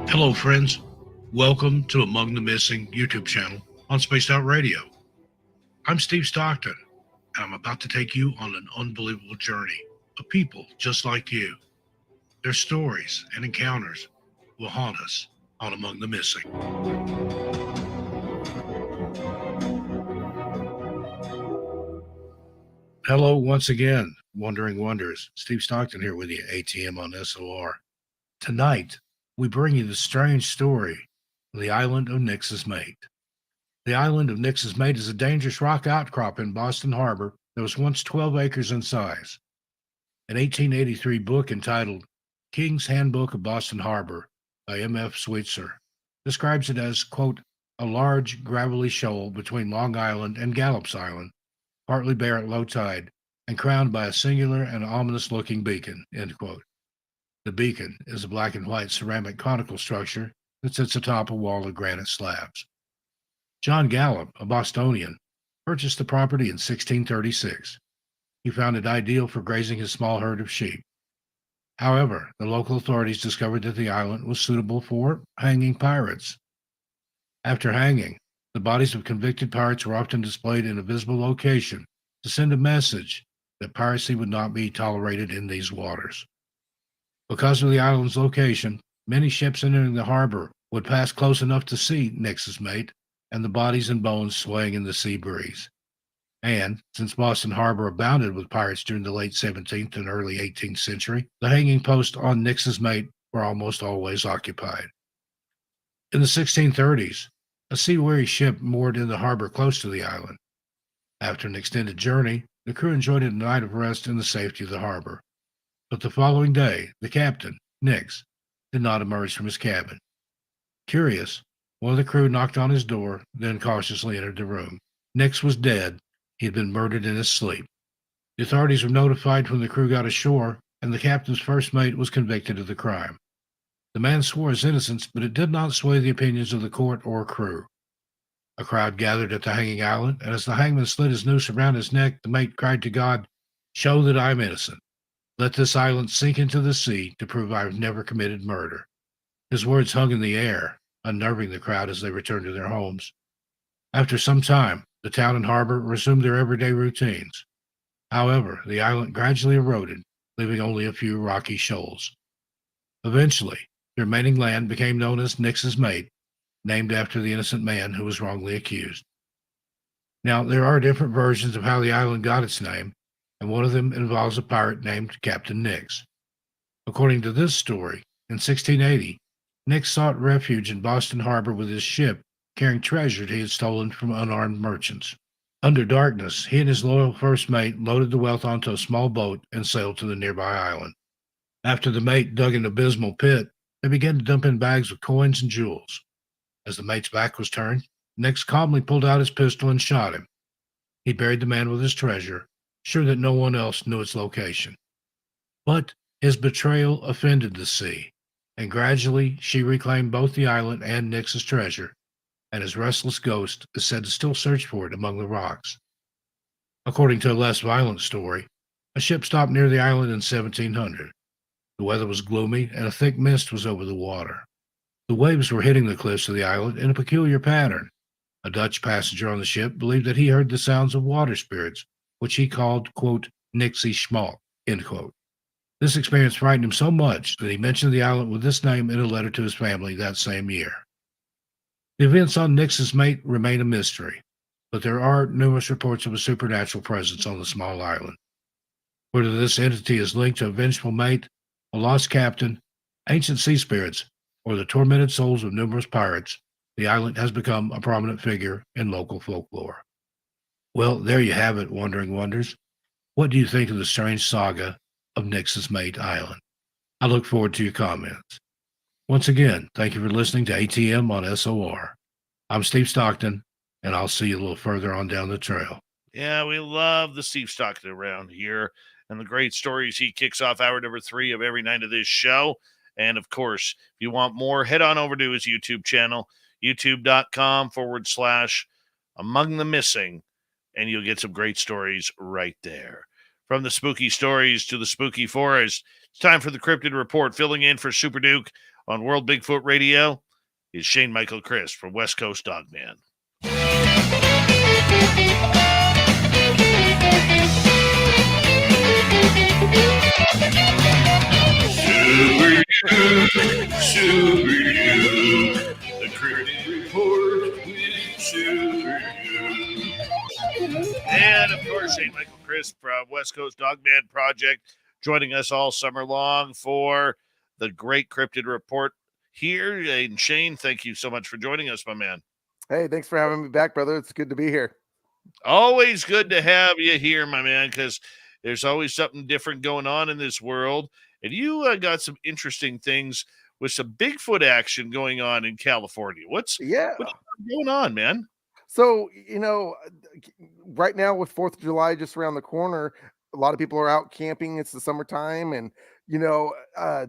[SPEAKER 6] Hello, friends. Welcome to Among the Missing YouTube channel on Spaced Out Radio. I'm Steve Stockton, and I'm about to take you on an unbelievable journey of people just like you. Their stories and encounters will haunt us on Among the Missing. Hello once again, Wondering Wonders. Steve Stockton here with you, ATM on SOR. Tonight, we bring you the strange story of the island of Nix's Mate. The island of Nix's Mate is a dangerous rock outcrop in Boston Harbor that was once 12 acres in size. An 1883 book entitled King's Handbook of Boston Harbor by M.F. Sweetser describes it as, quote, a large gravelly shoal between Long Island and Gallup's Island, partly bare at low tide, and crowned by a singular and ominous-looking beacon, end quote. The beacon is a black and white ceramic conical structure that sits atop a wall of granite slabs. John Gallup, a Bostonian, purchased the property in 1636. He found it ideal for grazing his small herd of sheep. However, the local authorities discovered that the island was suitable for hanging pirates. After hanging, the bodies of convicted pirates were often displayed in a visible location to send a message that piracy would not be tolerated in these waters. Because of the island's location, many ships entering the harbor would pass close enough to see Nix's mate and the bodies and bones swaying in the sea breeze. And since Boston Harbor abounded with pirates during the late 17th and early 18th century, the hanging posts on Nix's mate were almost always occupied. In the 1630s, a sea-weary ship moored in the harbor close to the island. After an extended journey, the crew enjoyed a night of rest in the safety of the harbor. But the following day, the captain, Nix, did not emerge from his cabin. Curious, one of the crew knocked on his door, then cautiously entered the room. Nix was dead. He had been murdered in his sleep. The authorities were notified when the crew got ashore, and the captain's first mate was convicted of the crime. The man swore his innocence, but it did not sway the opinions of the court or crew. A crowd gathered at the hanging island, and as the hangman slid his noose around his neck, the mate cried to God, "Show that I'm innocent. Let this island sink into the sea to prove I've never committed murder." His words hung in the air, unnerving the crowd as they returned to their homes. After some time, the town and harbor resumed their everyday routines. However, the island gradually eroded, leaving only a few rocky shoals. Eventually, the remaining land became known as Nix's Mate, named after the innocent man who was wrongly accused. Now, there are different versions of how the island got its name, and one of them involves a pirate named Captain Nix. According to this story, in 1680, Nix sought refuge in Boston Harbor with his ship, carrying treasure he had stolen from unarmed merchants. Under darkness, he and his loyal first mate loaded the wealth onto a small boat and sailed to the nearby island. After the mate dug an abysmal pit, they began to dump in bags of coins and jewels. As the mate's back was turned, Nix calmly pulled out his pistol and shot him. He buried the man with his treasure, sure that no one else knew its location. But his betrayal offended the sea, and gradually she reclaimed both the island and Nix's treasure, and his restless ghost is said to still search for it among the rocks. According to a less violent story, a ship stopped near the island in 1700. The weather was gloomy, and a thick mist was over the water. The waves were hitting the cliffs of the island in a peculiar pattern. A Dutch passenger on the ship believed that he heard the sounds of water spirits, which he called, quote, Nixie Schmalk, end quote. This experience frightened him so much that he mentioned the island with this name in a letter to his family that same year. The events on Nix's Mate remain a mystery, but there are numerous reports of a supernatural presence on the small island. Whether this entity is linked to a vengeful mate, a lost captain, ancient sea spirits, or the tormented souls of numerous pirates, the island has become a prominent figure in local folklore. Well, there you have it, Wandering Wonders. What do you think of the strange saga of Nix's Mate Island? I look forward to your comments. Once again, thank you for listening to ATM on SOR. I'm Steve Stockton, and I'll see you a little further on down the trail.
[SPEAKER 2] Yeah, we love the Steve Stockton around here and the great stories he kicks off hour number 3 of every night of this show. And of course, if you want more, head on over to his YouTube channel, youtube.com/Among the Missing, and you'll get some great stories right there. From the spooky stories to the spooky forest, it's time for the Cryptid Report. Filling in for Super Duke on World Bigfoot Radio is Shane Michael Crisp from West Coast Dogman. Super Duke, the Cryptid Report with Super Duke. And of course, Shane Michael Crisp from West Coast Dogman Project joining us all summer long for the great Cryptid Report here. And Shane, thank you so much for joining us, my man.
[SPEAKER 7] Hey, thanks for having me back, brother. It's good to be here.
[SPEAKER 2] Always good to have you here, my man, because there's always something different going on in this world. And you got some interesting things with some Bigfoot action going on in California. What's going on, man?
[SPEAKER 7] So, right now with 4th of July just around the corner, a lot of people are out camping. It's the summertime. And,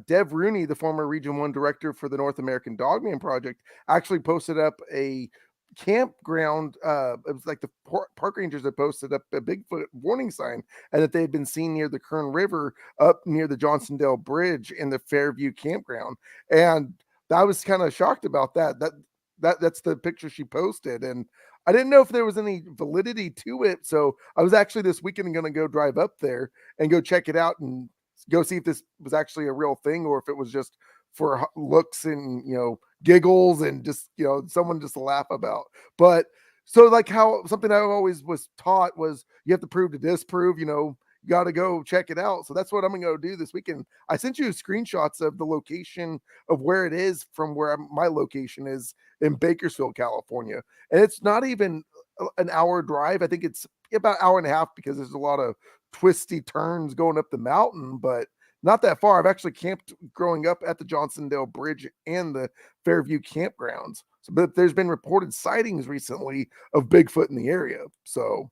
[SPEAKER 7] Dev Rooney, the former Region 1 director for the North American Dogman Project, actually posted up a campground. It was like the park rangers that posted up a Bigfoot warning sign, and that they had been seen near the Kern River up near the Johnsondale Bridge in the Fairview campground. And I was kind of shocked about that. That's the picture she posted, and I didn't know if there was any validity to it. So I was actually this weekend going to go drive up there and go check it out and go see if this was actually a real thing or if it was just for looks and giggles and just someone just to laugh about. But so like how something I always was taught was you have to prove to disprove. You got to go check it out. So that's what I'm gonna go do this weekend. I sent you screenshots of the location of where it is from where my location is in Bakersfield, California, and it's not even an hour drive. I think it's about hour and a half because there's a lot of twisty turns going up the mountain, but not that far. I've actually camped growing up at the Johnsondale Bridge and the Fairview campgrounds. So, but there's been reported sightings recently of Bigfoot in the area. So,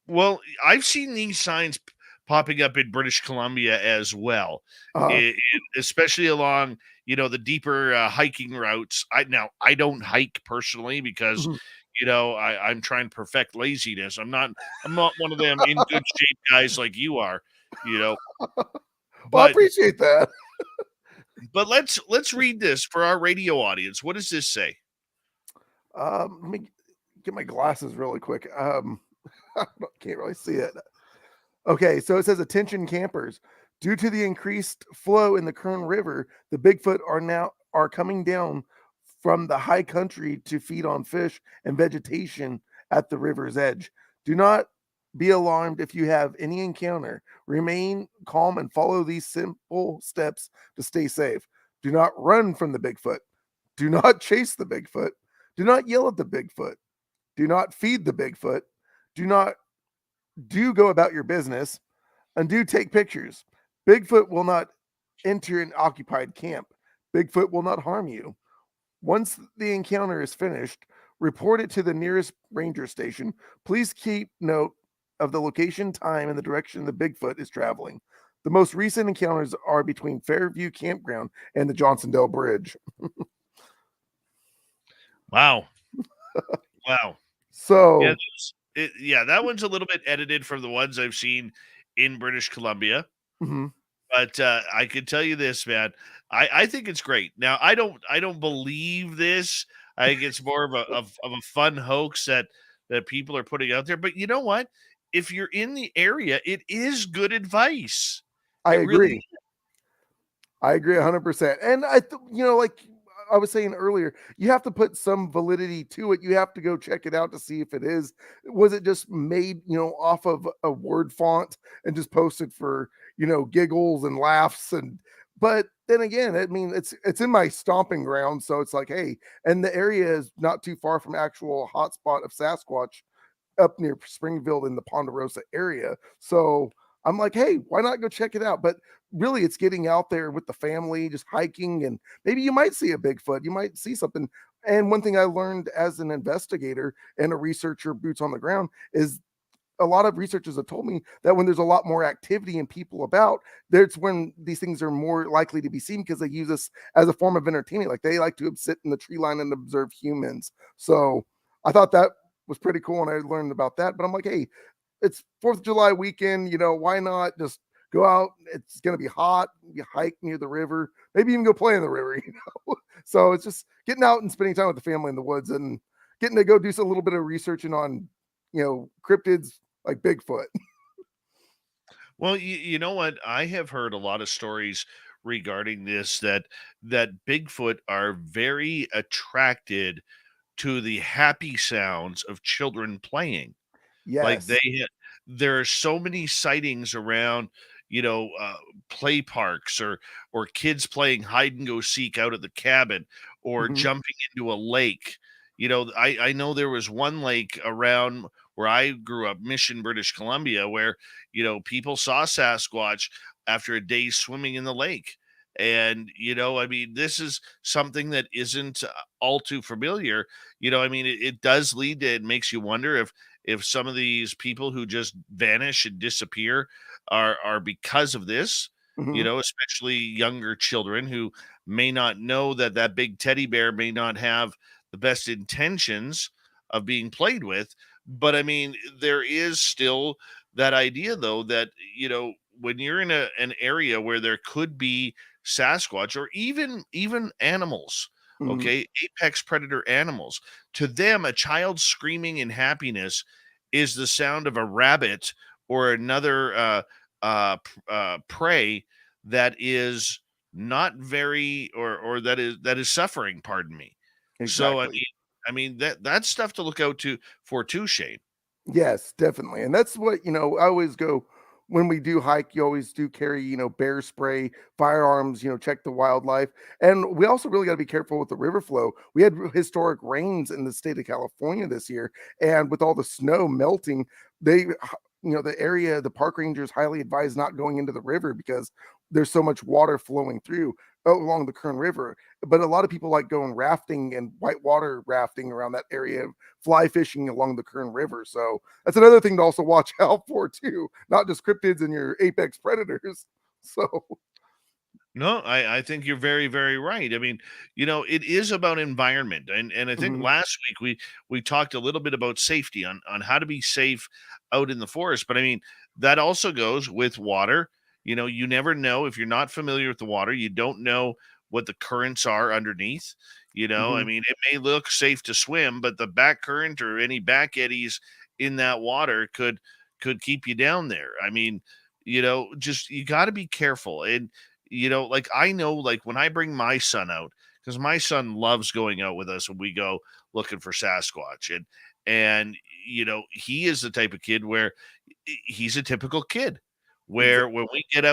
[SPEAKER 2] Well, I've seen these signs popping up in British Columbia as well, especially along the deeper hiking routes. I don't hike personally because
[SPEAKER 7] mhm.
[SPEAKER 2] I'm trying to perfect laziness. I'm not one of them in good shape guys like you are, you know.
[SPEAKER 7] Well, I
[SPEAKER 2] But
[SPEAKER 7] appreciate that.
[SPEAKER 2] but let's read this for our radio audience. What does this say?
[SPEAKER 7] Let me get my glasses really quick. Can't really see it. Okay, so it says attention campers. Due to the increased flow in the Kern River, the Bigfoot are coming down from the high country to feed on fish and vegetation at the river's edge. Do not be alarmed if you have any encounter. Remain calm and follow these simple steps to stay safe. Do not run from the Bigfoot. Do not chase the Bigfoot. Do not yell at the Bigfoot. Do not feed the Bigfoot. Do go about your business and do take pictures. Bigfoot will not enter an occupied camp. Bigfoot will not harm you. Once the encounter is finished, report it to the nearest ranger station. Please keep note of the location, time, and the direction the Bigfoot is traveling. The most recent encounters are between Fairview Campground and the Johnsondale Bridge.
[SPEAKER 2] Wow. Wow.
[SPEAKER 7] So,
[SPEAKER 2] That one's a little bit edited from the ones I've seen in British Columbia.
[SPEAKER 7] mhm.
[SPEAKER 2] But I can tell you this, man. I think it's great. Now, I don't believe this. I think it's more of a fun hoax that people are putting out there. But you know what? If you're in the area, it is good advice.
[SPEAKER 7] I
[SPEAKER 2] It really
[SPEAKER 7] agree. I agree 100%. And like I was saying earlier, you have to put some validity to it. You have to go check it out to see if it is. Was it just made, off of a word font and just posted for, giggles and laughs but then again, I mean, it's in my stomping ground, so it's like, hey, and the area is not too far from actual hotspot of Sasquatch up near Springfield in the Ponderosa area. So I'm like, hey, why not go check it out? But really, it's getting out there with the family, just hiking, and maybe you might see a Bigfoot, you might see something. And one thing I learned as an investigator and a researcher, boots on the ground, is a lot of researchers have told me that when there's a lot more activity and people about, that's when these things are more likely to be seen because they use this as a form of entertainment. Like they like to sit in the tree line and observe humans. So I thought that was pretty cool, and I learned about that. But I'm like, hey, it's 4th of July weekend, why not just go out? It's going to be hot. You hike near the river, maybe even go play in the river, So it's just getting out and spending time with the family in the woods and getting to go do a little bit of researching on, cryptids like Bigfoot.
[SPEAKER 2] well, you know what? I have heard a lot of stories regarding this that Bigfoot are very attracted to the happy sounds of children playing. Like
[SPEAKER 7] Yes.
[SPEAKER 2] there are so many sightings around, play parks or kids playing hide and go seek out at the cabin or
[SPEAKER 7] Mhm.
[SPEAKER 2] jumping into a lake. I know there was one lake around where I grew up, Mission, British Columbia, where people saw Sasquatch after a day swimming in the lake. And I mean, this is something that isn't all too familiar. I mean, it does lead to, it makes you wonder if some of these people who just vanish and disappear are because of this,
[SPEAKER 7] Mhm.
[SPEAKER 2] especially younger children who may not know that that big teddy bear may not have the best intentions of being played with. But I mean, there is still that idea though that, when you're in an area where there could be Sasquatch or even animals,
[SPEAKER 7] Mhm.
[SPEAKER 2] okay, apex predator animals, to them, a child screaming in happiness is the sound of a rabbit or another prey that is not very, or that is suffering, pardon me. So
[SPEAKER 7] Exactly.
[SPEAKER 2] I mean that's stuff to look out to for too, Shane.
[SPEAKER 7] Yes, definitely. And that's what, I always go when we do hike, you always do carry, bear spray, firearms, check the wildlife. And we also really got to be careful with the river flow. We had historic rains in the state of California this year, and with all the snow melting, the park rangers highly advise not going into the river because there's so much water flowing through along the Kern River. But a lot of people like going rafting and whitewater rafting around that area, fly fishing along the Kern River. So that's another thing to also watch out for too, not just cryptids and your apex predators. So
[SPEAKER 2] No, I think you're very, very right. I mean, it is about environment. And I think
[SPEAKER 7] mhm,
[SPEAKER 2] last week we talked a little bit about safety on how to be safe out in the forest. But I mean, that also goes with water. You never know if you're not familiar with the water, you don't know what the currents are underneath. I
[SPEAKER 7] mhm.
[SPEAKER 2] mean, it may look safe to swim, but the back current or any back eddies in that water could keep you down there. I mean, just you got to be careful. And like I know, like when I bring my son out, because my son loves going out with us when we go looking for Sasquatch, and he is the type of kid where he's a typical kid. Where
[SPEAKER 7] Exactly.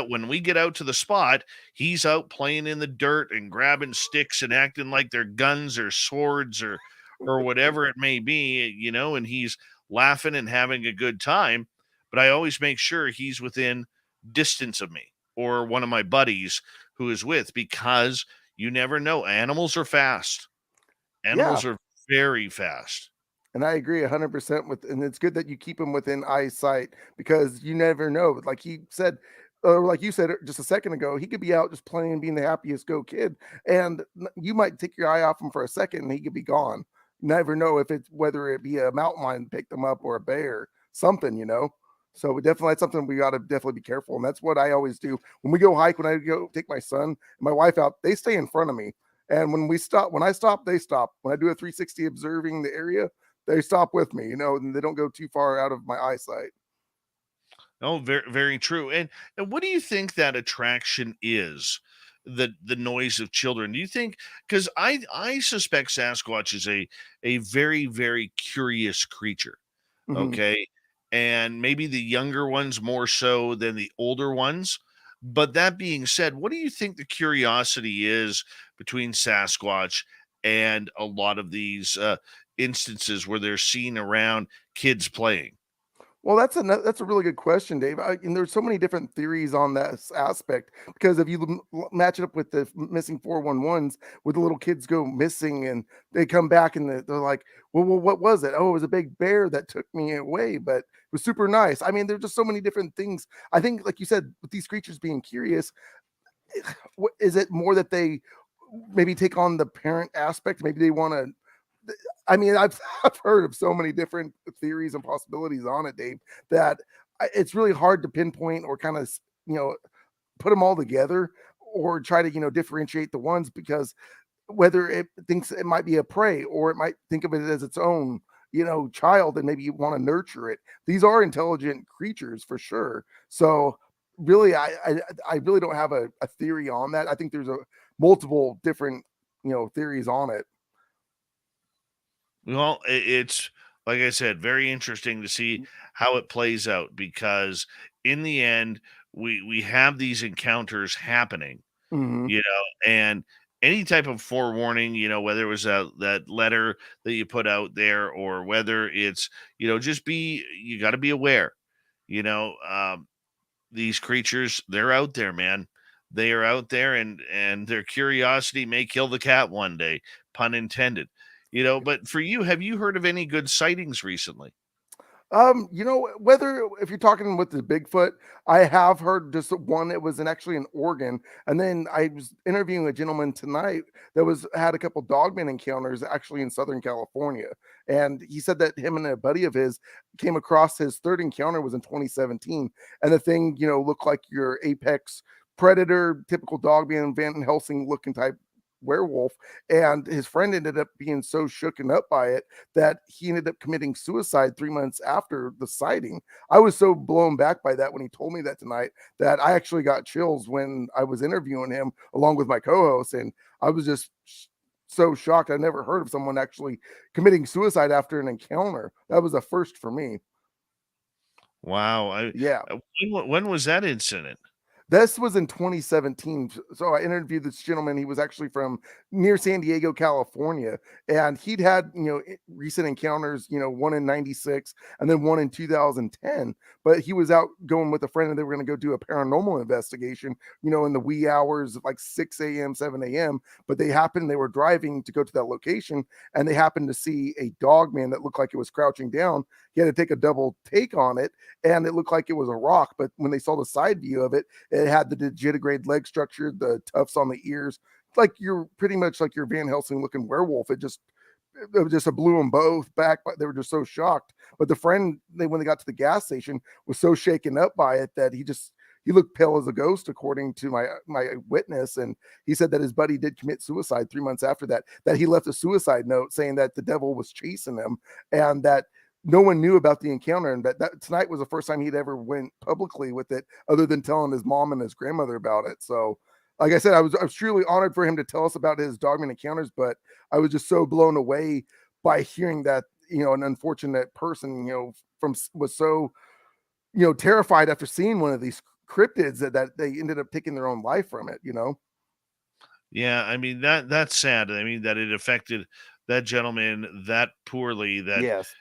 [SPEAKER 2] when we get out to the spot, he's out playing in the dirt and grabbing sticks and acting like they're guns or swords or whatever it may be, and he's laughing and having a good time. But I always make sure he's within distance of me or one of my buddies who is with, because you never know. Animals are fast.
[SPEAKER 7] Yeah.
[SPEAKER 2] Animals are very fast.
[SPEAKER 7] And I agree 100% and it's good that you keep him within eyesight because you never know. Like he said, or like you said just a second ago, he could be out just playing, being the happiest go kid, and you might take your eye off him for a second, and he could be gone. Never know if it's whether it be a mountain lion picked him up or a bear, something. So we definitely that's something we got to definitely be careful, and that's what I always do when we go hike. When I go take my son and my wife out, they stay in front of me, and when I stop, they stop. When I do a 360 observing the area, they stop with me, and they don't go too far out of my eyesight.
[SPEAKER 2] Oh, very, very true. And what do you think that attraction is? The noise of children. Do you think, because I suspect Sasquatch is a very, very curious creature.
[SPEAKER 7] Mhm.
[SPEAKER 2] Okay. And maybe the younger ones more so than the older ones. But that being said, what do you think the curiosity is between Sasquatch and a lot of these instances where they're seen around kids playing?
[SPEAKER 7] Well, that's a really good question, Dave. And there's so many different theories on that aspect because if you match it up with the missing 411s, where the little kids go missing and they come back and they're like, well, what was it? Oh, it was a big bear that took me away, but it was super nice. I mean, there's just so many different things. I think, like you said, with these creatures being curious, is it more that they maybe take on the parent aspect? Maybe they want to. I mean, I've heard of so many different theories and possibilities on it, Dave, that it's really hard to pinpoint or kind of you know put them all together or try to differentiate the ones because whether it thinks it might be a prey or it might think of it as its own child and maybe you want to nurture it. These are intelligent creatures for sure. So really, I really don't have a theory on that. I think there's a multiple different theories on it.
[SPEAKER 2] Well, it's like I said, very interesting to see how it plays out, because in the end, we have these encounters happening,
[SPEAKER 7] Hmm.
[SPEAKER 2] and any type of forewarning, whether it was that letter that you put out there, or whether it's just you got to be aware, you know, um, these creatures, they're out there, man. They are out there, and their curiosity may kill the cat one day, pun intended. But for you, have you heard of any good sightings recently?
[SPEAKER 7] Whether if you're talking with the Bigfoot, I have heard just one. It was actually in Oregon, and then I was interviewing a gentleman tonight that was had a couple dogman encounters actually in Southern California, and he said that him and a buddy of his came across his third encounter was in 2017, and the thing looked like your apex predator, typical dogman Van Helsing looking type werewolf, and his friend ended up being so shooken up by it that he ended up committing suicide 3 months after the sighting. I was so blown back by that when he told me that tonight that I actually got chills when I was interviewing him along with my co-host, and I was just so shocked. I never heard of someone actually committing suicide after an encounter. That was a first for me.
[SPEAKER 2] Wow.
[SPEAKER 7] Yeah.
[SPEAKER 2] When was that incident?
[SPEAKER 7] This was in 2017. So I interviewed this gentleman. He was actually from near San Diego, California, and he'd had, recent encounters, one in 96 and then one in 2010. But he was out going with a friend and they were going to go do a paranormal investigation, in the wee hours of like 6 a.m., 7 a.m. But they were driving to go to that location and they happened to see a dog man that looked like it was crouching down. He had to take a double take on it and it looked like it was a rock. But when they saw the side view of it, it had the digitigrade leg structure, the tufts on the ears, like you're pretty much like your Van Helsing looking werewolf. It blew them both back, but they were just so shocked. But the friend, when they got to the gas station, was so shaken up by it that he looked pale as a ghost, according to my witness. And he said that his buddy did commit suicide 3 months after that he left a suicide note saying that the devil was chasing him and that no one knew about the encounter, and that tonight was the first time he'd ever went publicly with it, other than telling his mom and his grandmother about it. So, like I said, I was truly honored for him to tell us about his dogman encounters, but I was just so blown away by hearing that, an unfortunate person, was so, terrified after seeing one of these cryptids that they ended up taking their own life from it.
[SPEAKER 2] Yeah, I mean that's sad. I mean that it affected that gentleman that poorly that
[SPEAKER 7] Yes.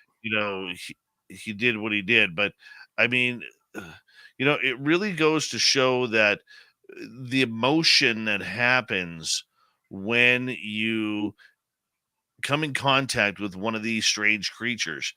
[SPEAKER 2] he did what he did. But I mean, it really goes to show that the emotion that happens when you come in contact with one of these strange creatures,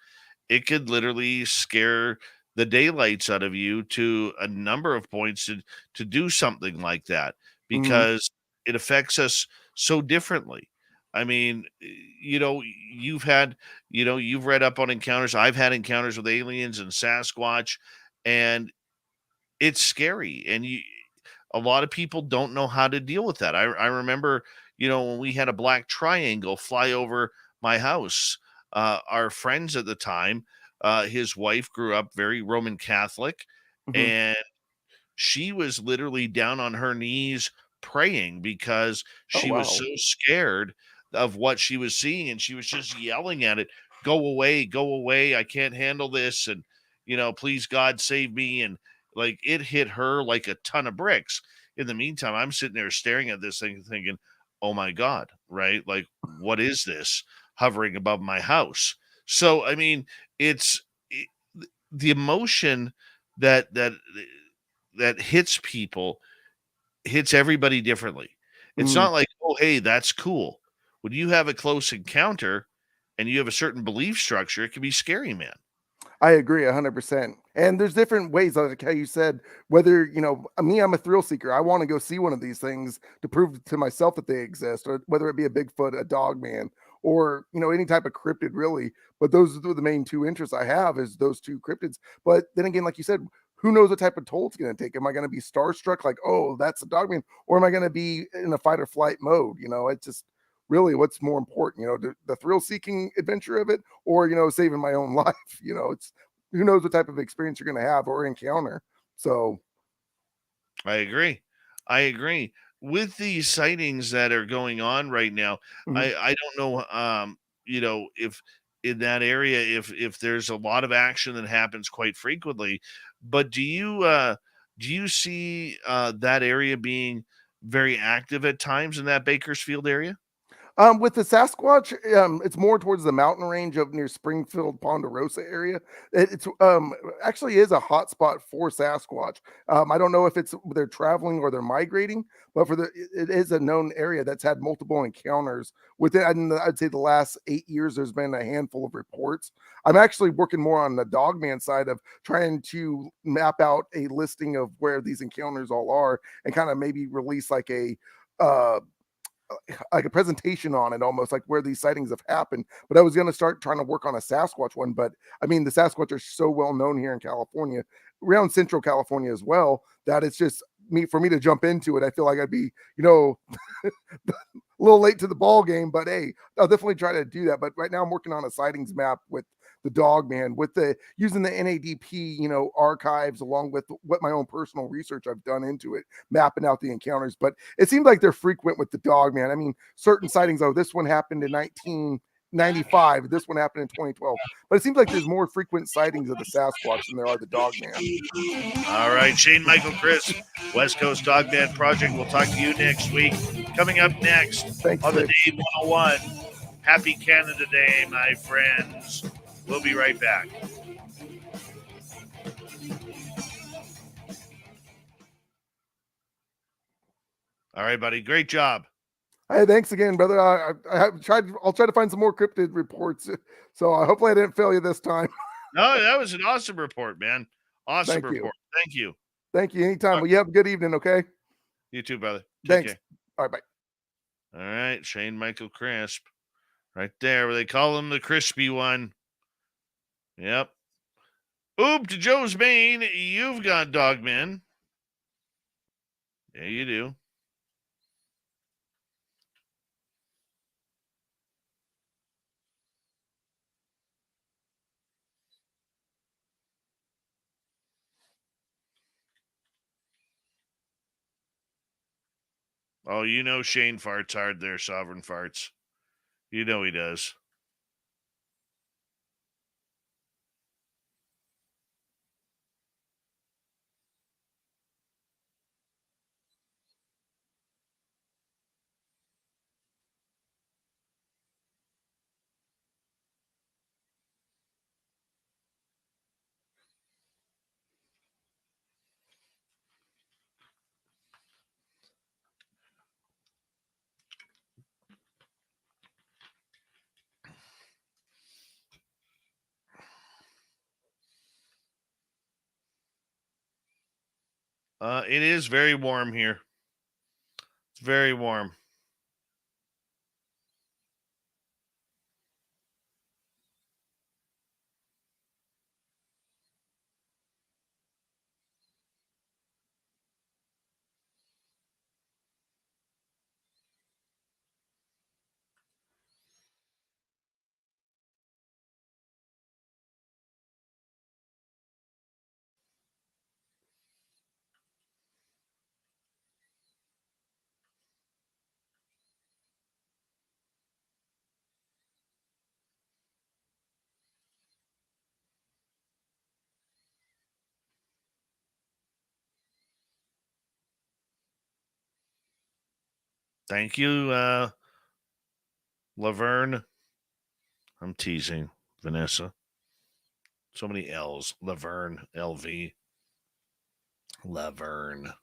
[SPEAKER 2] it could literally scare the daylights out of you to a number of points to do something like that because it affects us so differently. I mean, you've had, you've read up on encounters. I've had encounters with aliens and Sasquatch, and it's scary. And a lot of people don't know how to deal with that. I remember, when we had a black triangle fly over my house, our friends at the time, his wife grew up very Roman Catholic,
[SPEAKER 7] Mhm.
[SPEAKER 2] and she was literally down on her knees praying because
[SPEAKER 7] Oh,
[SPEAKER 2] she was
[SPEAKER 7] wow.
[SPEAKER 2] so scared of what she was seeing, and she was just yelling at it, go away, I can't handle this, and please God save me. And like it hit her like a ton of bricks. In the meantime, I'm sitting there staring at this thing thinking, oh my God, right? Like, what is this hovering above my house? So I mean, it's the emotion that hits people, hits everybody differently. It's
[SPEAKER 7] Mm.
[SPEAKER 2] not like, oh, hey, that's cool. When you have a close encounter and you have a certain belief structure, it can be scary, man.
[SPEAKER 7] I agree 100%. And there's different ways, like how you said, whether, me, I'm a thrill seeker. I want to go see one of these things to prove to myself that they exist, or whether it be a Bigfoot, a dog man, or, any type of cryptid, really. But those are the main two interests I have is those two cryptids. But then again, like you said, who knows what type of toll it's going to take? Am I going to be starstruck, like, oh, that's a dog man? Or am I going to be in a fight or flight mode? It's just really what's more important, the thrill seeking adventure of it, or, saving my own life. It's who knows what type of experience you're going to have or encounter. So,
[SPEAKER 2] I agree. I agree. With these sightings that are going on right now,
[SPEAKER 7] mhm.
[SPEAKER 2] I don't know, if in that area, if there's a lot of action that happens quite frequently, but do you see that area being very active at times in that Bakersfield area?
[SPEAKER 7] With the Sasquatch, it's more towards the mountain range up near Springfield, Ponderosa area. It's actually is a hot spot for Sasquatch. I don't know if it's they're traveling or they're migrating, but it is a known area that's had multiple encounters within. I'd say the last 8 years, there's been a handful of reports. I'm actually working more on the dogman side of trying to map out a listing of where these encounters all are and kind of maybe release uh like a presentation on it, almost like where these sightings have happened. But I was going to start trying to work on a Sasquatch one. But I mean, the Sasquatch are so well known here in California, around Central California as well, that it's just for me to jump into it. I feel like I'd be, little late to the ball game, but hey, I'll definitely try to do that. But right now I'm working on a sightings map with the dog man, with the using the NADP, archives, along with what my own personal research I've done into it, mapping out the encounters. But it seems like they're frequent with the dog man. I mean, certain sightings, this one happened in 1995, this one happened in 2012. But it seems like there's more frequent sightings of the Sasquatch than there are the dog man.
[SPEAKER 2] All right, Shane Michael Chris, West Coast Dogman Project. We'll talk to you next week. Coming up next
[SPEAKER 7] Thanks,
[SPEAKER 2] on the
[SPEAKER 7] Sid.
[SPEAKER 2] Dave 101. Happy Canada Day, my friends. We'll be right back. All right, buddy. Great job.
[SPEAKER 7] Hey, thanks again, brother. I'll try to find some more cryptid reports. So hopefully I didn't fail you this time.
[SPEAKER 2] No, that was an awesome report, man. Awesome
[SPEAKER 7] Thank you.
[SPEAKER 2] report. Thank you.
[SPEAKER 7] Thank you. Anytime. Well, you have a good evening, okay?
[SPEAKER 2] You too, brother. Take
[SPEAKER 7] Thanks.
[SPEAKER 2] care.
[SPEAKER 7] All right, bye.
[SPEAKER 2] All right, Shane Michael Crisp. Right there, where they call him the crispy one. Yep. Oop to Joe's Maine. You've got Dogman. Yeah, you do. Oh, Shane farts hard there, Sovereign Farts. You know he does. It is very warm here. It's very warm. Thank you, Laverne. I'm teasing, Vanessa. So many L's. Laverne, LV. Laverne.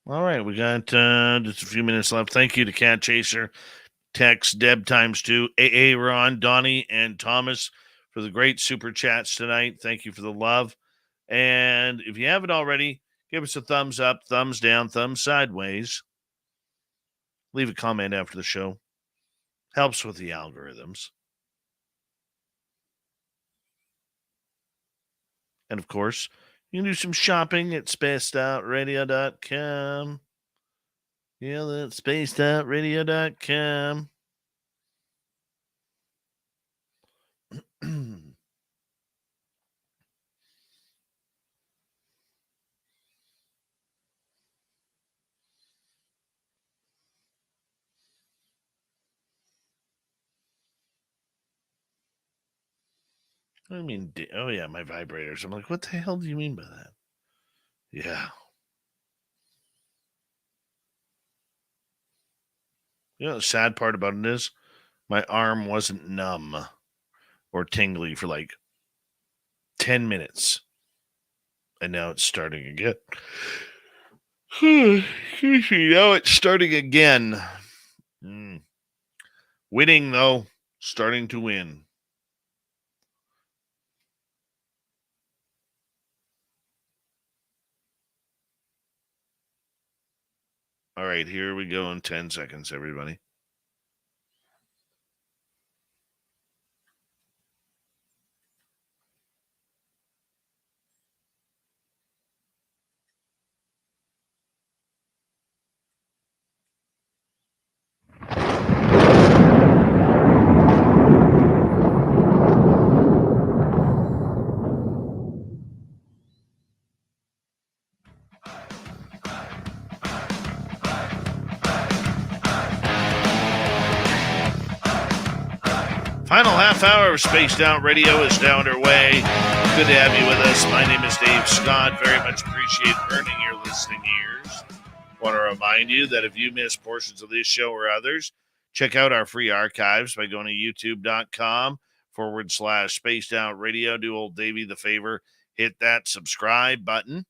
[SPEAKER 2] All right, we got just a few minutes left. Thank you to Cat Chaser, Tex, Deb ×2, AA Ron, Donnie, and Thomas for the great super chats tonight. Thank you for the love. And if you haven't already, give us a thumbs up, thumbs down, thumbs sideways. Leave a comment after the show. Helps with the algorithms. And of course, you can do some shopping at spacedoutradio.com. Yeah, that's spacedoutradio.com. I mean, oh yeah, my vibrators. I'm like, what the hell do you mean by that? Yeah. You know, the sad part about it is my arm wasn't numb or tingly for like 10 minutes. And now it's starting again. Now it's starting again. Winning, though. Starting to win. All right, here we go in 10 seconds, everybody. Final half hour of Spaced Out Radio is now underway. Good to have you with us. My name is Dave Scott. Very much appreciate earning your listening ears. Want to remind you that if you miss portions of this show or others, check out our free archives by going to youtube.com/Spaced Out Radio. Do old Davey the favor, hit that subscribe button.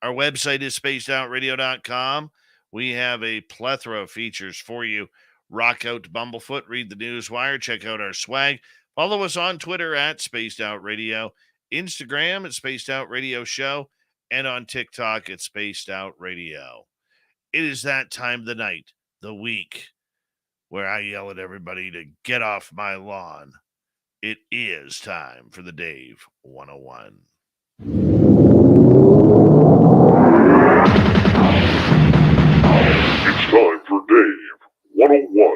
[SPEAKER 2] Our website is spacedoutradio.com. We have a plethora of features for you. Rock out to Bumblefoot, read the Newswire, check out our swag. Follow us on Twitter at Spaced Out Radio, Instagram at Spaced Out Radio Show, and on TikTok at Spaced Out Radio. It is that time of the night, the week, where I yell at everybody to get off my lawn. It is time for the Dave 101.
[SPEAKER 8] It's time for Dave 101.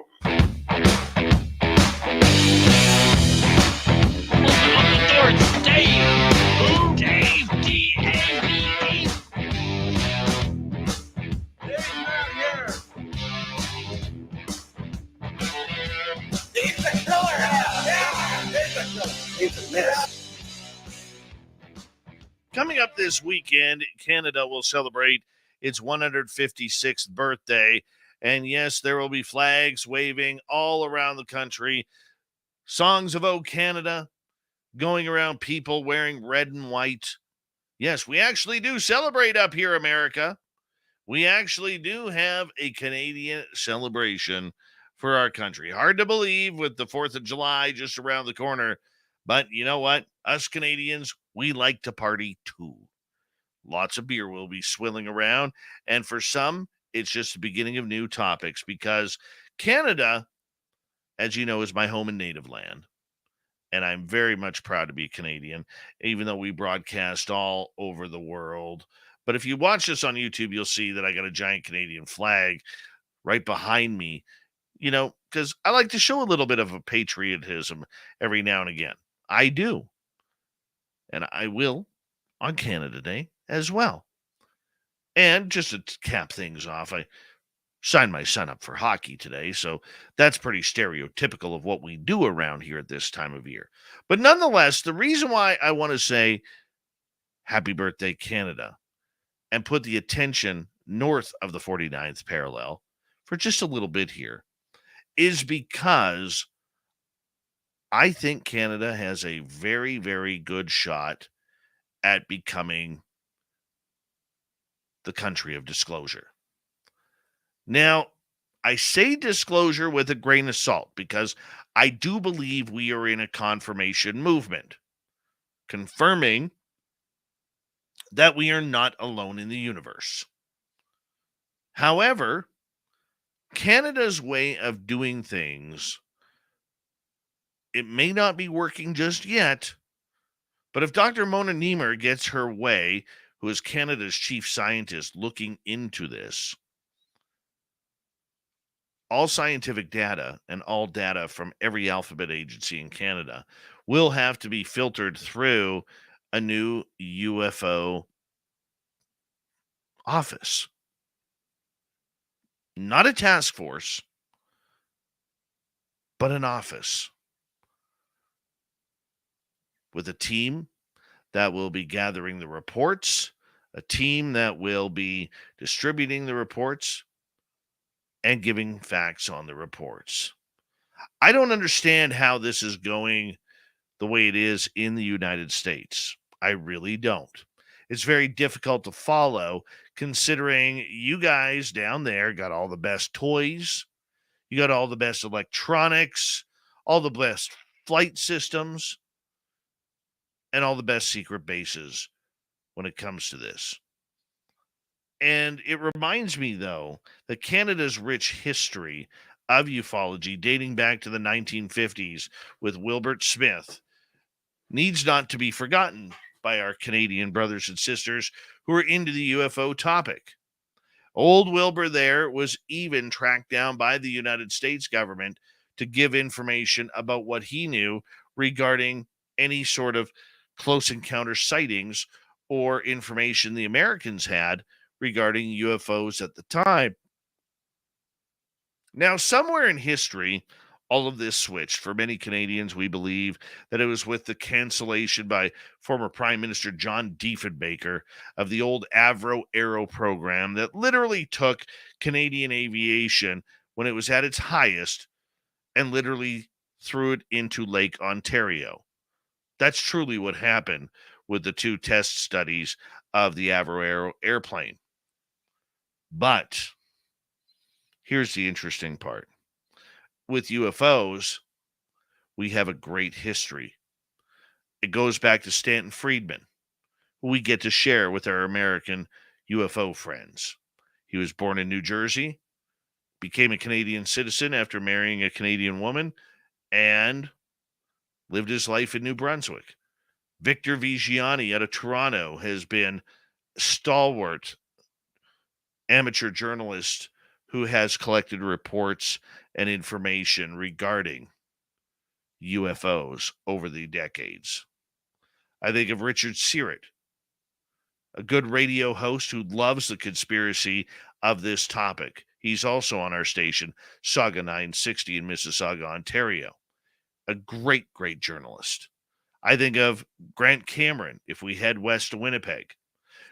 [SPEAKER 2] Coming up this weekend, Canada will celebrate its 156th birthday. And yes, there will be flags waving all around the country. Songs of "O Canada" going around, people wearing red and white. Yes, we actually do celebrate up here, America. We actually do have a Canadian celebration for our country. Hard to believe with the 4th of July just around the corner. But you know what? Us Canadians, we like to party too. Lots of beer will be swilling around. And for some, it's just the beginning of new topics because Canada, as you know, is my home and native land. And I'm very much proud to be Canadian, even though we broadcast all over the world. But if you watch this on YouTube, you'll see that I got a giant Canadian flag right behind me, you know, because I like to show a little bit of a patriotism every now and again. I do. And I will on Canada Day as well. And just to cap things off, I signed my son up for hockey today, so that's pretty stereotypical of what we do around here at this time of year. But nonetheless, the reason why I want to say happy birthday, Canada, and put the attention north of the 49th parallel for just a little bit here is because I think Canada has a very, very good shot at becoming the country of disclosure. Now, I say disclosure with a grain of salt because I do believe we are in a confirmation movement, confirming that we are not alone in the universe. However, Canada's way of doing things, it may not be working just yet, but if Dr. Mona Niemer gets her way, who is Canada's chief scientist looking into this, all scientific data and all data from every alphabet agency in Canada will have to be filtered through a new UFO office. Not a task force, but an office with a team that will be gathering the reports, a team that will be distributing the reports and giving facts on the reports. I don't understand how this is going the way it is in the United States. I really don't. It's very difficult to follow considering you guys down there got all the best toys, you got all the best electronics, all the best flight systems, and all the best secret bases when it comes to this. And it reminds me, though, that Canada's rich history of ufology dating back to the 1950s with Wilbert Smith needs not to be forgotten by our Canadian brothers and sisters who are into the UFO topic. Old Wilbur there was even tracked down by the United States government to give information about what he knew regarding any sort of close encounter sightings or information the Americans had regarding UFOs at the time. Now, somewhere in history, all of this switched. For many Canadians, we believe that it was with the cancellation by former Prime Minister John Diefenbaker of the old Avro Aero program that literally took Canadian aviation when it was at its highest and literally threw it into Lake Ontario. That's truly what happened with the 2 test studies of the Avro Aero airplane. But here's the interesting part. With UFOs, we have a great history. It goes back to Stanton Friedman, who we get to share with our American UFO friends. He was born in New Jersey, became a Canadian citizen after marrying a Canadian woman, and lived his life in New Brunswick. Victor Vigiani out of Toronto has been stalwart amateur journalist who has collected reports and information regarding UFOs over the decades. I think of Richard Sirrett, a good radio host who loves the conspiracy of this topic. He's also on our station, Saga 960 in Mississauga, Ontario. A great, great journalist. I think of Grant Cameron if we head west to Winnipeg.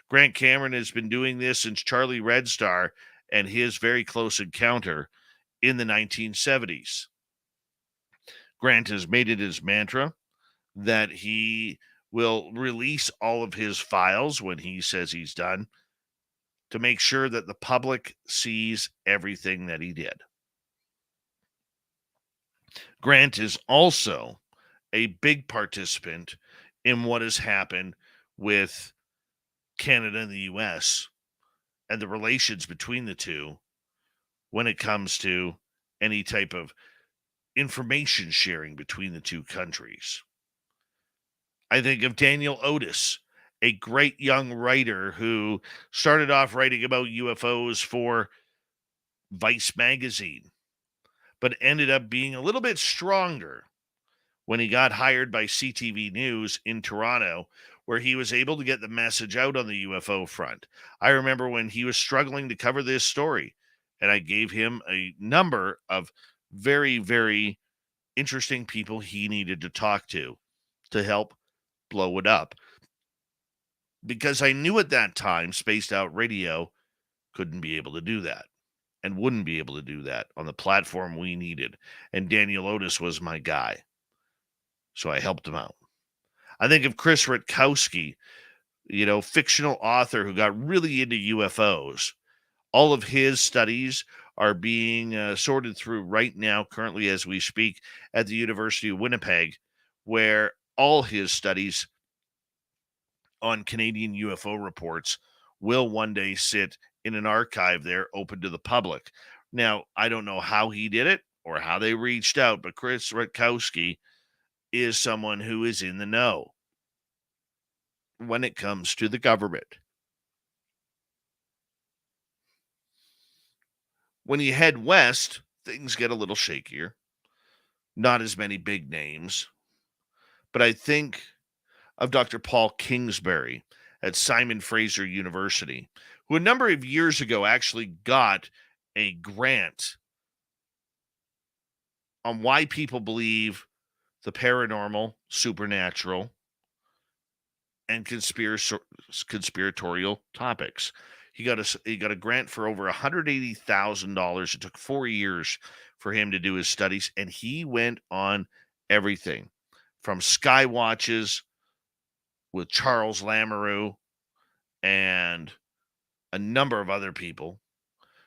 [SPEAKER 2] Grant Cameron has been doing this since Charlie Red Star and his very close encounter in the 1970s. Grant has made it his mantra that he will release all of his files when he says he's done to make sure that the public sees everything that he did. Grant is also a big participant in what has happened with Canada and the U.S. and the relations between the two when it comes to any type of information sharing between the two countries. I think of Daniel Otis, a great young writer who started off writing about UFOs for Vice magazine, but ended up being a little bit stronger when he got hired by CTV News in Toronto, where he was able to get the message out on the UFO front. I remember when he was struggling to cover this story, and I gave him a number of very, very interesting people he needed to talk to help blow it up. Because I knew at that time Spaced Out Radio couldn't be able to do that and wouldn't be able to do that on the platform we needed. And Daniel Otis was my guy. So I helped him out. I think of Chris Rutkowski, fictional author who got really into UFOs. All of his studies are being sorted through right now, currently as we speak, at the University of Winnipeg, where all his studies on Canadian UFO reports will one day sit in an archive there open to the public. Now, I don't know how he did it or how they reached out, but Chris Rutkowski is someone who is in the know when it comes to the government. When you head west things get a little shakier. Not as many big names. But I think of Dr. Paul Kingsbury at Simon Fraser University, who a number of years ago actually got a grant on why people believe the paranormal, supernatural, and conspiratorial topics. He got a grant for over $180,000. It took 4 years for him to do his studies, and he went on everything from sky watches with Charles Lamoureux and a number of other people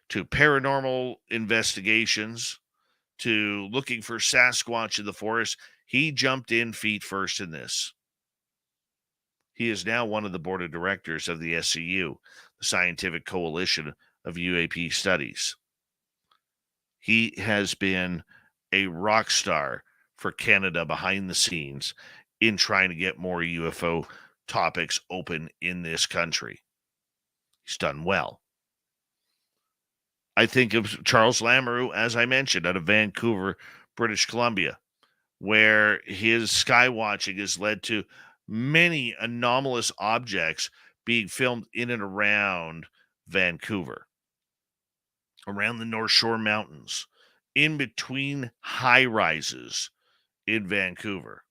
[SPEAKER 2] to paranormal investigations to looking for Sasquatch in the forest. He jumped in feet first in this. He is now one of the board of directors of the SCU, the Scientific Coalition of UAP Studies. He has been a rock star for Canada behind the scenes in trying to get more UFO topics open in this country. He's done well. I think of Charles Lamoureux, as I mentioned, out of Vancouver, British Columbia, where his sky watching has led to many anomalous objects being filmed in and around Vancouver, around the North Shore Mountains, in between high rises in Vancouver.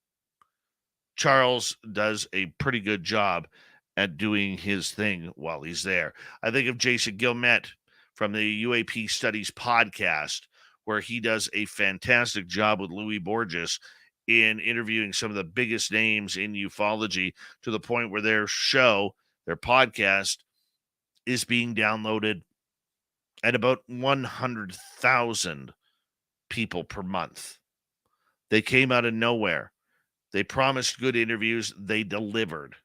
[SPEAKER 2] Charles does a pretty good job at doing his thing while he's there. I think of Jason Guillemette from the UAP Studies podcast, where he does a fantastic job with Louis Borges in interviewing some of the biggest names in ufology, to the point where their show, their podcast, is being downloaded at about 100,000 people per month. They came out of nowhere. They promised good interviews. They delivered.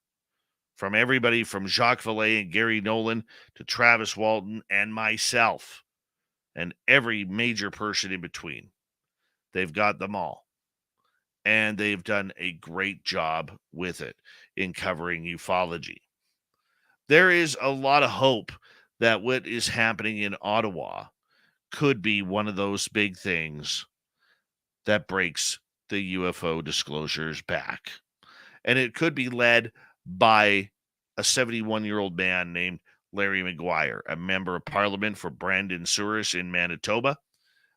[SPEAKER 2] From everybody from Jacques Vallée and Gary Nolan to Travis Walton and myself and every major person in between. They've got them all. And they've done a great job with it in covering ufology. There is a lot of hope that what is happening in Ottawa could be one of those big things that breaks the UFO disclosures back. And it could be led by a 71-year-old man named Larry Maguire, a member of Parliament for Brandon Souris in Manitoba.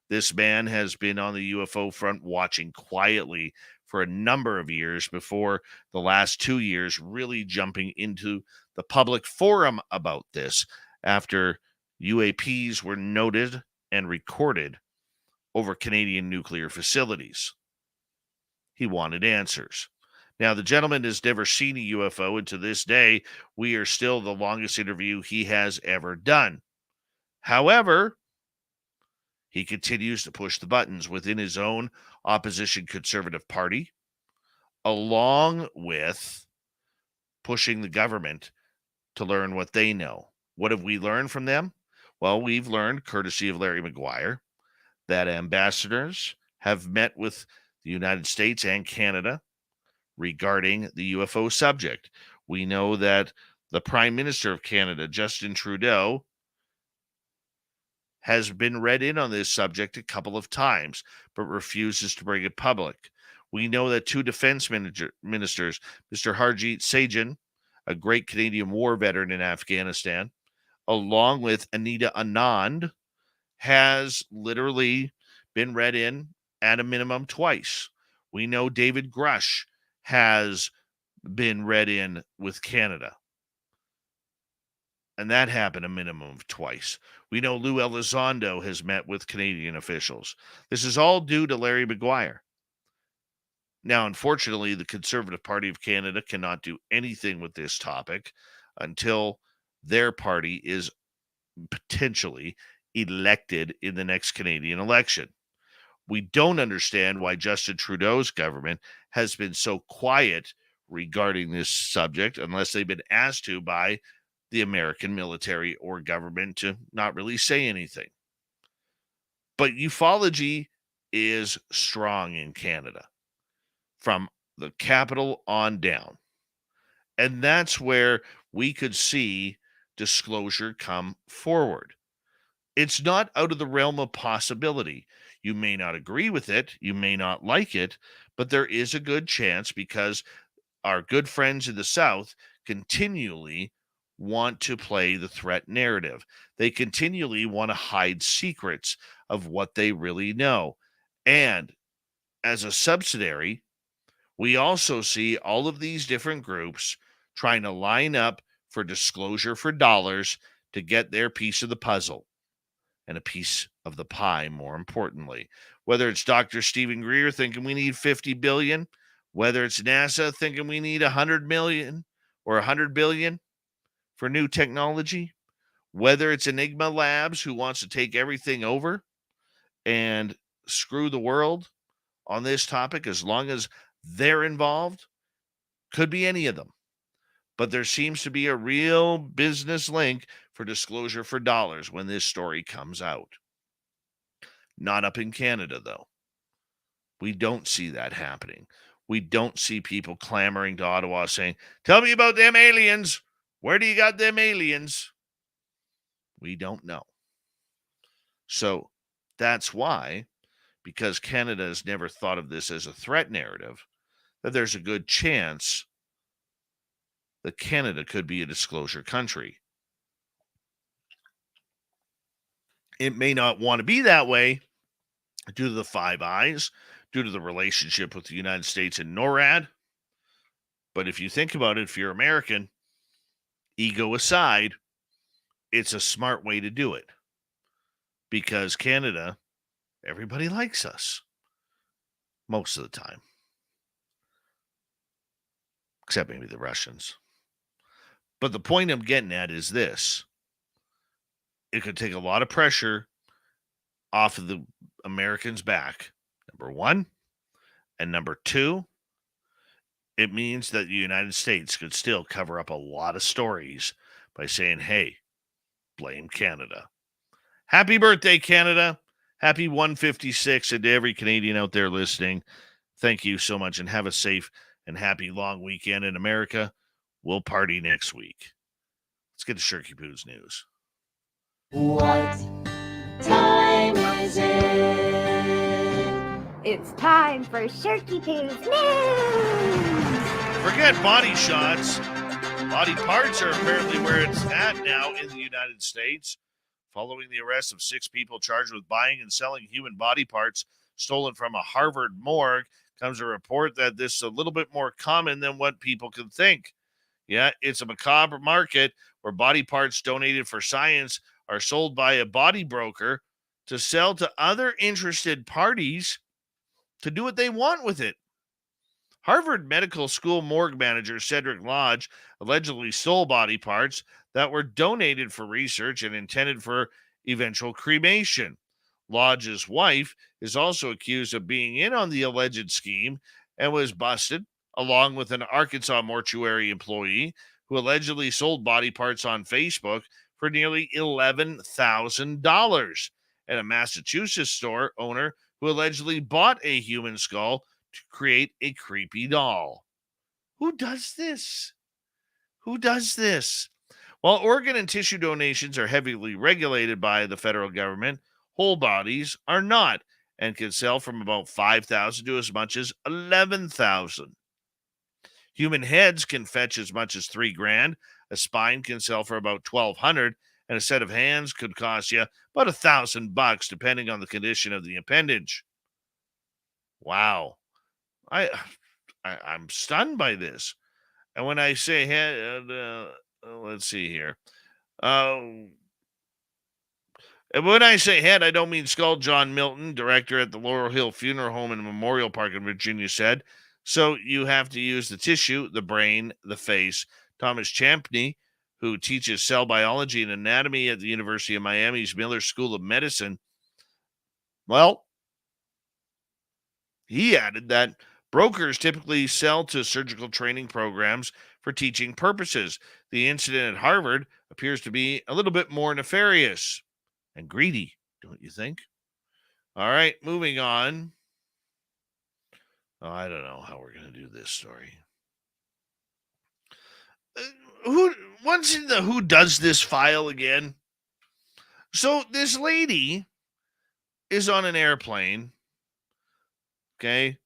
[SPEAKER 2] This man has been on the UFO front watching quietly for a number of years before the last 2 years really jumping into the public forum about this after UAPs were noted and recorded over Canadian nuclear facilities. He wanted answers. Now, the gentleman has never seen a UFO, and to this day, we are still the longest interview he has ever done. However, he continues to push the buttons within his own opposition Conservative Party, along with pushing the government to learn what they know. What have we learned from them? Well, we've learned, courtesy of Larry Maguire, that ambassadors have met with the United States and Canada regarding the UFO subject. We know that the Prime Minister of Canada, Justin Trudeau, has been read in on this subject a couple of times, but refuses to bring it public. We know that two defense ministers, Mr. Harjit Sajjan, a great Canadian war veteran in Afghanistan, along with Anita Anand, has literally been read in at a minimum twice. We know David Grush has been read in with Canada, and that happened a minimum of twice. We know Lou Elizondo has met with Canadian officials. This is all due to Larry Maguire. Now, unfortunately, the Conservative Party of Canada cannot do anything with this topic until their party is potentially elected in the next Canadian election. We don't understand why Justin Trudeau's government has been so quiet regarding this subject, unless they've been asked to by the American military or government to not really say anything. But ufology is strong in Canada, from the capital on down. And that's where we could see disclosure come forward. It's not out of the realm of possibility. You may not agree with it, you may not like it, but there is a good chance because our good friends in the South continually want to play the threat narrative. They continually want to hide secrets of what they really know. And as a subsidiary, we also see all of these different groups trying to line up for disclosure for dollars to get their piece of the puzzle and a piece of the pie, more importantly. Whether it's Dr. Stephen Greer thinking we need 50 billion, whether it's NASA thinking we need 100 million or 100 billion for new technology, whether it's Enigma Labs who wants to take everything over and screw the world on this topic as long as they're involved, could be any of them. But there seems to be a real business link for disclosure for dollars when this story comes out. Not up in Canada, though. We don't see that happening. We don't see people clamoring to Ottawa saying, tell me about them aliens. Where do you got them aliens? We don't know. So that's why, because Canada has never thought of this as a threat narrative, that there's a good chance that Canada could be a disclosure country. It may not want to be that way due to the Five Eyes, due to the relationship with the United States and NORAD. But if you think about it, if you're American, ego aside, it's a smart way to do it. Because Canada, everybody likes us. Most of the time. Except maybe the Russians. But the point I'm getting at is this. It could take a lot of pressure off of the Americans' back, number one. And number two, it means that the United States could still cover up a lot of stories by saying, hey, blame Canada. Happy birthday, Canada. Happy 156, and to every Canadian out there listening, thank you so much, and have a safe and happy long weekend in America. We'll party next week. Let's get to Shirky Poo's news.
[SPEAKER 9] What time is it?
[SPEAKER 10] It's time for Shirky Poo's news!
[SPEAKER 2] Forget body shots. Body parts are apparently where it's at now in the United States. Following the arrest of 6 people charged with buying and selling human body parts stolen from a Harvard morgue, comes a report that this is a little bit more common than what people can think. Yeah, it's a macabre market where body parts donated for science are sold by a body broker to sell to other interested parties to do what they want with it. Harvard Medical School morgue manager Cedric Lodge allegedly stole body parts that were donated for research and intended for eventual cremation. Lodge's wife is also accused of being in on the alleged scheme and was busted, along with an Arkansas mortuary employee who allegedly sold body parts on Facebook for nearly $11,000, and a Massachusetts store owner who allegedly bought a human skull to create a creepy doll. Who does this? Who does this? While organ and tissue donations are heavily regulated by the federal government, whole bodies are not and can sell from about $5,000 to as much as $11,000. Human heads can fetch as much as $3,000. A spine can sell for about $1,200, and a set of hands could cost you about $1,000, depending on the condition of the appendage. Wow, I'm stunned by this. And when I say head, let's see here. And when I say head, I don't mean skull. John Milton, director at the Laurel Hill Funeral Home and Memorial Park in Virginia, said. So you have to use the tissue, the brain, the face. Thomas Champney, who teaches cell biology and anatomy at the University of Miami's Miller School of Medicine, well, he added that brokers typically sell to surgical training programs for teaching purposes. The incident at Harvard appears to be a little bit more nefarious and greedy, don't you think? All right, moving on. Oh, I don't know how we're going to do this story. What's in the who does this file again? So this lady is on an airplane. Okay.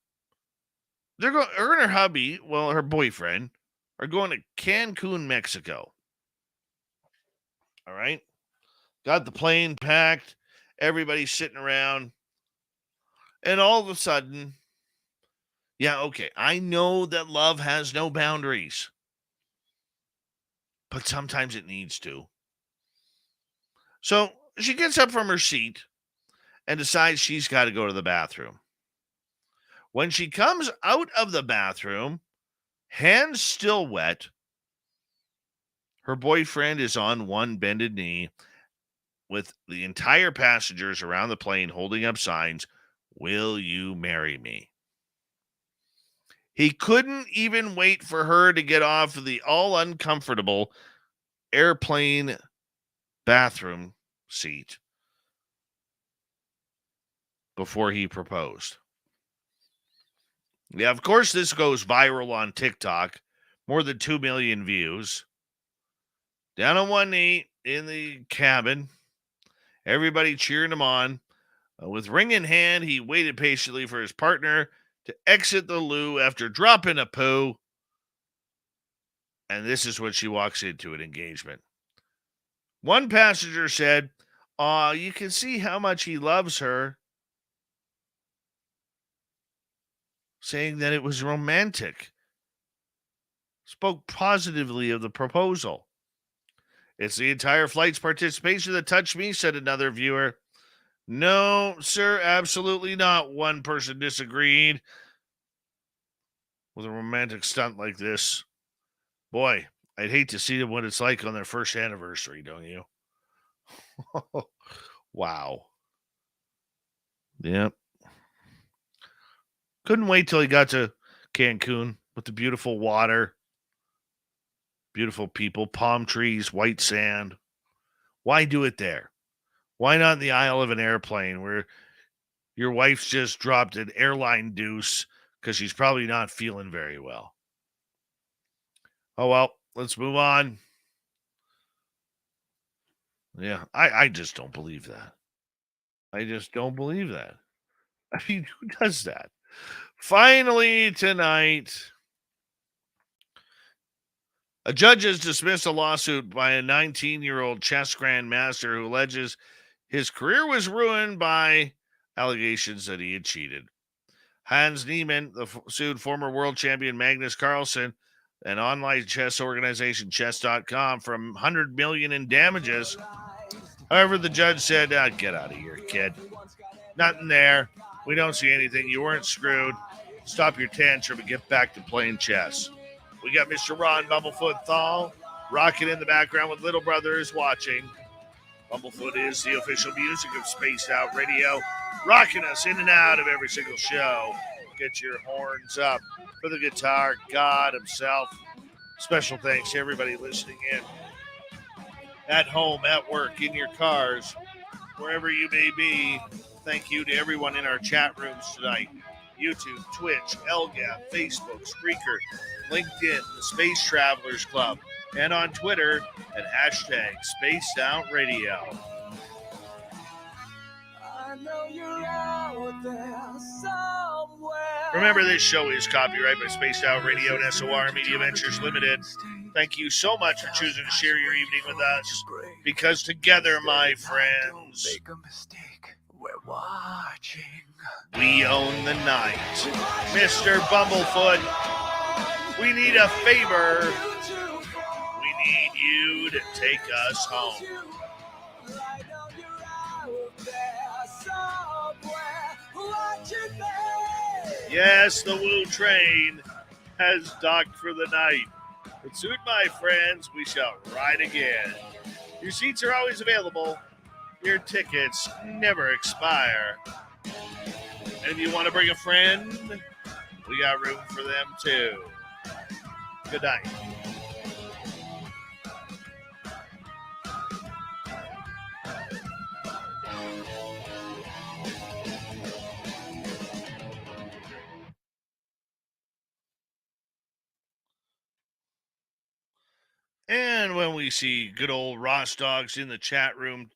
[SPEAKER 2] They're going, her and her hubby, well, her boyfriend, are going to Cancun, Mexico. All right. Got the plane packed. Everybody's sitting around. And all of a sudden, yeah, okay, I know that love has no boundaries, but sometimes it needs to. So she gets up from her seat and decides she's got to go to the bathroom. When she comes out of the bathroom, hands still wet, her boyfriend is on one bended knee with the entire passengers around the plane holding up signs, "Will you marry me?" He couldn't even wait for her to get off the all uncomfortable airplane bathroom seat before he proposed. Yeah, of course, this goes viral on TikTok. More than 2 million views. Down on one knee in the cabin. Everybody cheering him on. With ring in hand, he waited patiently for his partner to exit the loo after dropping a poo. And this is what she walks into an engagement. One passenger said, "Aw, you can see how much he loves her," saying that it was romantic. Spoke positively of the proposal. "It's the entire flight's participation that touched me," said another viewer. "No, sir, absolutely not," one person disagreed. With a romantic stunt like this, boy, I'd hate to see what it's like on their first anniversary, don't you? Wow. Yep. Couldn't wait till he got to Cancun with the beautiful water, beautiful people, palm trees, white sand. Why do it there? Why not in the aisle of an airplane where your wife's just dropped an airline deuce because she's probably not feeling very well? Oh, well, let's move on. Yeah, I just don't believe that. I just don't believe that. I mean, who does that? Finally, tonight, a judge has dismissed a lawsuit by a 19-year-old chess grandmaster who alleges his career was ruined by allegations that he had cheated. Hans Niemann sued former world champion Magnus Carlsen and online chess organization chess.com for $100 million in damages. However, the judge said, "Get out of here, kid. Nothing there. We don't see anything. You weren't screwed. Stop your tantrum and get back to playing chess." We got Mr. Ron Bumblefoot Thal rocking in the background with Little Brothers watching. Bumblefoot is the official music of Spaced Out Radio, rocking us in and out of every single show. Get your horns up for the guitar god himself. Special thanks to everybody listening in at home, at work, in your cars, wherever you may be. Thank you to everyone in our chat rooms tonight. YouTube, Twitch, LGAP, Facebook, Spreaker, LinkedIn, the Space Travelers Club, and on Twitter at hashtag Spaced Out Radio. Remember, this show is copyright by Spaced Out Radio and SOR Media Ventures Limited. Thank you so much for choosing to share your evening with us, because together, my friends,
[SPEAKER 11] make a mistake. We're watching.
[SPEAKER 2] We own the night. Mr. Bumblefoot, we need a favor. We need you to take us home. Yes, the Woo train has docked for the night. But soon, my friends, we shall ride again. Your seats are always available. Your tickets never expire. And if you want to bring a friend, we got room for them too. Good night. And when we see good old Ross Dogs in the chat room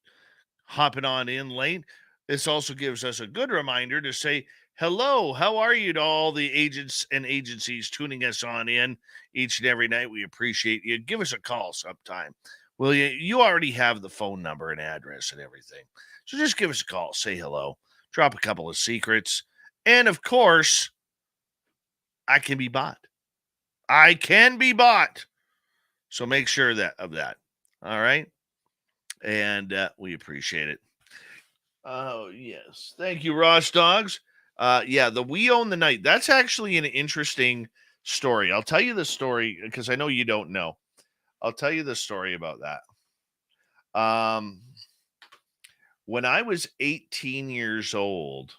[SPEAKER 2] hopping on in late. This also gives us a good reminder to say hello. How are you to all the agents and agencies tuning us on in each and every night? We appreciate you. Give us a call sometime. Will you? You already have the phone number and address and everything. So just give us a call, say hello, drop a couple of secrets. And of course, I can be bought. I can be bought. So make sure of that. All right. And we appreciate it. Oh, yes. Thank you, Ross Dogs. Yeah, the We Own the Night. That's actually an interesting story. I'll tell you the story because I know you don't know. I'll tell you the story about that. When I was 18 years old,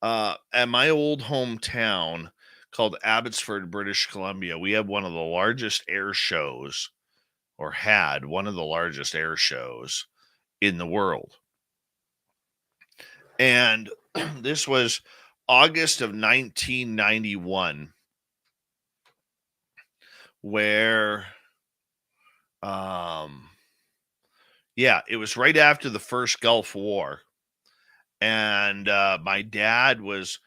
[SPEAKER 2] at my old hometown called Abbotsford, British Columbia, we had one of the largest air shows, or had one of the largest air shows in the world. And this was August of 1991, where, yeah, it was right after the first Gulf War. And my dad was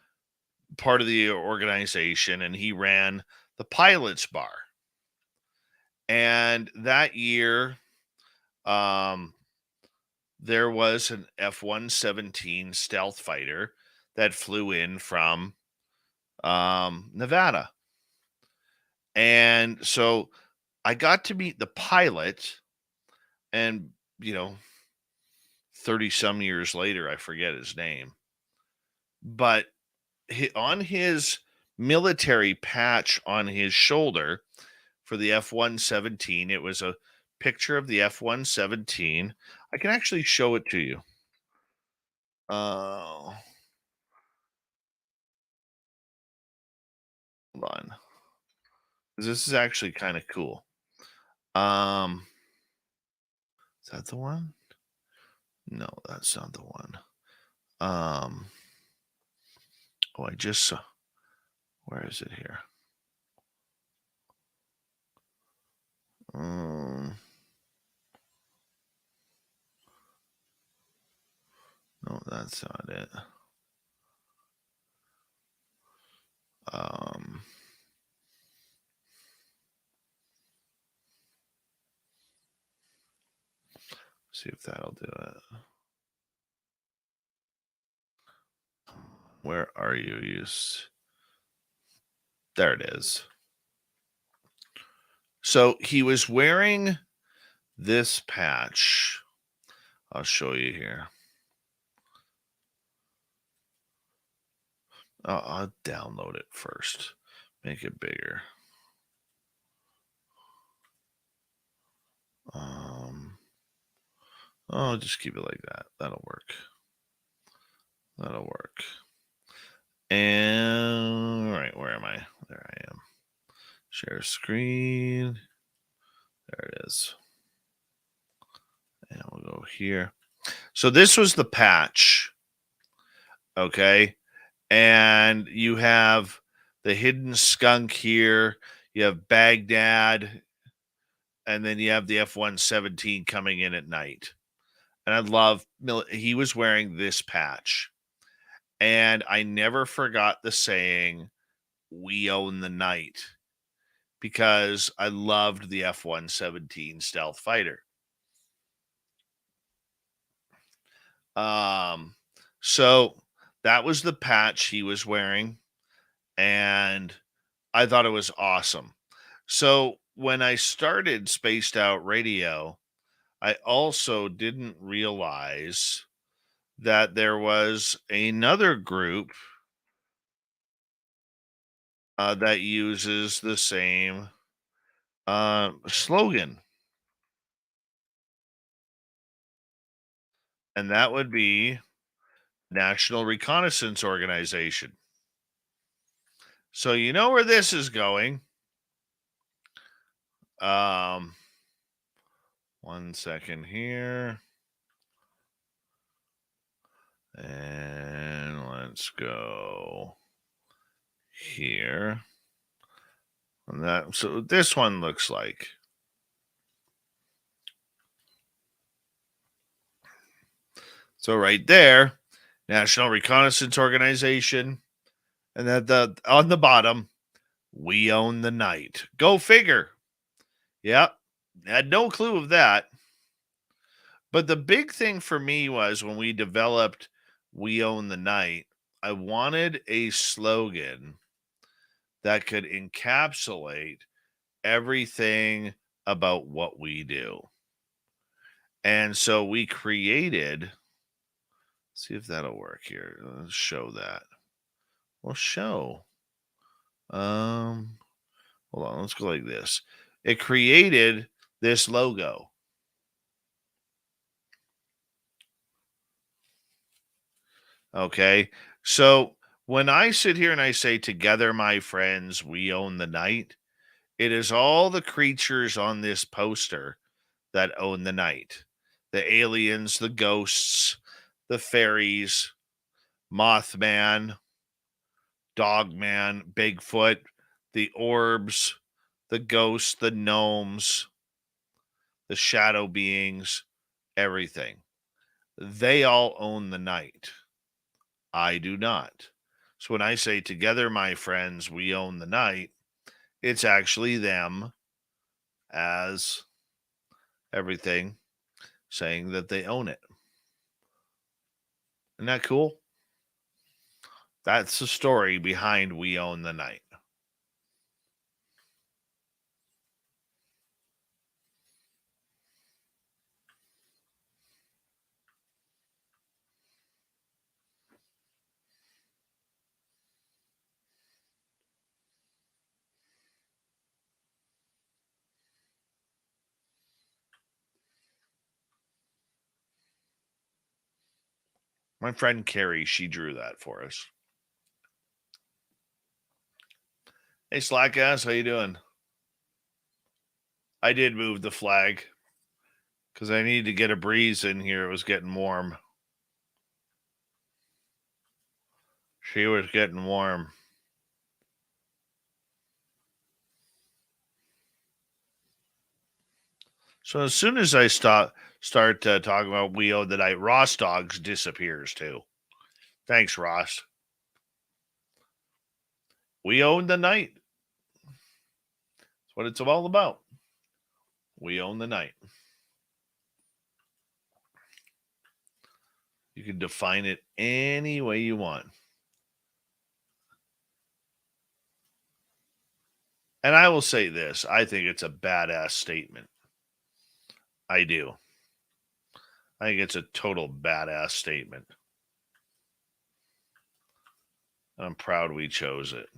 [SPEAKER 2] part of the organization, and he ran the Pilots Bar. And that year, there was an F-117 stealth fighter that flew in from Nevada. And so I got to meet the pilot, and, 30 some years later, I forget his name, but on his military patch on his shoulder for the F-117, it was a picture of the F-117. I can actually show it to you. Hold on. This is actually kind of cool. Is that the one? No, that's not the one. I just saw. Where is it here? No, that's not it. See if that'll do it. Where are you? There it is. So he was wearing this patch. I'll show you here. I'll download it first. Make it bigger. I'll just keep it like that. That'll work. And all right, where am I? There I am. Share screen. There it is. And we'll go here. So this was the patch. Okay. And you have the hidden skunk here. You have Baghdad. And then you have the F-117 coming in at night. And I love, he was wearing this patch. And I never forgot the saying, "We own the night," because I loved the F-117 stealth fighter. So that was the patch he was wearing, and I thought it was awesome. So when I started Spaced Out Radio, I also didn't realize that there was another group that uses the same slogan. And that would be National Reconnaissance Organization. So you know where this is going. 1 second here. And let's go here. And that, so this one looks like. So right there, National Reconnaissance Organization, and then on the bottom, we own the night. Go figure. Yep. Had no clue of that. But the big thing for me was when we developed We Own the Night, I wanted a slogan that could encapsulate everything about what we do. And so we created, see if that'll work here. Let's show that. Well, show. Hold on, let's go like this. It created this logo. Okay. So when I sit here and I say, together, my friends, we own the night, it is all the creatures on this poster that own the night: the aliens, the ghosts, the fairies, Mothman, Dogman, Bigfoot, the orbs, the ghosts, the gnomes, the shadow beings, everything. They all own the night. I do not. So when I say, together, my friends, we own the night, it's actually them as everything saying that they own it. Isn't that cool? That's the story behind We Own the Night. My friend Carrie, she drew that for us. Hey, Slack ass, how you doing? I did move the flag because I needed to get a breeze in here. It was getting warm. She was getting warm. So as soon as I start talking about We Own the Night, Ross Dogs disappears too. Thanks, Ross. We own the night. That's what it's all about. We own the night. You can define it any way you want. And I will say this. I think it's a badass statement. I do. I think it's a total badass statement. I'm proud we chose it.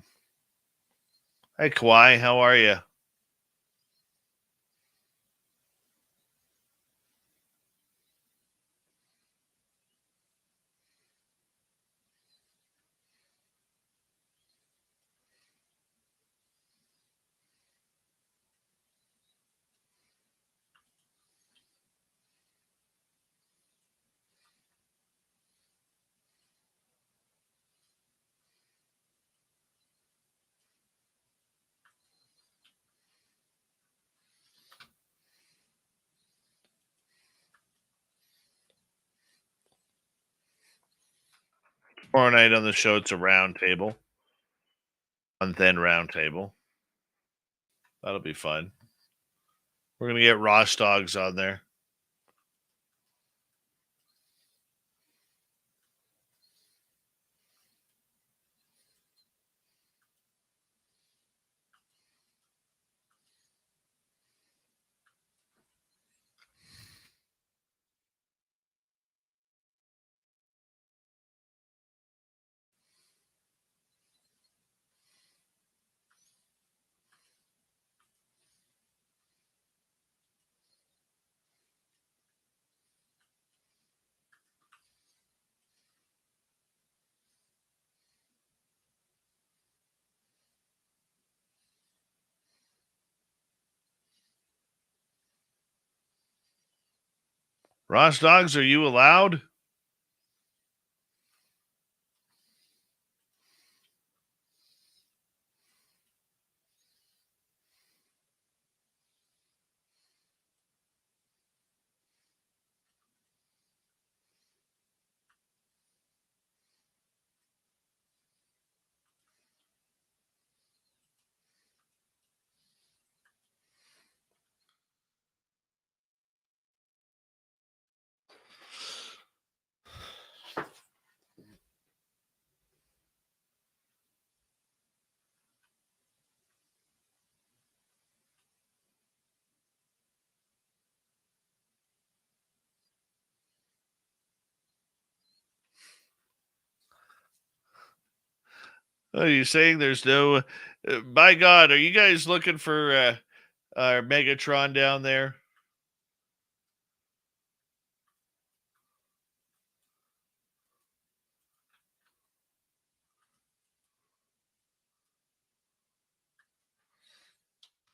[SPEAKER 2] Hey, Kawhi, how are you? Tomorrow night on the show, it's a round table. On then round table. That'll be fun. We're going to get Ross Dogs on there. Ross Dogs, are you allowed? Are you saying there's no? By God, are you guys looking for our Megatron down there?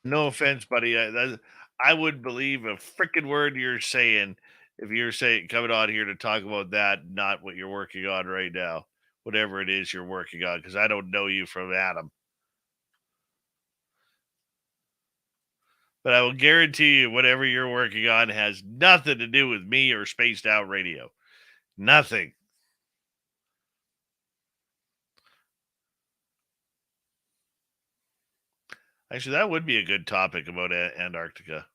[SPEAKER 2] No offense, buddy. I would believe a freaking word you're saying if you're saying coming on here to talk about that, not what you're working on right now, whatever it is you're working on, because I don't know you from Adam. But I will guarantee you, whatever you're working on has nothing to do with me or Spaced Out Radio. Nothing. Actually, that would be a good topic about Antarctica.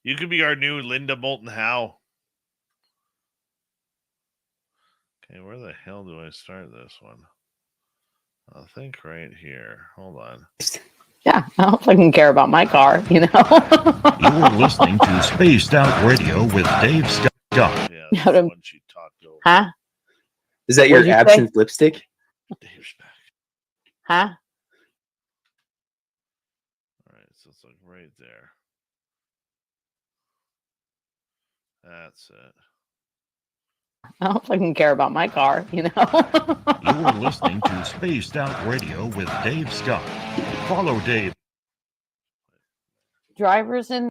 [SPEAKER 2] You could be our new Linda Moulton Howe. Okay, where the hell do I start this one? I think right here. Hold on.
[SPEAKER 3] Yeah, I don't fucking care about my car, you know?
[SPEAKER 5] You're listening to Spaced Out Radio with Dave Scott.
[SPEAKER 2] Yeah, that's the one she talked over.
[SPEAKER 3] Huh?
[SPEAKER 4] Is that
[SPEAKER 3] What'd
[SPEAKER 4] your
[SPEAKER 3] you say?
[SPEAKER 4] absinthe lipstick?
[SPEAKER 2] Dave's back.
[SPEAKER 3] Huh?
[SPEAKER 2] All right, so it's like right there. That's it.
[SPEAKER 3] I don't fucking care about my car, you know?
[SPEAKER 5] You're listening to Spaced Out Radio with Dave Scott. Follow Dave.
[SPEAKER 3] Drivers in.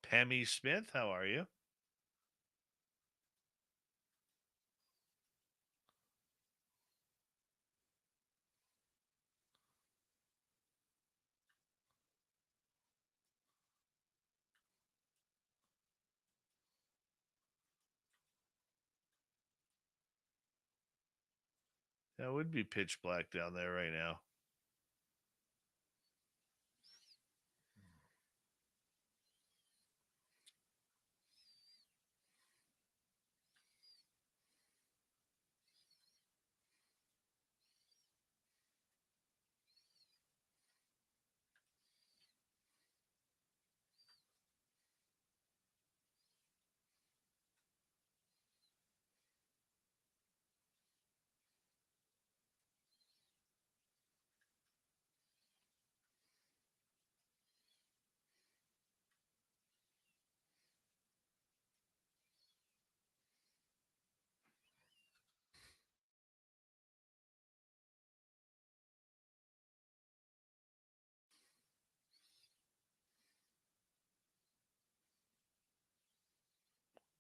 [SPEAKER 2] Pammy Smith, how are you? That would be pitch black down there right now.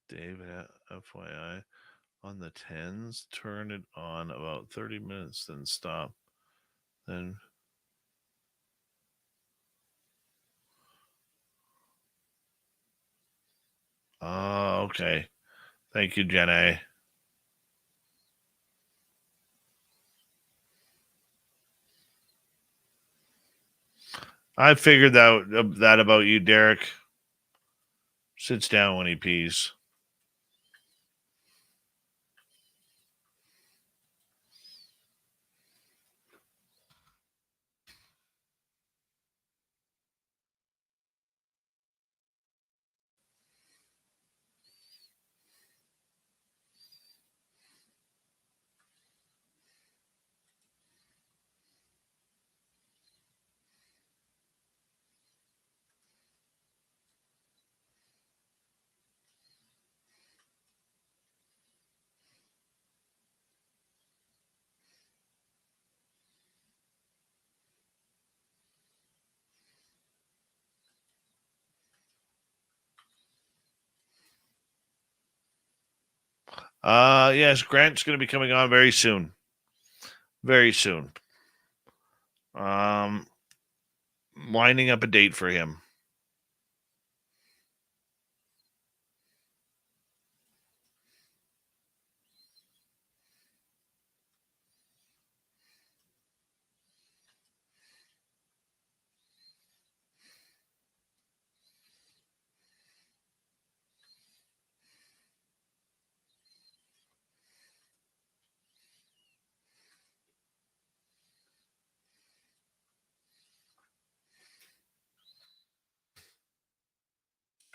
[SPEAKER 2] David, FYI, on the 10s, turn it on about 30 minutes, then stop. Then. Oh, okay. Thank you, Jenna. I figured that about you, Derek. Sits down when he pees. Yes, Grant's going to be coming on very soon. Very soon. Lining up a date for him.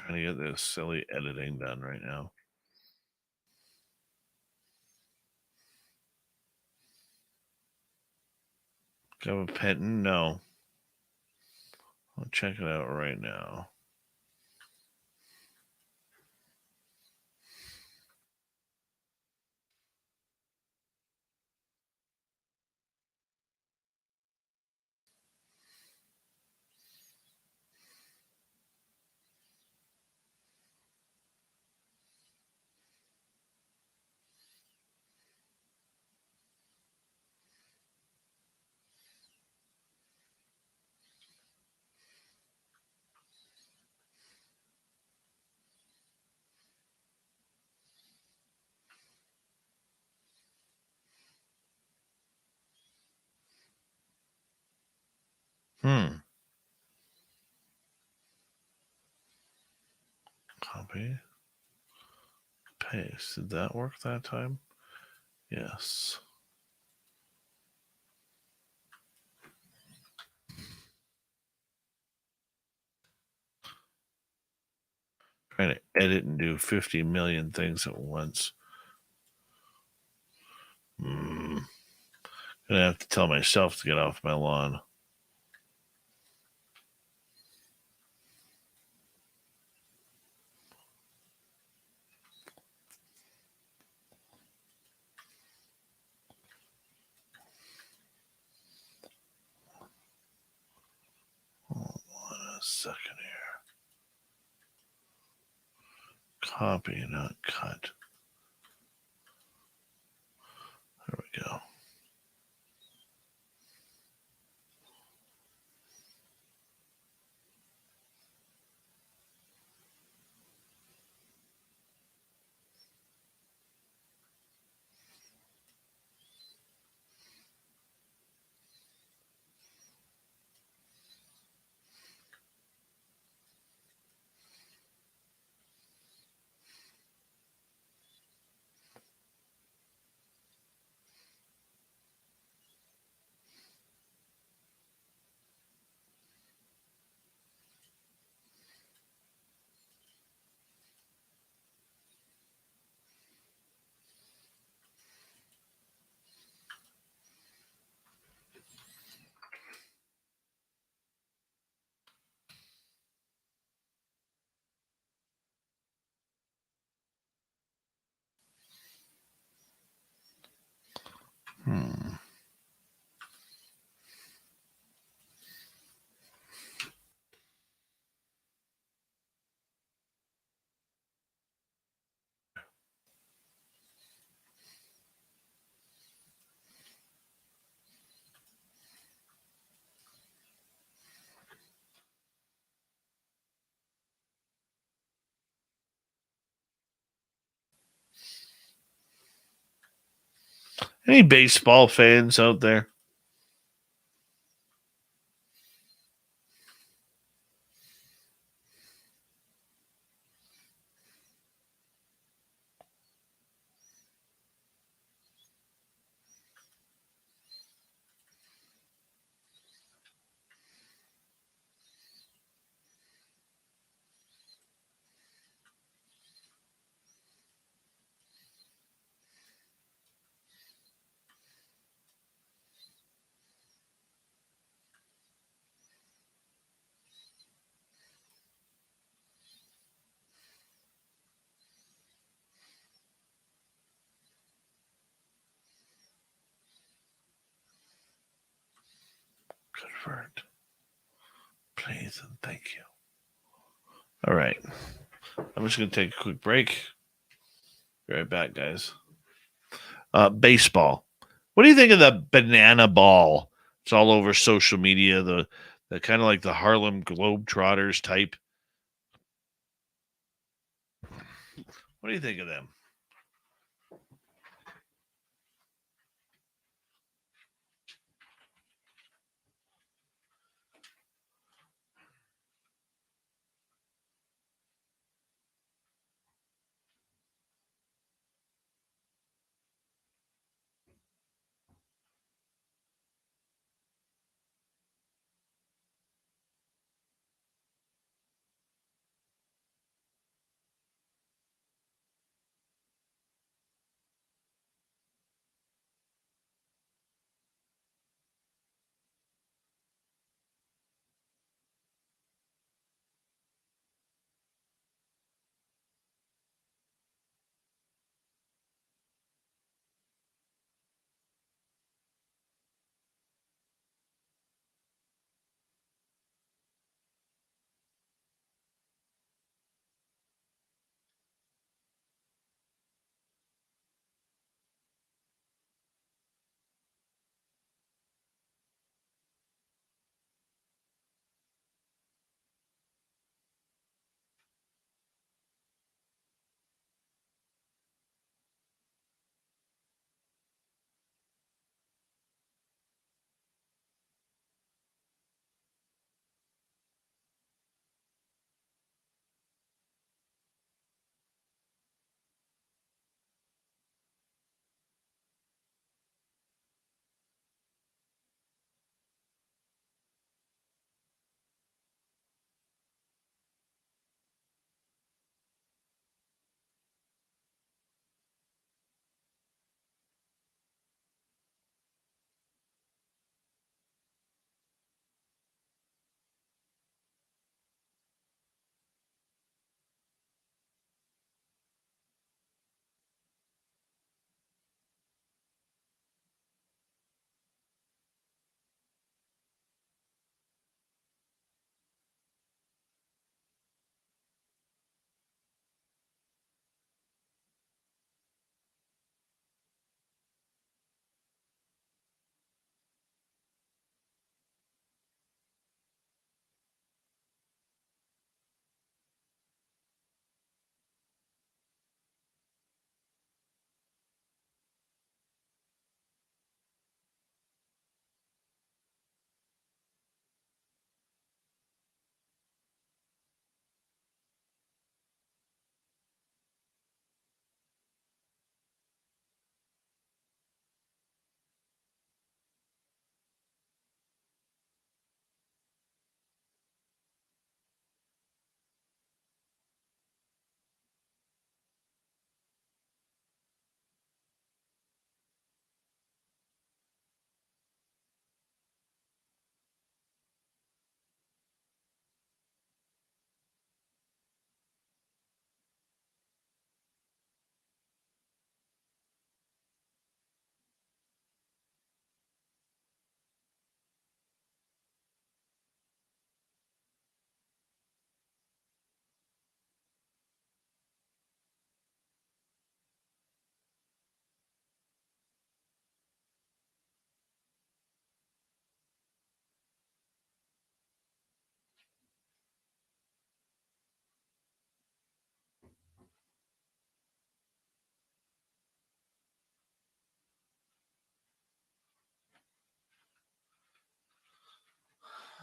[SPEAKER 2] Trying to get this silly editing done right now. Have a pen? No. I'll check it out right now. Copy. Paste. Did that work that time? Yes. Trying to edit and do 50 million things at once. Gonna have to tell myself to get off my lawn. Hold on a second here. Copy, not cut. There we go. Any baseball fans out there? Convert. Please and thank you. All right. I'm just going to take a quick break. Be right back, guys. Baseball. What do you think of the banana ball? It's all over social media. The kind of like the Harlem Globetrotters type. What do you think of them?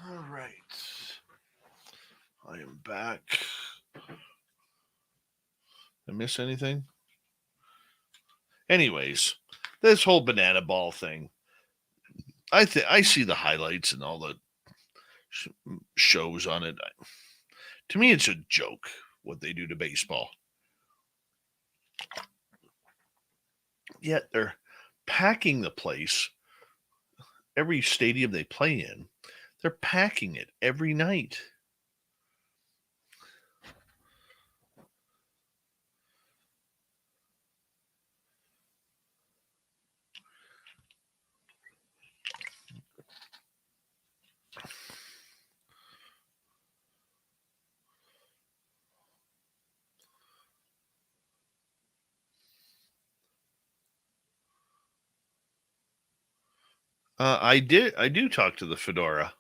[SPEAKER 2] All right. I am back. I miss anything? Anyways, this whole banana ball thing. I see the highlights and all the shows on it. To me, it's a joke what they do to baseball. Yet they're packing the place. Every stadium they play in, they're packing it every night. I do talk to the Fedora.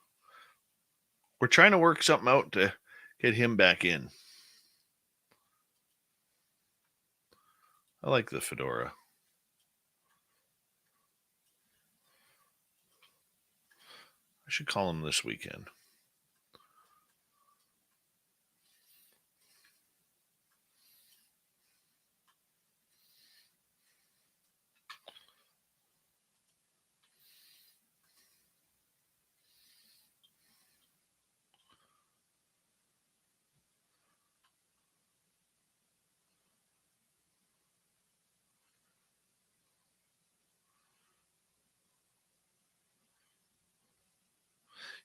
[SPEAKER 2] We're trying to work something out to get him back in. I like the Fedora. I should call him this weekend.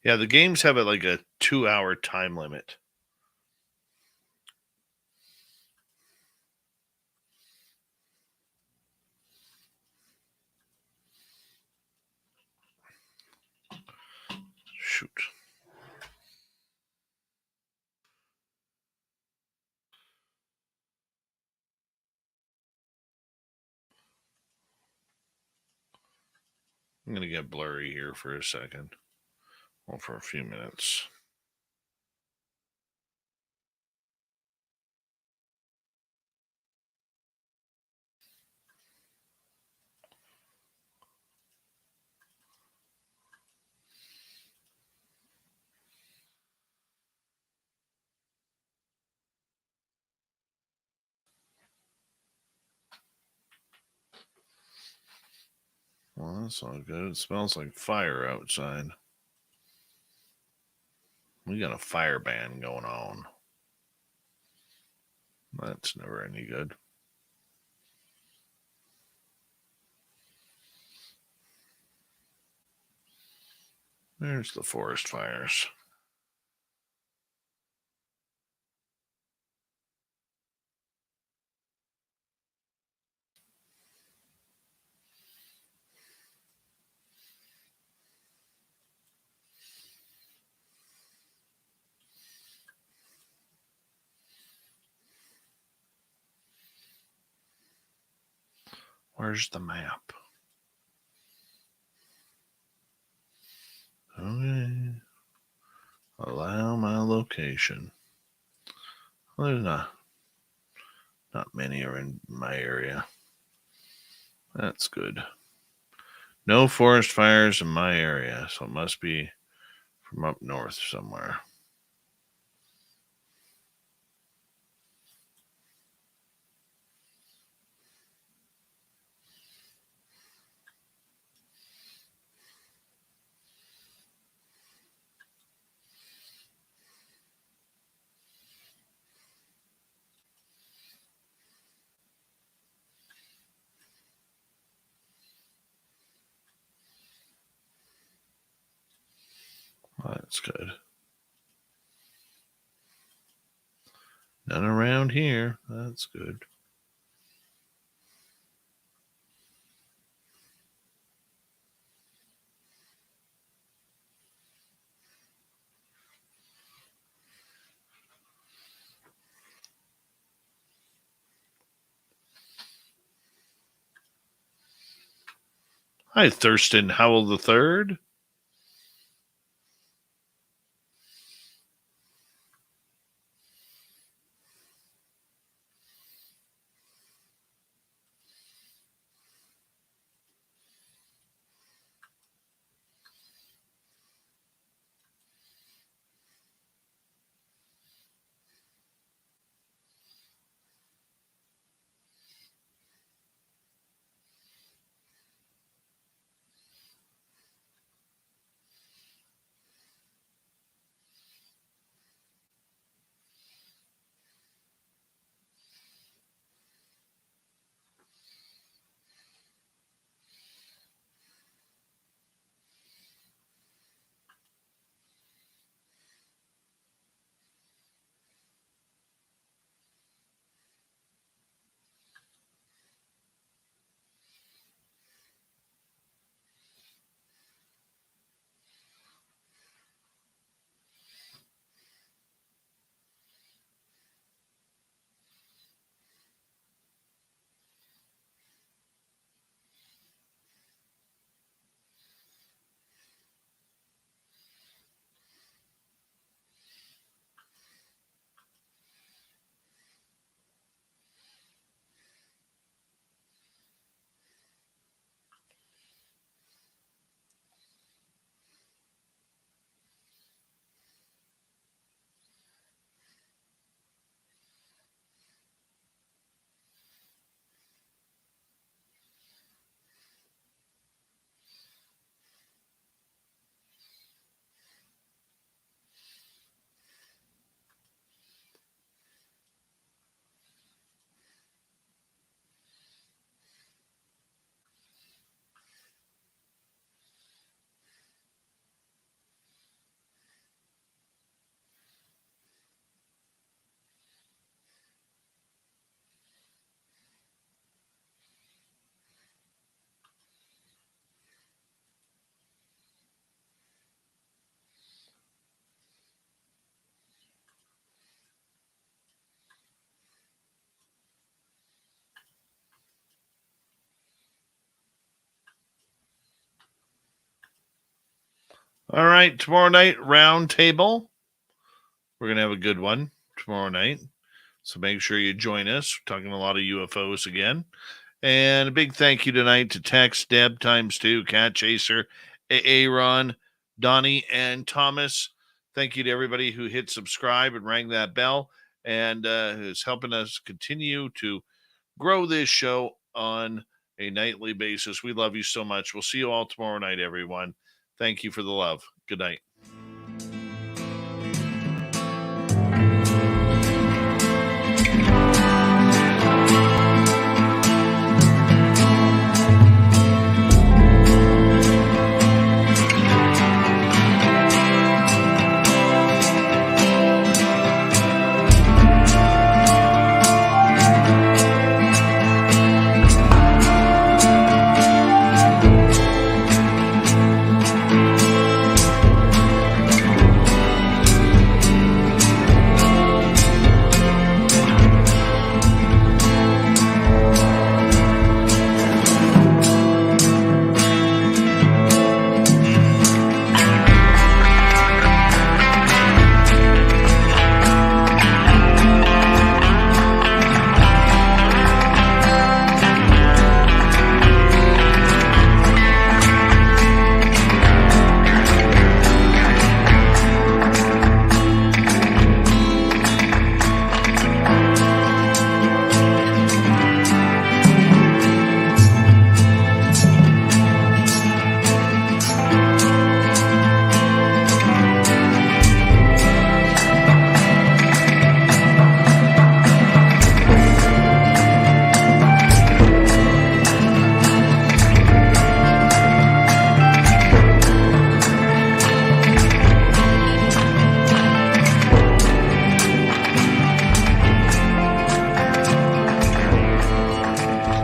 [SPEAKER 2] Yeah, the games have like a 2-hour time limit. Shoot. I'm going to get blurry here for a second. Well, for a few minutes. Well, that's all good. It smells like fire outside. We got a fire ban going on. That's never any good. There's the forest fires. Where's the map? Okay. Allow my location. Well, there's not many are in my area. That's good. No forest fires in my area, so it must be from up north somewhere. Well, that's good. None around here. That's good. Hi, Thurston Howell III. All right, tomorrow night, round table. We're going to have a good one tomorrow night. So make sure you join us. We're talking a lot of UFOs again. And a big thank you tonight to Tex, Deb, ×2, Cat Chaser, Aaron, Donnie, and Thomas. Thank you to everybody who hit subscribe and rang that bell and is helping us continue to grow this show on a nightly basis. We love you so much. We'll see you all tomorrow night, everyone. Thank you for the love. Good night.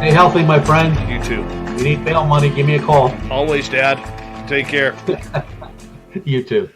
[SPEAKER 12] Stay healthy, my friend.
[SPEAKER 2] You too.
[SPEAKER 12] You need bail money, give me a call.
[SPEAKER 2] Always, Dad. Take care.
[SPEAKER 12] You too.